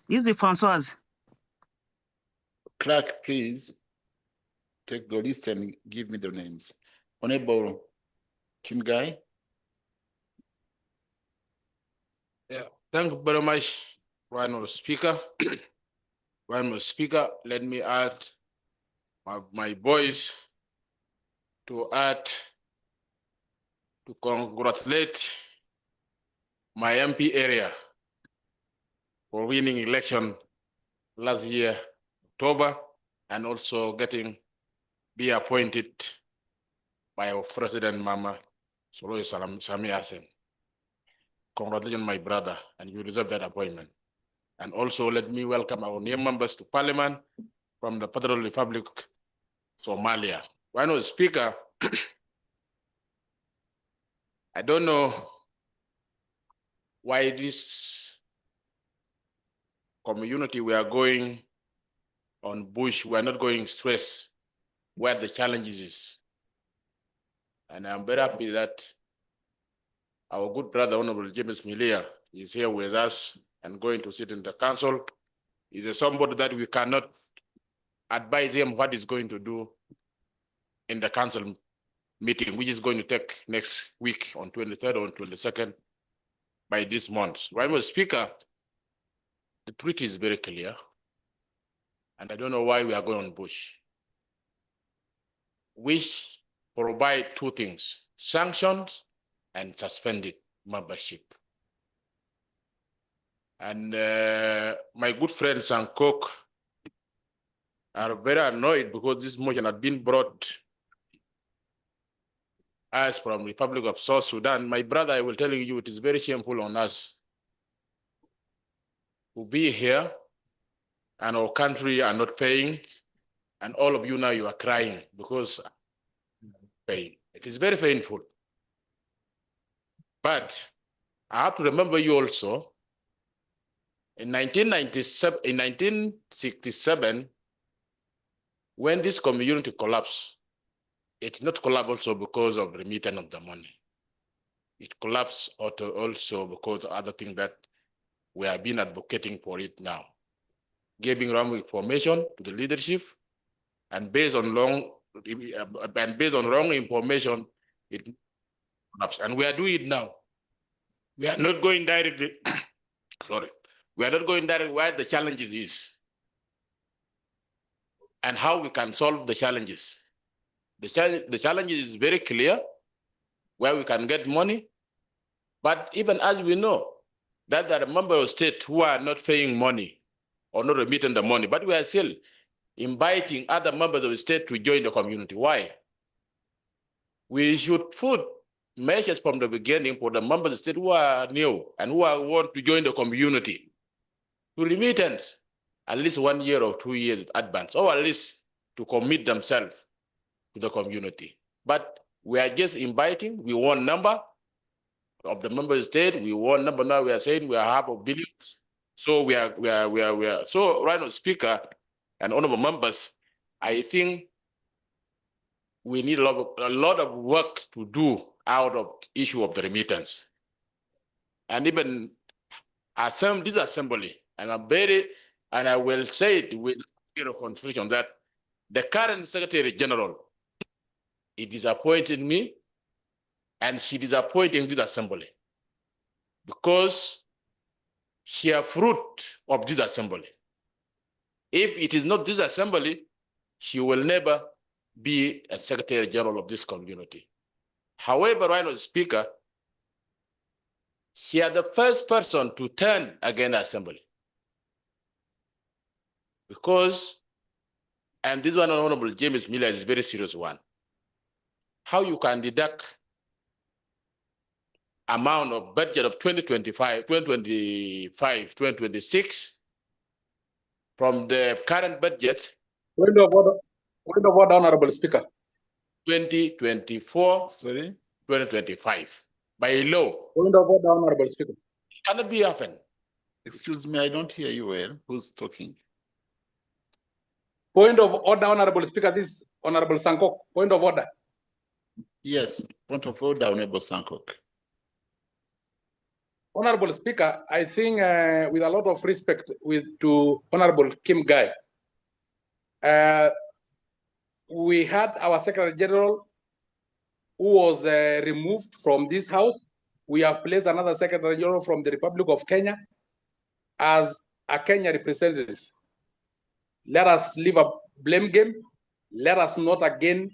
Is the Francoise? Clark, please take the list and give me the names. Honorable Kim Guy. Yeah, thank you very much, Right Honorable Speaker. Right Honorable Speaker, let me add my voice to congratulate my MP area for winning election last year, October, and also be appointed by our President Mama Suluhu Samia Hassan. Congratulations, my brother, and you deserve that appointment. And also let me welcome our new members to Parliament from the Federal Republic of Somalia. Why not, Speaker? I don't know why this community we are going on bush, we are not going stress where the challenges is. And I'm very happy that our good brother, Honorable James Milia, is here with us and going to sit in the council. He's somebody that we cannot advise him what he's going to do in the council meeting, which is going to take next week on 23rd or 22nd by this month. Right, Mr. Speaker, the treaty is very clear, and I don't know why we are going on bush. Which provide two things: sanctions and suspended membership. And my good friend Sankok are very annoyed because this motion had been brought us from Republic of South Sudan. My brother, I will tell you, it is very shameful on us to be here and our country are not paying, and all of you now you are crying because pain. It is very painful. But I have to remember you also, in 1967, when this community collapsed, it did not collapse also because of remittance of the money. It collapsed also because of other things that we have been advocating for it now. Giving wrong information to the leadership, and based on wrong information, it collapsed. And we are doing it now. We are not going directly, sorry. We are not going directly where the challenges is and how we can solve the challenges. The challenge is very clear, where we can get money. But even as we know, that there are members of state who are not paying money or not remitting the money, but we are still inviting other members of the state to join the community. Why? We should put measures from the beginning for the members of the state who are new and who want to join the community to remittance at least 1 year or 2 years in advance, or at least to commit themselves to the community. But we are just inviting. We want number of the member state. We want number now. We are saying we are half of billions. So we are. So right now, Speaker and honorable members, I think we need a lot of work to do out of issue of the remittance. And even this assembly, and I will say it with fear of confusion that the current Secretary General, he disappointed me, and she disappointed this assembly because she is fruit of this assembly. If it is not this assembly, she will never be a Secretary General of this community. However, right now, Speaker, she is the first person to turn against the assembly. Because, and this one, Honorable James Miller, is a very serious one. How you can deduct amount of budget of 2026 from the current budget. Point of order, Honorable Speaker. 2024, sorry, 2025 by law. Point of order, Honorable Speaker. It cannot be happen. Excuse me, I don't hear you well. Who's talking? Point of order, Honorable Speaker. This is Honorable Sankok. Point of order. Yes, point of order, Honorable Sankok. Honorable Speaker, I think with a lot of respect to Honorable Kim Gai, we had our Secretary General who was removed from this house. We have placed another Secretary General from the Republic of Kenya as a Kenya representative. Let us leave a blame game. Let us not again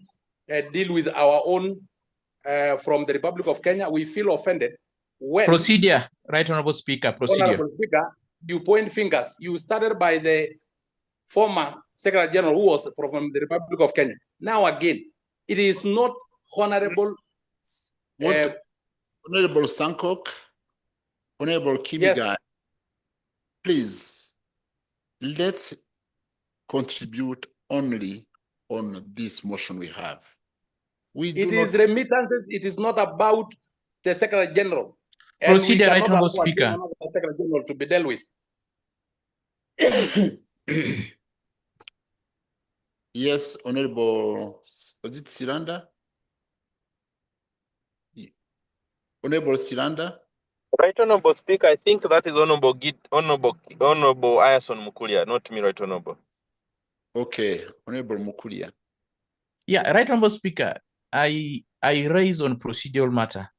deal with our own from the Republic of Kenya. We feel offended when— Procedure, Right Honorable Speaker, procedure. Honorable Speaker, you point fingers. You started by the former Secretary General who was from the Republic of Kenya. Now again, it is not honorable. Honorable Sankok, Honorable Kimigai, yes. Please, let's contribute only on this motion we have. It is remittances. It is not about the Secretary General. Procedure, Right Honorable Speaker. Secretary General to be dealt with. Yes, Honorable, was it Siranda? Honorable Siranda? Right Honorable Speaker, I think that is Honorable Ayason Mukulia, not me, Right Honorable. Okay, Honorable Mukulia. Yeah, Right Honorable Speaker, I raise on procedural matter.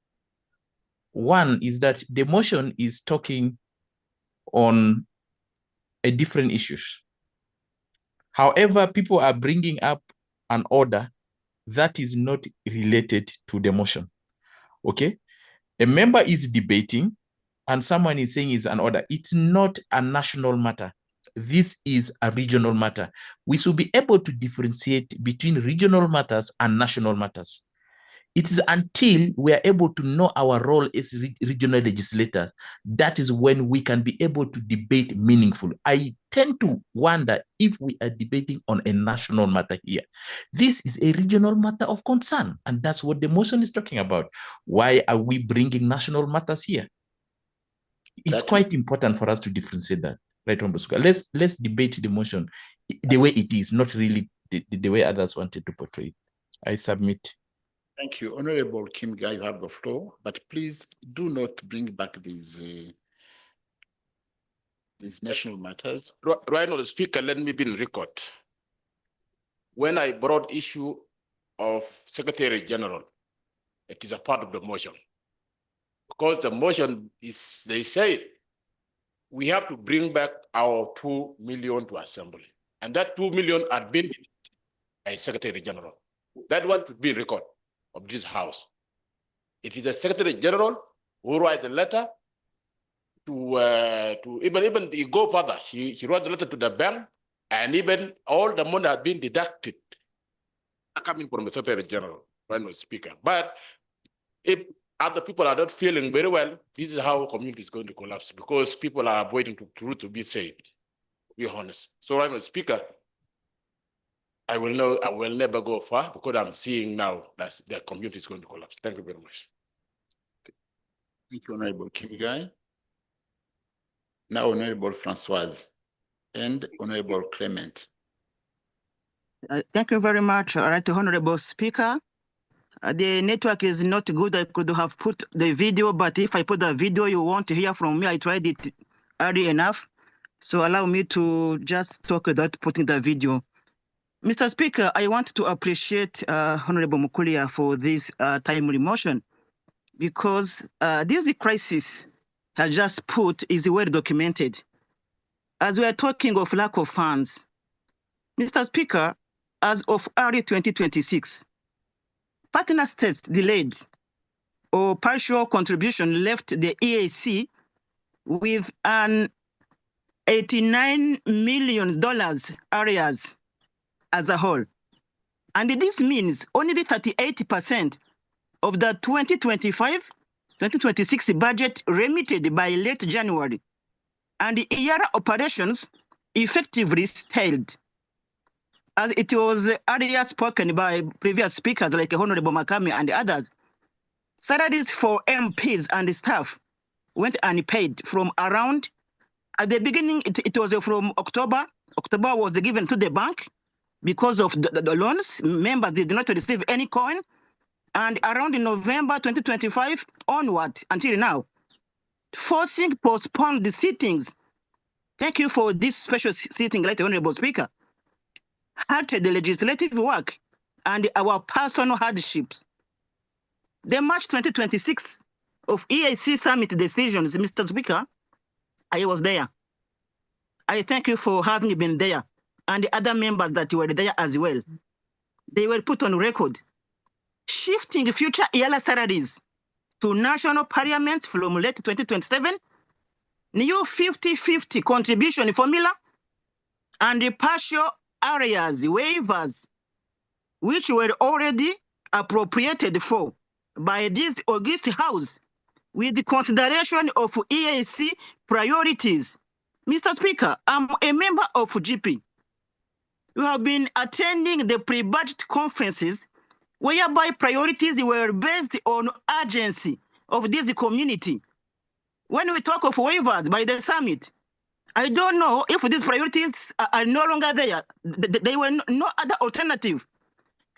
One is that the motion is talking on a different issues. However, people are bringing up an order that is not related to the motion. Okay? A member is debating and someone is saying it's an order. It's not a national matter. This is a regional matter. We should be able to differentiate between regional matters and national matters. It is until we are able to know our role as regional legislators, that is when we can be able to debate meaningfully. I tend to wonder if we are debating on a national matter here. This is a regional matter of concern, and that's what the motion is talking about. Why are we bringing national matters here? It's quite important for us to differentiate that. Right, Honorable. Let's debate the motion the way it is, not really the way others wanted to portray it. I submit. Thank you. Honorable Kimga, you have the floor, but please do not bring back these national matters. Right now, the speaker, let me be in record. When I brought issue of Secretary General, it is a part of the motion. Because the motion is, they say, we have to bring back our 2 million to assembly. And that 2 million had been by Secretary General. That one should be in record of this house. It is the Secretary General who write the letter to even he go further. She wrote the letter to the bank, and even all the money had been deducted coming from the Secretary General, when was speaker. But if other people are not feeling very well, this is how community is going to collapse, because people are waiting to truth to be said, to be honest. So right now, speaker, I will never go far, because I'm seeing now that the community is going to collapse. Thank you very much. Thank you, Honorable Kimigai. Now, Honorable Francoise and Honorable Clement. Thank you very much, right, Honorable Speaker. The network is not good. I could have put the video, but if I put the video, you won't hear from me. I tried it early enough. So allow me to just talk without putting the video. Mr. Speaker, I want to appreciate Honorable Mukulia for this timely motion, because this crisis has just put is well documented. As we are talking of lack of funds, Mr. Speaker, as of early 2026, partner states delayed or partial contribution left the EAC with an $89 million areas as a whole. And this means only 38% of the 2025-2026 budget remitted by late January, and the Eala operations effectively stalled. As it was earlier spoken by previous speakers like Honorable Makame and others, salaries for MPs and staff went unpaid from around, at the beginning, it was from October. October was given to the bank because of the loans. Members did not receive any coin. And around November 2025 onward until now, forcing postponed the sittings. Thank you for this special sitting, right, Honorable Speaker. Halted the legislative work and our personal hardships. The March 2026 of EAC summit decisions, Mr. Speaker, I was there. I thank you for having been there, and the other members that were there as well. They were put on record. Shifting future Eala salaries to national parliament from late 2027, new 50-50 contribution formula, and the partial areas waivers, which were already appropriated for by this August House with the consideration of EAC priorities. Mr. Speaker, I'm a member of GP. You have been attending the pre-budget conferences whereby priorities were based on urgency of this community. When we talk of waivers by the summit, I don't know if these priorities are no longer there. They were no other alternative.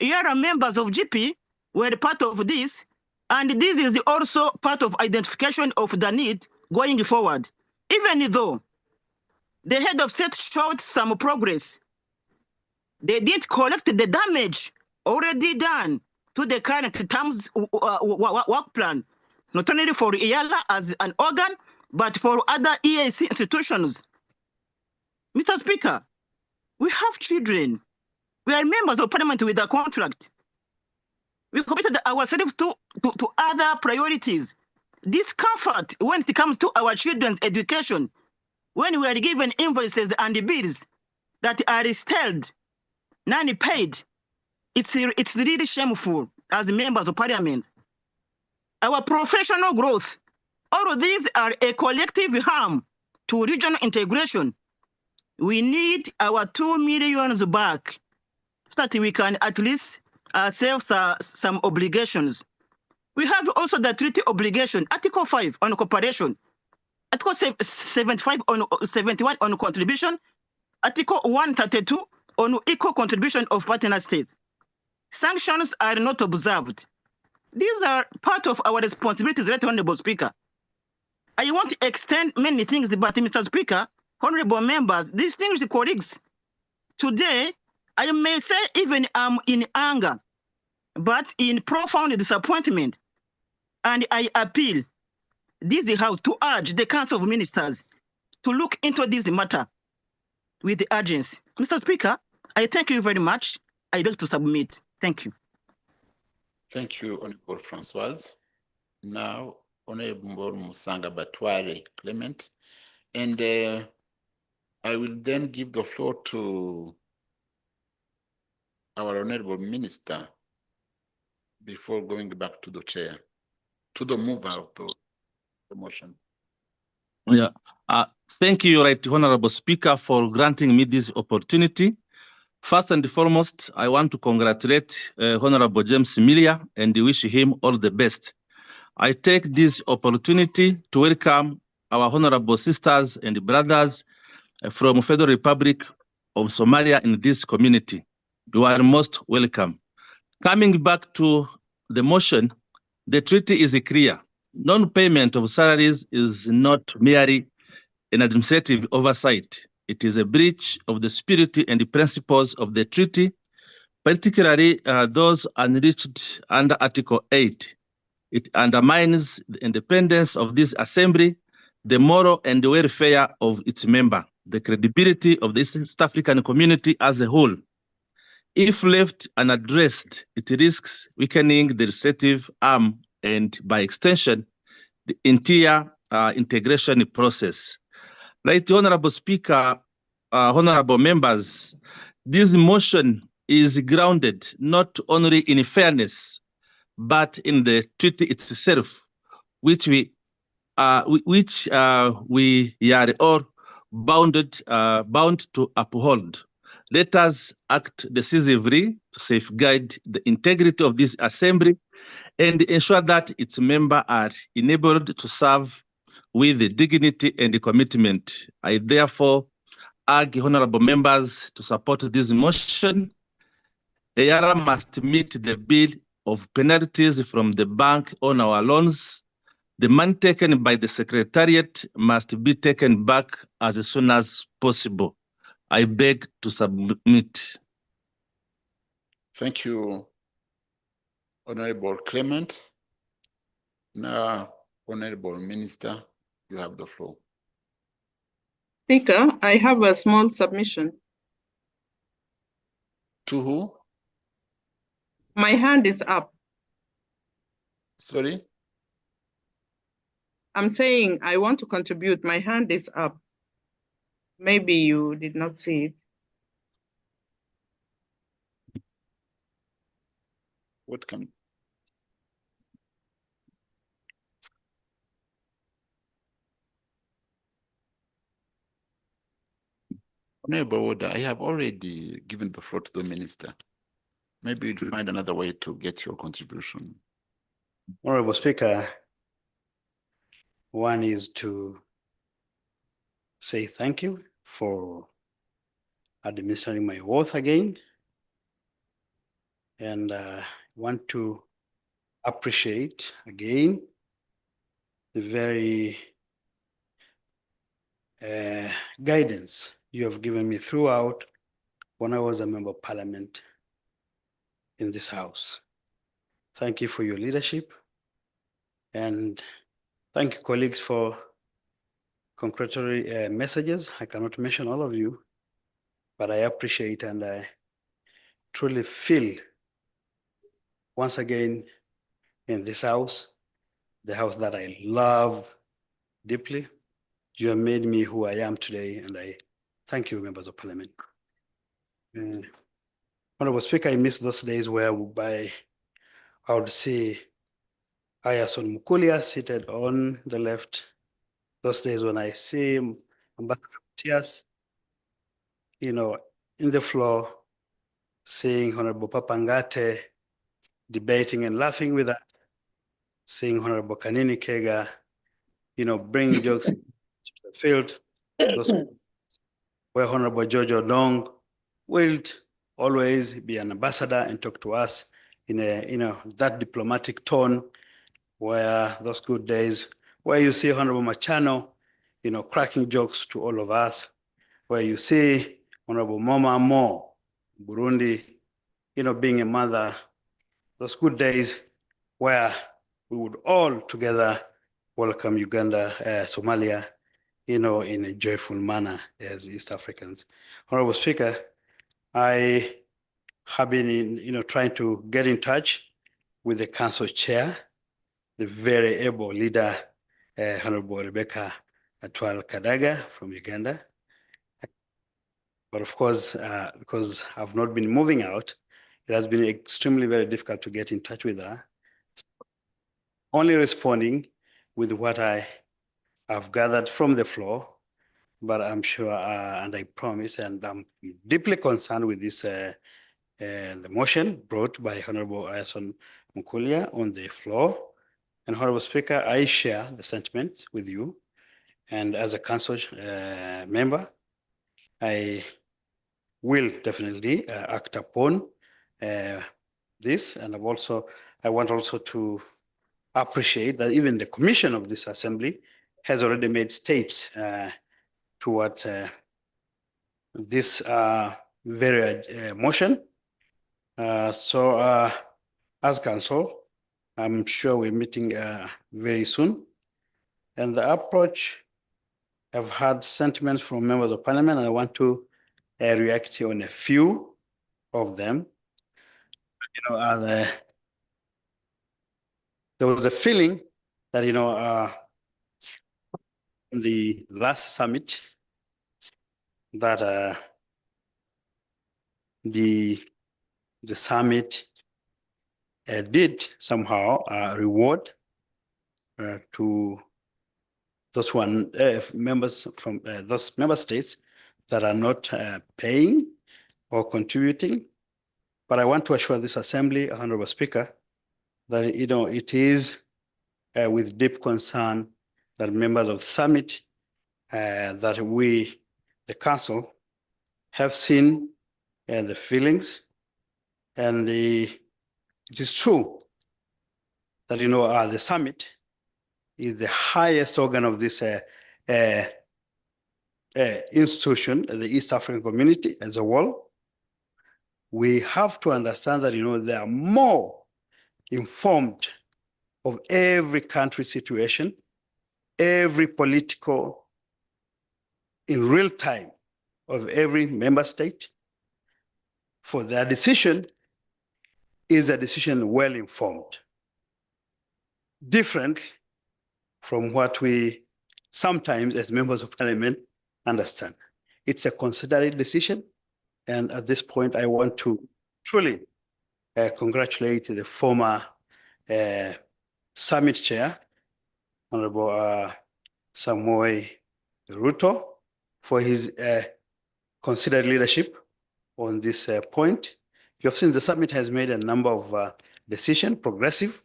Eala members of GP were part of this, and this is also part of identification of the need going forward. Even though the head of state showed some progress, they did collect the damage already done to the current terms work plan, not only for Eala as an organ, but for other EAC institutions. Mr. Speaker, we have children. We are members of parliament with a contract. We committed ourselves to other priorities. Discomfort when it comes to our children's education, when we are given invoices and bills that are stalled, non-paid, it's really shameful as members of parliament. Our professional growth, all of these are a collective harm to regional integration. We need our 2 million back so that we can at least save some obligations. We have also the treaty obligation, Article 5 on cooperation, Article 75 on 71 on contribution, Article 132 on equal contribution of partner states. Sanctions are not observed. These are part of our responsibilities, Right Honorable Speaker. I want to extend many things, but Mr. Speaker, honorable members, distinguished colleagues, today, I may say even I'm in anger, but in profound disappointment, and I appeal this House to urge the Council of Ministers to look into this matter with the urgency. Mr. Speaker, I thank you very much. I beg to submit. Thank you. Thank you, Honorable Francoise. Now, Honorable Musanga Batware Clement, and I will then give the floor to our Honorable Minister before going back to the chair, to the mover of the motion. Yeah. Thank you, Right Honorable Speaker, for granting me this opportunity. First and foremost, I want to congratulate Honorable James Milia and wish him all the best. I take this opportunity to welcome our honorable sisters and brothers from Federal Republic of Somalia in this community. You are most welcome. Coming back to the motion, the treaty is clear. Non-payment of salaries is not merely an administrative oversight. It is a breach of the spirit and the principles of the treaty, particularly those unreached under Article 8. It undermines the independence of this assembly, the moral and the welfare of its member, the credibility of the East African community as a whole. If left unaddressed, it risks weakening the legislative arm and, by extension, the entire integration process. Right, Honorable Speaker, honorable members, this motion is grounded not only in fairness, but in the treaty itself, which we are all bound to uphold. Let us act decisively to safeguard the integrity of this assembly and ensure that its members are enabled to serve with dignity and commitment. I therefore urge honorable members to support this motion. Eala must meet the bill of penalties from the bank on our loans. The money taken by the Secretariat must be taken back as soon as possible. I beg to submit. Thank you, Honorable Clement. Now, Honorable Minister, you have the floor. Speaker, I have a small submission. To who? My hand is up. Sorry? I'm saying I want to contribute. My hand is up. Maybe you did not see it. What can? Honorable Order, I have already given the floor to the minister. Maybe you'd find another way to get your contribution. Honorable Speaker, one is to say thank you for administering my oath again. And want to appreciate again the very guidance you have given me throughout when I was a member of parliament in this house. Thank you for your leadership, and thank you, colleagues, for congratulatory messages. I cannot mention all of you, but I appreciate and I truly feel once again in this house, the house that I love deeply. You have made me who I am today, and I thank you, members of parliament. Honorable Speaker, I miss those days whereby I would see Ayason Mukulia seated on the left. Those days when I see Ambassador Matias, in the floor, seeing Honorable Papangate debating and laughing with us, seeing Honorable Kanini Kega, bringing jokes to the field. Those where Honorable Jojo Dong will always be an ambassador and talk to us in that diplomatic tone, where those good days, where you see Honorable Machano, cracking jokes to all of us, where you see Honorable Mama Mo, Burundi, being a mother, those good days where we would all together welcome Uganda, Somalia, in a joyful manner as East Africans. Honorable Speaker, I have been, trying to get in touch with the council chair, the very able leader, Honorable Rebecca Atwal Kadaga from Uganda. But of course, because I've not been moving out, it has been extremely very difficult to get in touch with her. Only responding with what I have gathered from the floor, but I'm sure, and I promise, and I'm deeply concerned with this, the motion brought by Honorable Ayason Mukulia on the floor. And Honorable Speaker, I share the sentiment with you. And as a council member, I will definitely act upon this. And I want also to appreciate that even the commission of this assembly has already made steps toward this very motion. So as council, I'm sure we're meeting very soon. And the approach, I've had sentiments from members of parliament, and I want to react on a few of them. There was a feeling that, the last summit that the summit did somehow reward to those members from those member states that are not paying or contributing. But I want to assure this assembly, Honorable Speaker, that it is with deep concern that members of the summit, that we, the council, have seen the feelings, and it is true that the summit is the highest organ of this institution, the East African community as a whole. We have to understand that they are more informed of every country situation, every political, in real time, of every member state. For their decision is a decision well informed, different from what we sometimes as members of parliament understand. It's a considered decision. And at this point, I want to truly congratulate the former summit chair, Honorable Samoei Ruto, for his considered leadership on this point. You have seen the summit has made a number of decisions, progressive,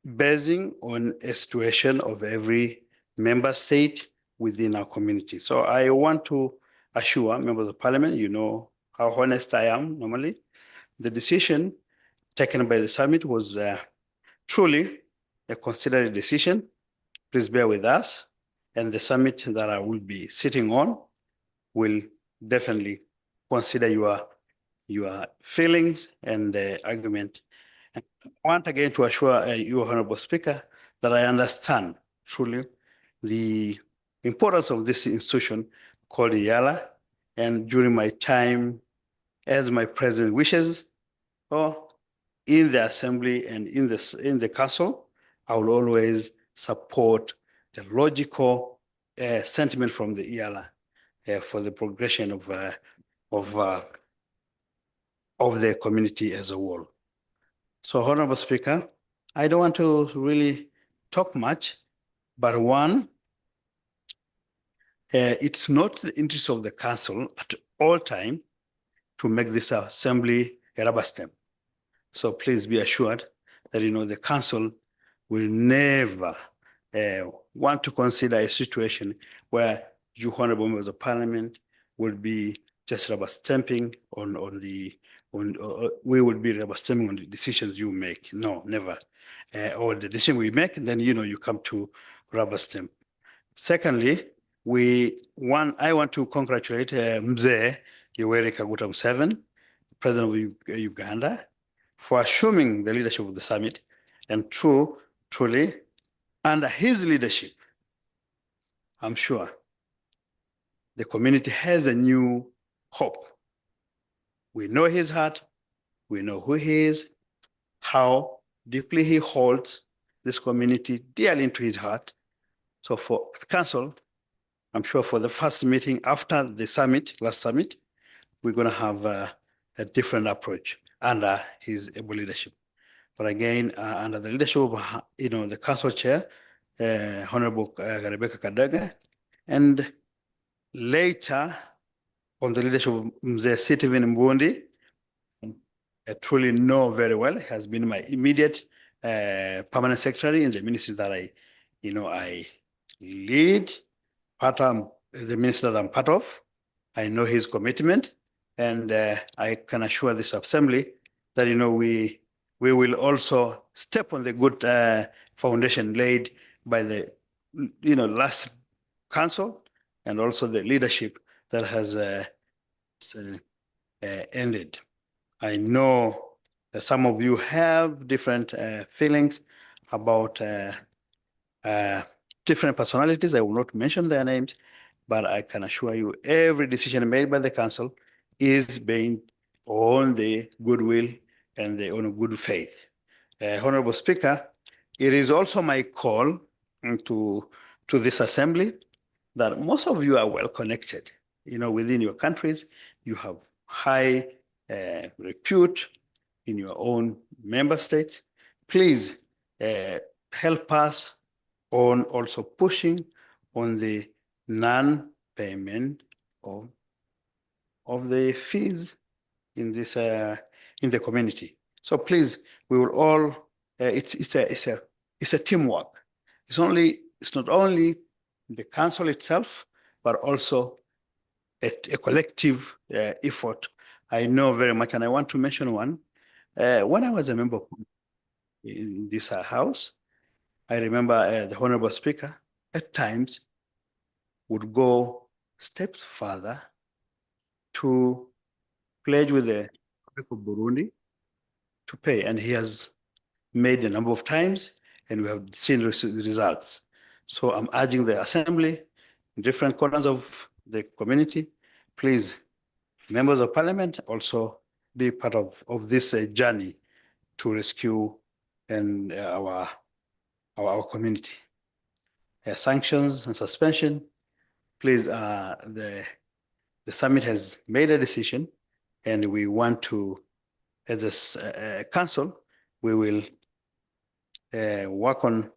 basing on a situation of every member state within our community. So I want to assure members of parliament, you know how honest I am normally. The decision taken by the summit was truly a considered decision. Please bear with us. And the summit that I will be sitting on will definitely consider your feelings and argument. And I want again to assure you, Honorable Speaker, that I understand truly the importance of this institution called Eala. And during my time, as my president wishes, in the assembly and in the council, I will always support the logical sentiment from the Eala for the progression of the community as a whole. So, Honorable Speaker, I don't want to really talk much, but one, it's not the interest of the council at all time to make this assembly a rubber stamp. So please be assured that the council will never want to consider a situation where you, honorable members of parliament, will be just rubber stamping we will be rubber stamping on the decisions you make. No, never. Or the decision we make, then you come to rubber stamp. Secondly, I want to congratulate Mzee Yoweri Kaguta Museveni, President of Uganda, for assuming the leadership of the summit, and truly, under his leadership, I'm sure the community has a new hope. We know his heart, we know who he is, how deeply he holds this community dearly into his heart. So for the council, I'm sure for the first meeting after the summit, last summit, we're going to have a different approach under his able leadership. But again, under the leadership of the council chair, Honorable Rebecca Kadaga, and later on the leadership of Mzee Stephen Mbundi, I truly know very well, has been my immediate permanent secretary in the ministry that I lead, the minister that I'm part of. I know his commitment, and I can assure this assembly that we will also step on the good foundation laid by the last council and also the leadership that has ended. I know that some of you have different feelings about different personalities. I will not mention their names, but I can assure you every decision made by the council is based on the goodwill and on good faith. Honorable Speaker, it is also my call to this assembly that most of you are well connected. Within your countries, you have high repute in your own member states. Please help us on also pushing on the non-payment of the fees in the community. So please, we will all. It's a teamwork. It's not only the council itself, but also a collective effort. I know very much, and I want to mention one. When I was a member in this house, I remember the Honorable Speaker at times would go steps further to pledge with the Republic of Burundi to pay, and he has made a number of times, and we have seen results. So I'm urging the assembly in different corners of the community, please, members of parliament, also be part of this journey to rescue and our community. Sanctions and suspension, please, the summit has made a decision, and we want to, as a council, we will work on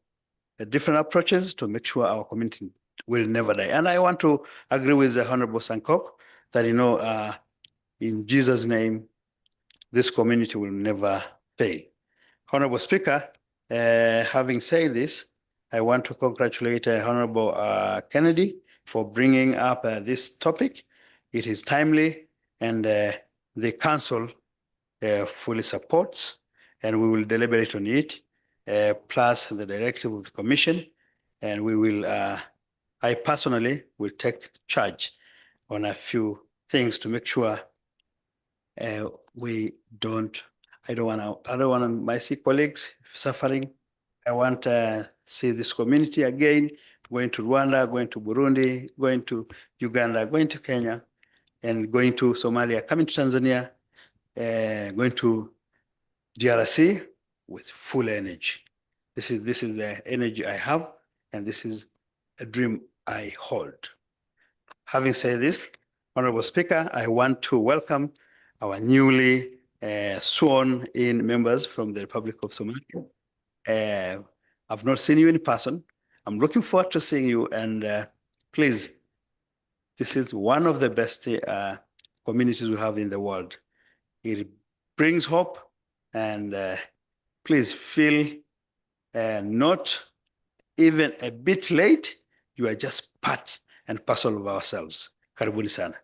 different approaches to make sure our community will never die. And I want to agree with the Honorable Sankok that, in Jesus' name, this community will never fail. Honorable Speaker, having said this, I want to congratulate Honorable Kennedy for bringing up this topic. It is timely, and the council fully supports, and we will deliberate on it, plus the directive of the commission, and we will, I personally will take charge on a few things to make sure we don't, I don't want my sick colleagues suffering. I want to see this community again, going to Rwanda, going to Burundi, going to Uganda, going to Kenya, and going to Somalia, coming to Tanzania, going to DRC with full energy. This is the energy I have, and this is a dream I hold. Having said this, Honorable Speaker, I want to welcome our newly sworn in members from the Republic of Somalia. I've not seen you in person. I'm looking forward to seeing you, and please, this is one of the best communities we have in the world. It brings hope, and please feel not even a bit late. You are just part and parcel of ourselves. Karibuni sana.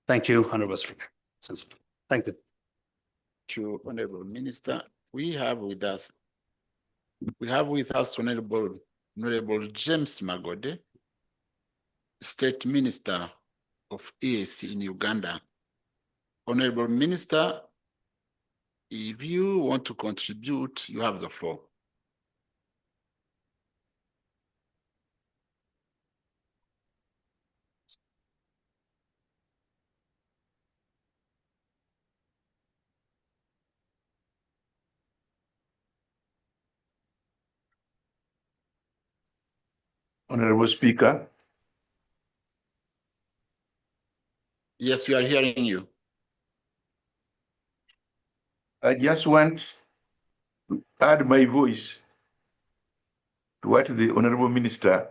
Thank you, Honorable Speaker. Thank you. Thank you, Honorable Minister. We have with us Honorable James Magode, State Minister of EAC in Uganda. Honorable Minister, if you want to contribute, you have the floor. Honorable Speaker. Yes, we are hearing you. I just want to add my voice to what the Honorable Minister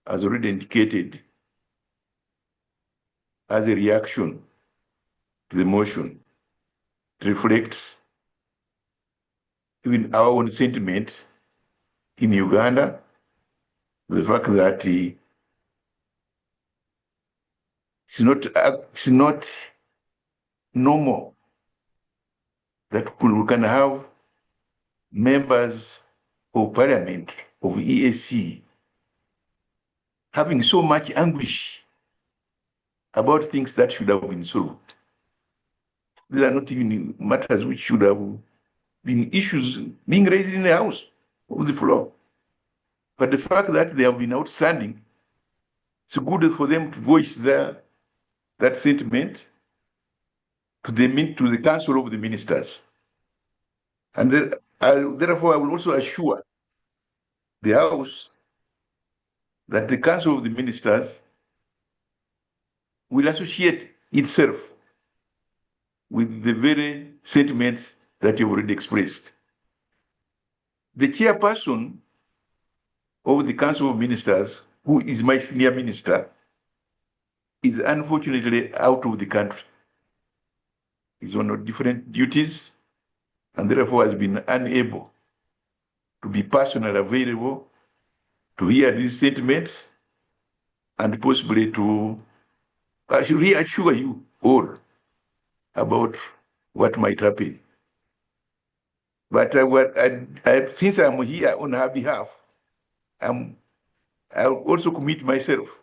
has already indicated as a reaction to the motion. It reflects even our own sentiment in Uganda, the fact that it's not normal that we can have members of parliament of EAC having so much anguish about things that should have been solved. These are not even matters which should have been issues being raised in the House of the floor. But the fact that they have been outstanding, it's good for them to voice that sentiment to the Council of the Ministers. And therefore, I will also assure the House that the Council of the Ministers will associate itself with the very sentiments that you've already expressed. The chairperson of the Council of Ministers, who is my senior minister, is unfortunately out of the country. He's on different duties and therefore has been unable to be personally available to hear these sentiments and possibly to reassure you all about what might happen. But since I'm here on her behalf, I'll also commit myself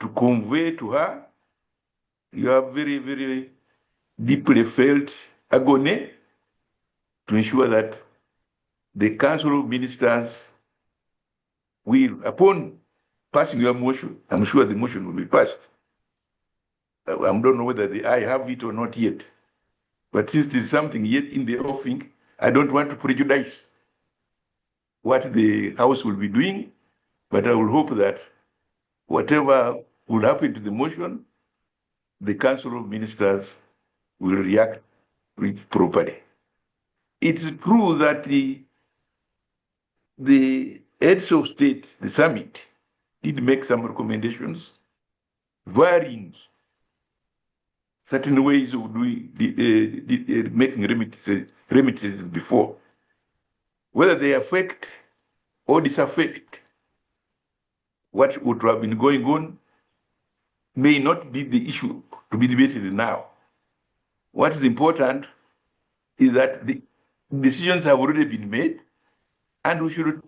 to convey to her your very, very deeply felt agony to ensure that the Council of Ministers will, upon passing your motion, I'm sure the motion will be passed. I don't know whether I have it or not yet. But since there's something yet in the offing, I don't want to prejudice what the House will be doing, but I will hope that whatever will happen to the motion, the Council of Ministers will react properly. It's true that the heads of state, the summit, did make some recommendations, varying certain ways of doing making remittances before. Whether they affect or disaffect what would have been going on may not be the issue to be debated now. What is important is that the decisions have already been made, and we should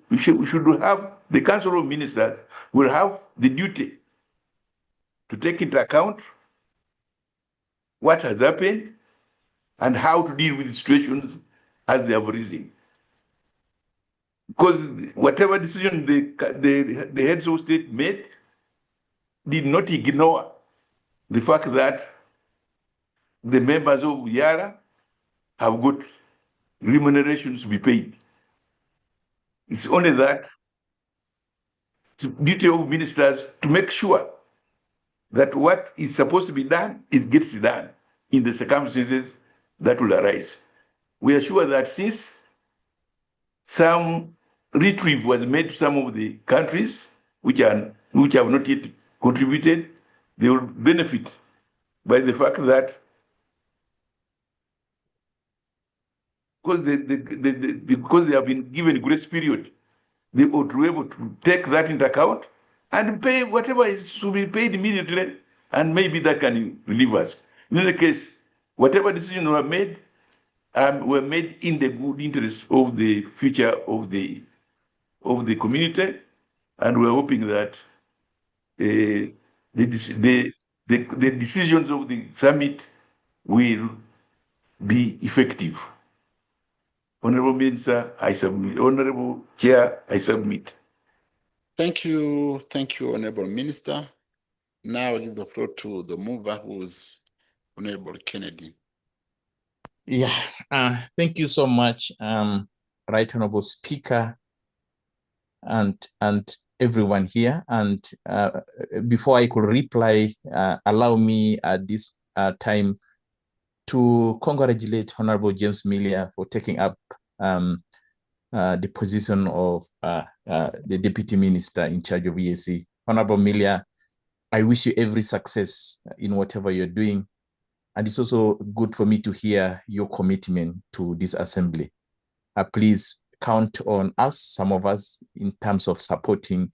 have, the Council of Ministers will have the duty to take into account what has happened and how to deal with situations as they have arisen. Because whatever decision the heads of state made did not ignore the fact that the members of Eala have got remunerations to be paid. It's only that it's the duty of ministers to make sure that what is supposed to be done gets done in the circumstances that will arise. We are sure that since some retrieve was made to some of the countries which have not yet contributed, they will benefit by the fact that because they have been given grace period, they ought to be able to take that into account and pay whatever is to be paid immediately, and maybe that can relieve us. In any case, whatever decisions were made in the good interest of the future of the community, and we're hoping that the decisions of the summit will be effective. Honorable Minister, I submit. Honorable Chair, I submit. Thank you, Honorable Minister. Now I give the floor to the mover, who is Honorable Kennedy. Yeah, thank you so much, Right Honorable Speaker, and everyone here. And before I could reply, allow me at this time to congratulate Honorable James Milia for taking up the position of the Deputy Minister in charge of EAC. Honorable Milia, I wish you every success in whatever you're doing. And it's also good for me to hear your commitment to this assembly. Please count on us, some of us, in terms of supporting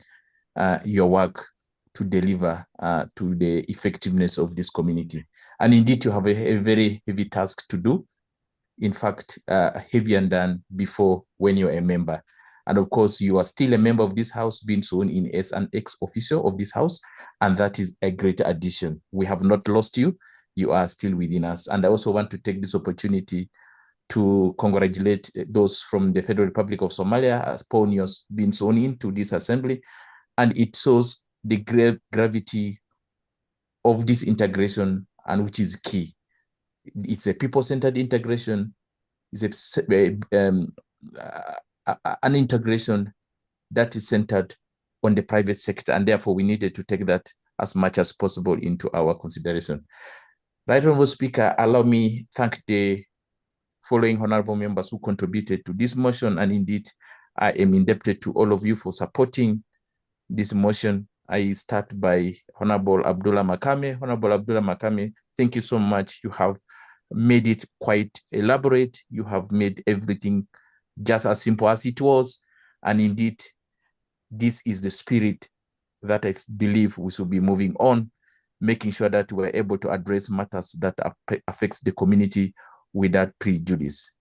your work to deliver to the effectiveness of this community. And indeed, you have a very heavy task to do. In fact, heavier than before when you're a member. And of course, you are still a member of this house, being sworn in as an ex-officio of this house, and that is a great addition. We have not lost you. You are still within us. And I also want to take this opportunity to congratulate those from the Federal Republic of Somalia upon your being sworn into this assembly. And it shows the gravity of this integration, and which is key. It's a people-centered integration. It's an integration that is centered on the private sector, and therefore we needed to take that as much as possible into our consideration. Right Honorable Speaker, allow me thank the following honorable members who contributed to this motion, and indeed I am indebted to all of you for supporting this motion. I start by Honorable Abdullah Makame. Honorable Abdullah Makame, thank you so much. You have made it quite elaborate. You have made everything just as simple as it was. And indeed, this is the spirit that I believe we should be moving on, making sure that we're able to address matters that affects the community without prejudice.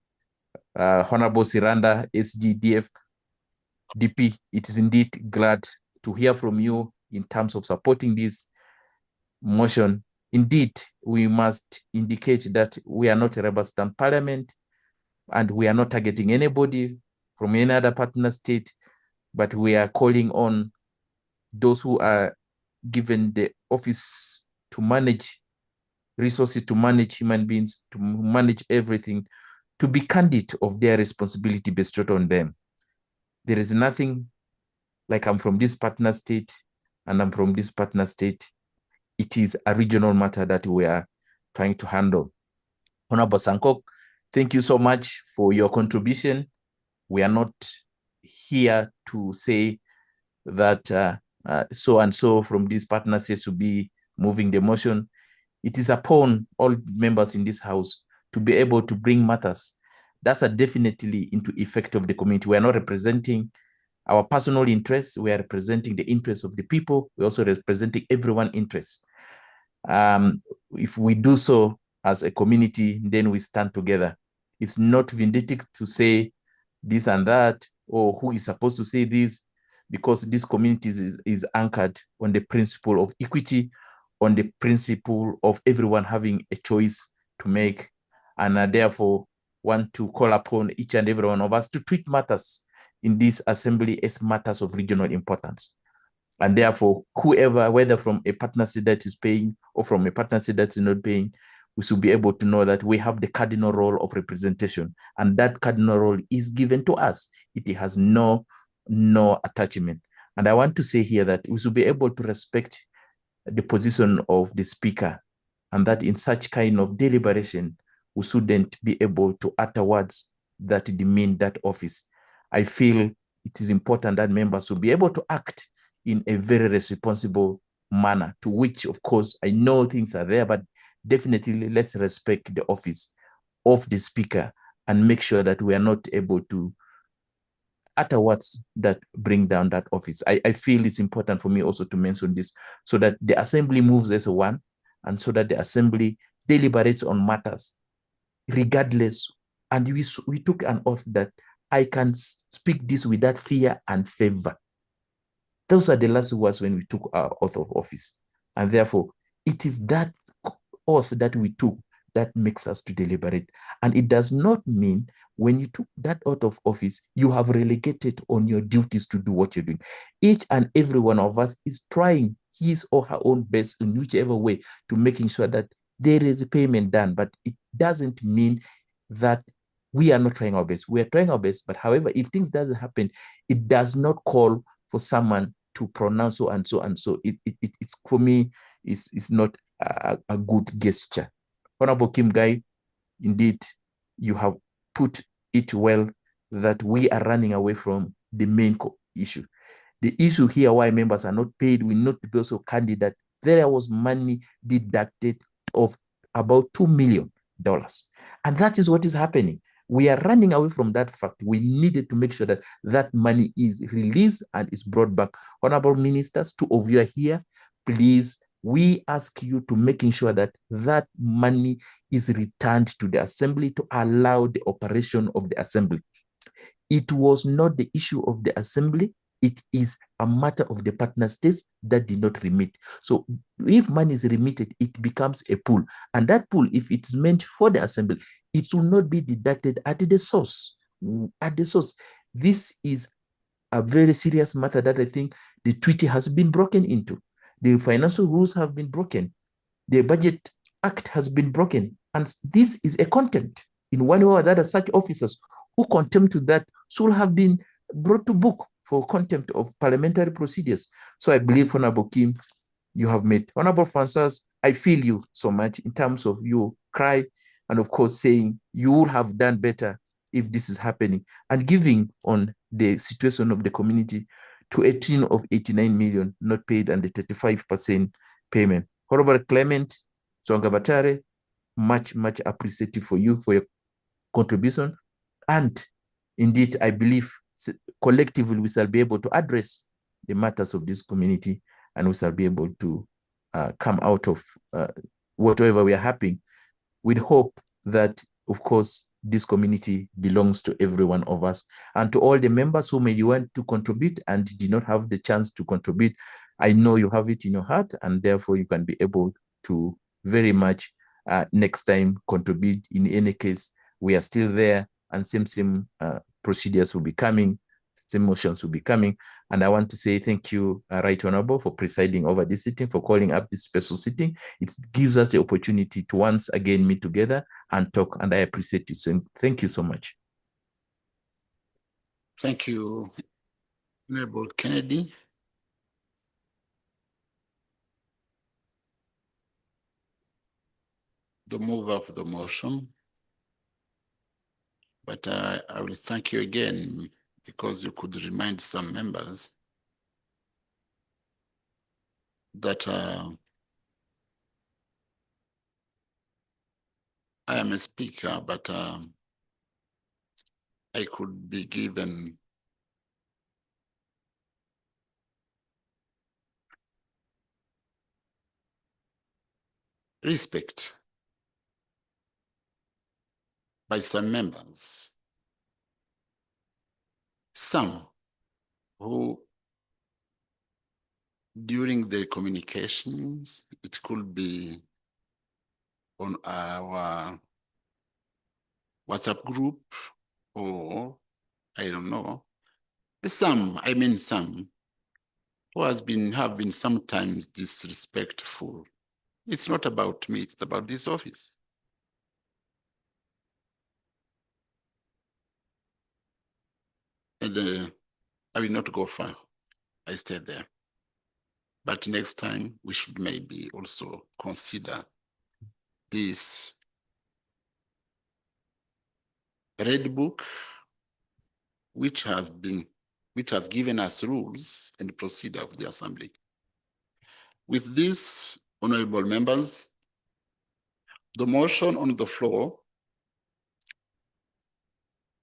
Honorable Siranda, SGDF, DP, it is indeed glad to hear from you in terms of supporting this motion. Indeed, we must indicate that we are not a rubber stamp parliament, and we are not targeting anybody from any other partner state, but we are calling on those who are given the office to manage resources, to manage human beings, to manage everything, to be candid of their responsibility bestowed on them. There is nothing like I'm from this partner state and I'm from this partner state. It is a regional matter that we are trying to handle. Honorable Sankok, thank you so much for your contribution. We are not here to say that so and so from this partner states to be moving the motion. It is upon all members in this house to be able to bring matters that are definitely into effect of the community. We are not representing our personal interests. We are representing the interests of the people. We're also representing everyone's interests. If we do so as a community, then we stand together. It's not vindictive to say this and that, or who is supposed to say this, because this community is anchored on the principle of equity, on the principle of everyone having a choice to make, and therefore want to call upon each and every one of us to treat matters in this assembly as matters of regional importance. And therefore, whoever, whether from a partner state that is paying or from a partner state that is not paying, we should be able to know that we have the cardinal role of representation, and that cardinal role is given to us. It has no attachment. And I want to say here that we should be able to respect the position of the speaker, and that in such kind of deliberation, we shouldn't be able to utter words that demean that office. I feel it is important that members will be able to act in a very responsible manner, to which, of course, I know things are there, but definitely let's respect the office of the speaker and make sure that we are not able to utter words that bring down that office. I feel it's important for me also to mention this, so that the assembly moves as one, and so that the assembly deliberates on matters regardless. And we took an oath that I can speak this without fear and favor. Those are the last words when we took our oath of office. And therefore, it is that oath that we took that makes us to deliberate. And it does not mean when you took that oath of office, you have relegated on your duties to do what you're doing. Each and every one of us is trying his or her own best in whichever way to making sure that there is a payment done. But it doesn't mean that we are not trying our best. We are trying our best. But however, if things doesn't happen, it does not call for someone to pronounce so and so and so. It's for me, it's not a good gesture. Honorable Kim Gai, indeed, you have put it well that we are running away from the main issue. The issue here why members are not paid will not be also candidate. There was money deducted of about $2 million. And that is what is happening. We are running away from that fact. We needed to make sure that that money is released and is brought back. Honorable ministers, 2 of you are here. Please, we ask you to making sure that that money is returned to the assembly to allow the operation of the assembly. It was not the issue of the assembly. It is a matter of the partner states that did not remit. So if money is remitted, it becomes a pool. And that pool, if it's meant for the assembly, it will not be deducted at the source. At the source. This is a very serious matter that I think the treaty has been broken into. The financial rules have been broken. The Budget Act has been broken. And this is a contempt. In one way or the other, such officers who contempt to that should have been brought to book for contempt of parliamentary procedures. So I believe, Honorable Kim, you have made. Honorable Francis, I feel you so much in terms of your cry and of course saying you would have done better if this is happening, and giving on the situation of the community to a tune of 89 million not paid and the 35% payment. Honorable Clement Songabatare, much appreciated for you for your contribution. And indeed, I believe collectively we shall be able to address the matters of this community, and we shall be able to come out of whatever we are happening with hope that, of course, this community belongs to every one of us. And to all the members who may want to contribute and did not have the chance to contribute, I know you have it in your heart, and therefore you can be able to very much next time contribute. In any case, we are still there, and same procedures will be coming, same motions will be coming. And I want to say thank you, Right Honorable, for presiding over this sitting, for calling up this special sitting. It gives us the opportunity to once again meet together and talk, and I appreciate it. So thank you so much. Thank you, Honorable Kennedy. The mover of the motion. But I will thank you again because you could remind some members that I am a speaker, but I could be given respect by some members, some who during their communications, it could be on our WhatsApp group, or I don't know, some who have been sometimes disrespectful. It's not about me, it's about this office. And I will not go far. I stay there. But next time we should maybe also consider this red book, which has given us rules and procedure of the assembly. With this, honorable members, the motion on the floor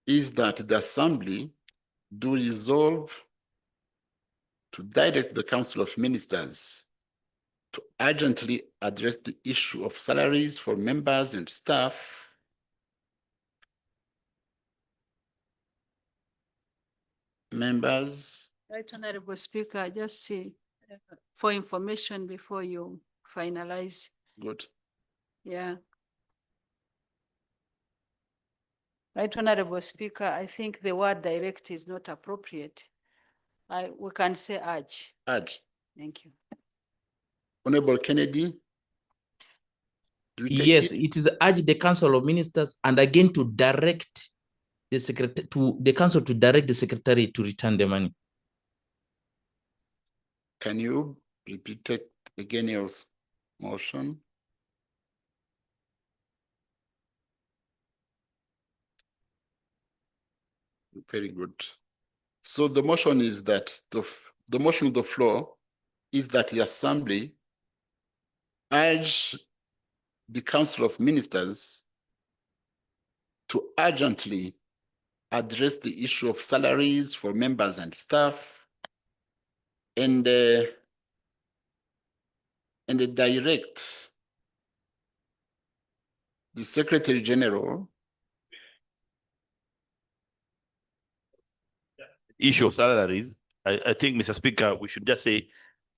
is that the assembly do resolve to direct the Council of Ministers to urgently address the issue of salaries for members and staff members. Right, Honorable Speaker, just see for information before you finalize. Good. Yeah. Right, Honorable Speaker, I think the word direct is not appropriate. We can say urge. Urge. Thank you. Honorable Kennedy. Yes, it is urge the Council of Ministers and again to direct the secretary to the council to direct the secretary to return the money. Can you repeat it again, your motion? Very good. So the motion is that the motion on the floor is that the assembly urge the Council of Ministers to urgently address the issue of salaries for members and staff and direct the Secretary General issue of salaries, I think, Mr. Speaker, we should just say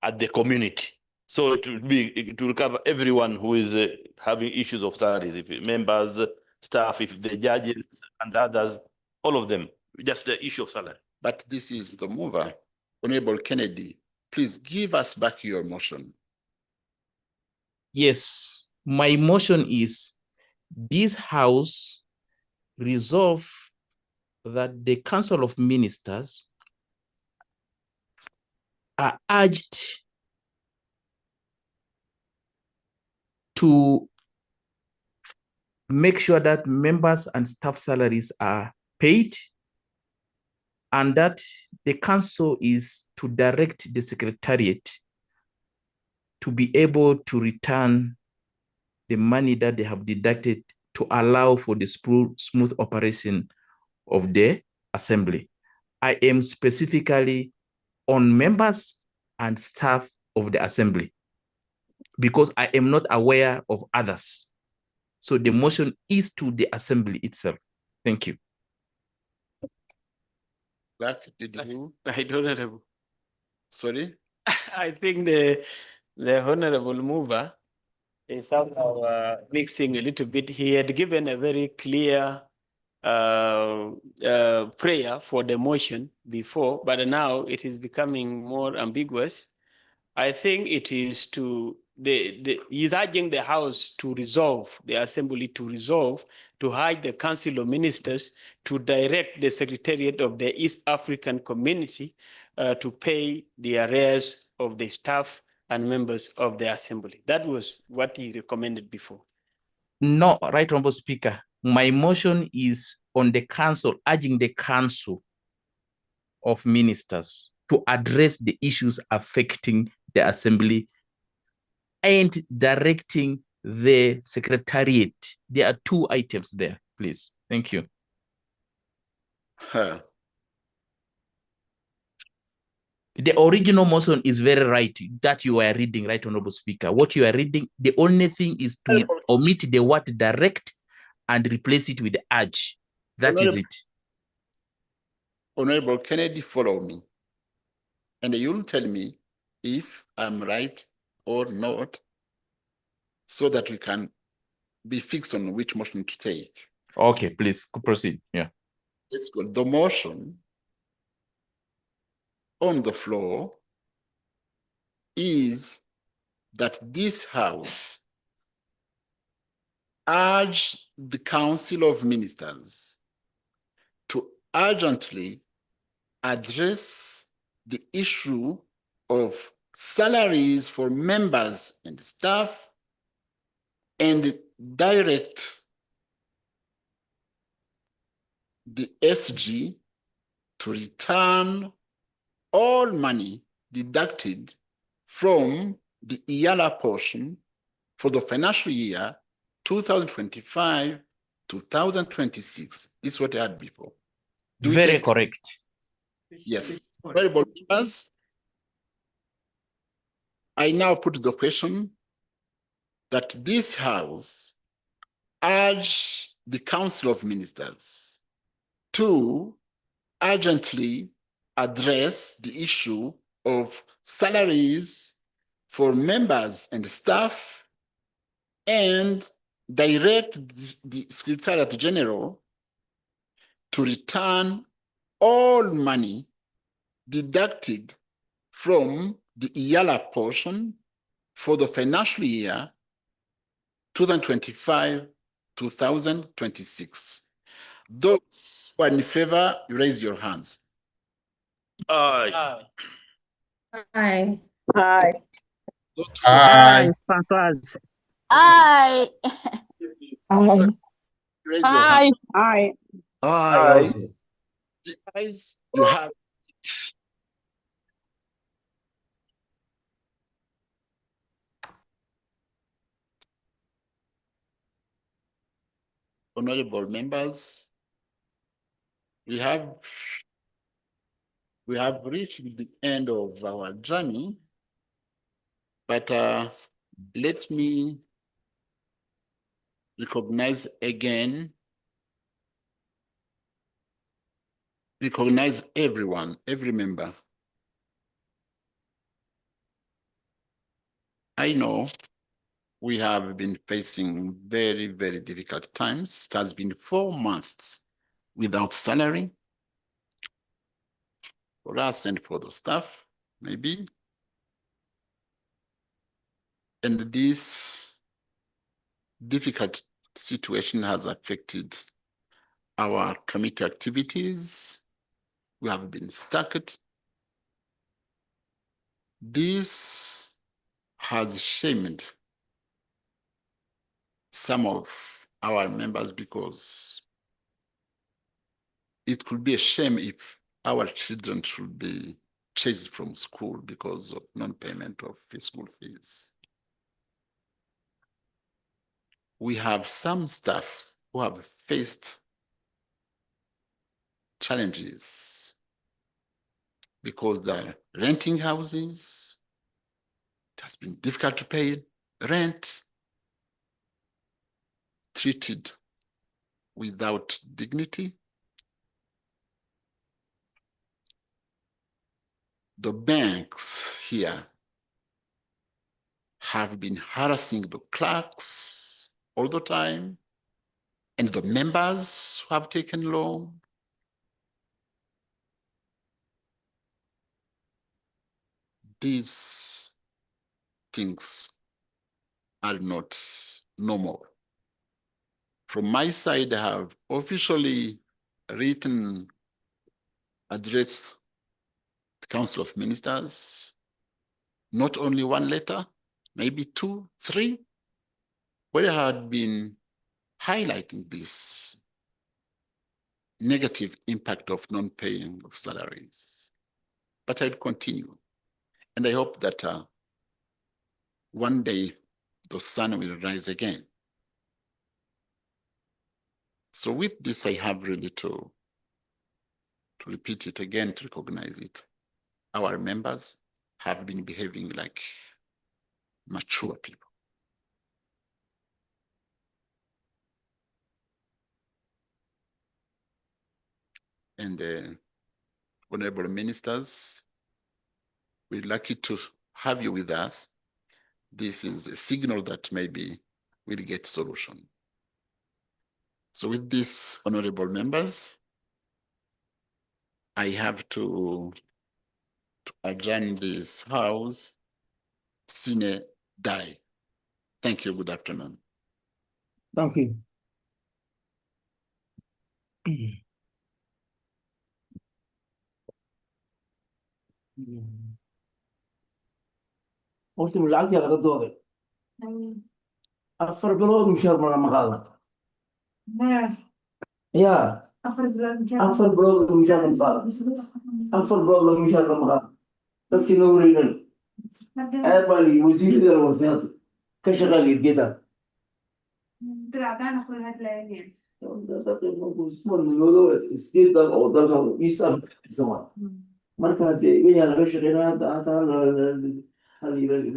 at the community. So it will cover everyone who is having issues of salaries, if members, staff, if the judges and others, all of them, just the issue of salary. But this is the mover. Honorable Kennedy, please give us back your motion. Yes, my motion is this House resolve that the Council of Ministers are urged to make sure that members and staff salaries are paid and that the council is to direct the secretariat to be able to return the money that they have deducted to allow for the smooth operation of the assembly. I am specifically on members and staff of the assembly because I am not aware of others. So the motion is to the assembly itself. Thank you. I don't know. Sorry? I think the honorable mover is somehow mixing a little bit. He had given a very clear prayer for the motion before, but now it is becoming more ambiguous. I think it is to he's urging the House to resolve, the Assembly to resolve, to urge the Council of Ministers to direct the Secretariat of the East African Community to pay the arrears of the staff and members of the Assembly. That was what he recommended before. No, Right Honorable Speaker. My motion is on the council, urging the Council of Ministers to address the issues affecting the Assembly and directing the Secretariat. There are two items there, please. Thank you. The original motion is very right that you are reading, Right Honorable Speaker. What you are reading, the only thing is to omit the word direct and replace it with urge. That is it. Honorable Kennedy, follow me. And you'll tell me if I'm right or not, so that we can be fixed on which motion to take. Okay, please proceed. Yeah. Let's go. The motion on the floor is that this House urge the Council of Ministers to urgently address the issue of salaries for members and staff and direct the SG to return all money deducted from the Eala portion for the financial year 2025-2026. This is what I had before. Very correct. Yes. Honorable members, I now put the question that this House urge the Council of Ministers to urgently address the issue of salaries for members and staff and direct the Secretariat General to return all money deducted from the Eala portion for the financial year 2025-2026. Those who are in favor, raise your hands. Aye. Aye. Aye. Aye. Françoise. Aye. Aye. Raise your hand. Aye. Aye. The ayes, you have it. Honorable members, we have reached the end of our journey, but let me recognize everyone, every member. I know we have been facing very, very difficult times. It has been 4 months without salary for us and for the staff, maybe. And this difficult situation has affected our committee activities. We have been stuck. This has shamed some of our members because it could be a shame if our children should be chased from school because of non-payment of school fees. We have some staff who have faced challenges because they're renting houses. It has been difficult to pay rent, treated without dignity. The banks here have been harassing the clerks all the time, and the members who have taken loan. These things are not normal. From my side, I have officially written address the Council of Ministers, not only one letter, maybe 2, 3, where I had been highlighting this negative impact of non-paying of salaries. But I'll continue. And I hope that one day the sun will rise again. So with this, I have really to repeat it again, to recognize it. Our members have been behaving like mature people. And the honorable ministers, we're lucky to have you with us. This is a signal that maybe we'll get solution. So with this, honorable members, I have to adjourn this house sine die. Thank you. Good afternoon. Thank you. horta lacagtii laga dooday afar bilood mushaar ma qaadan ya afar bilood mushaar ma qaadan afar bilood mushaar ma qaadan dadkii noo wareegnan aad baa lii wasiiradii alwasiyaad ka shaqaaliya geeda sideedan oo dalka east africa marka hadee wixii laga shaqeynaya hadda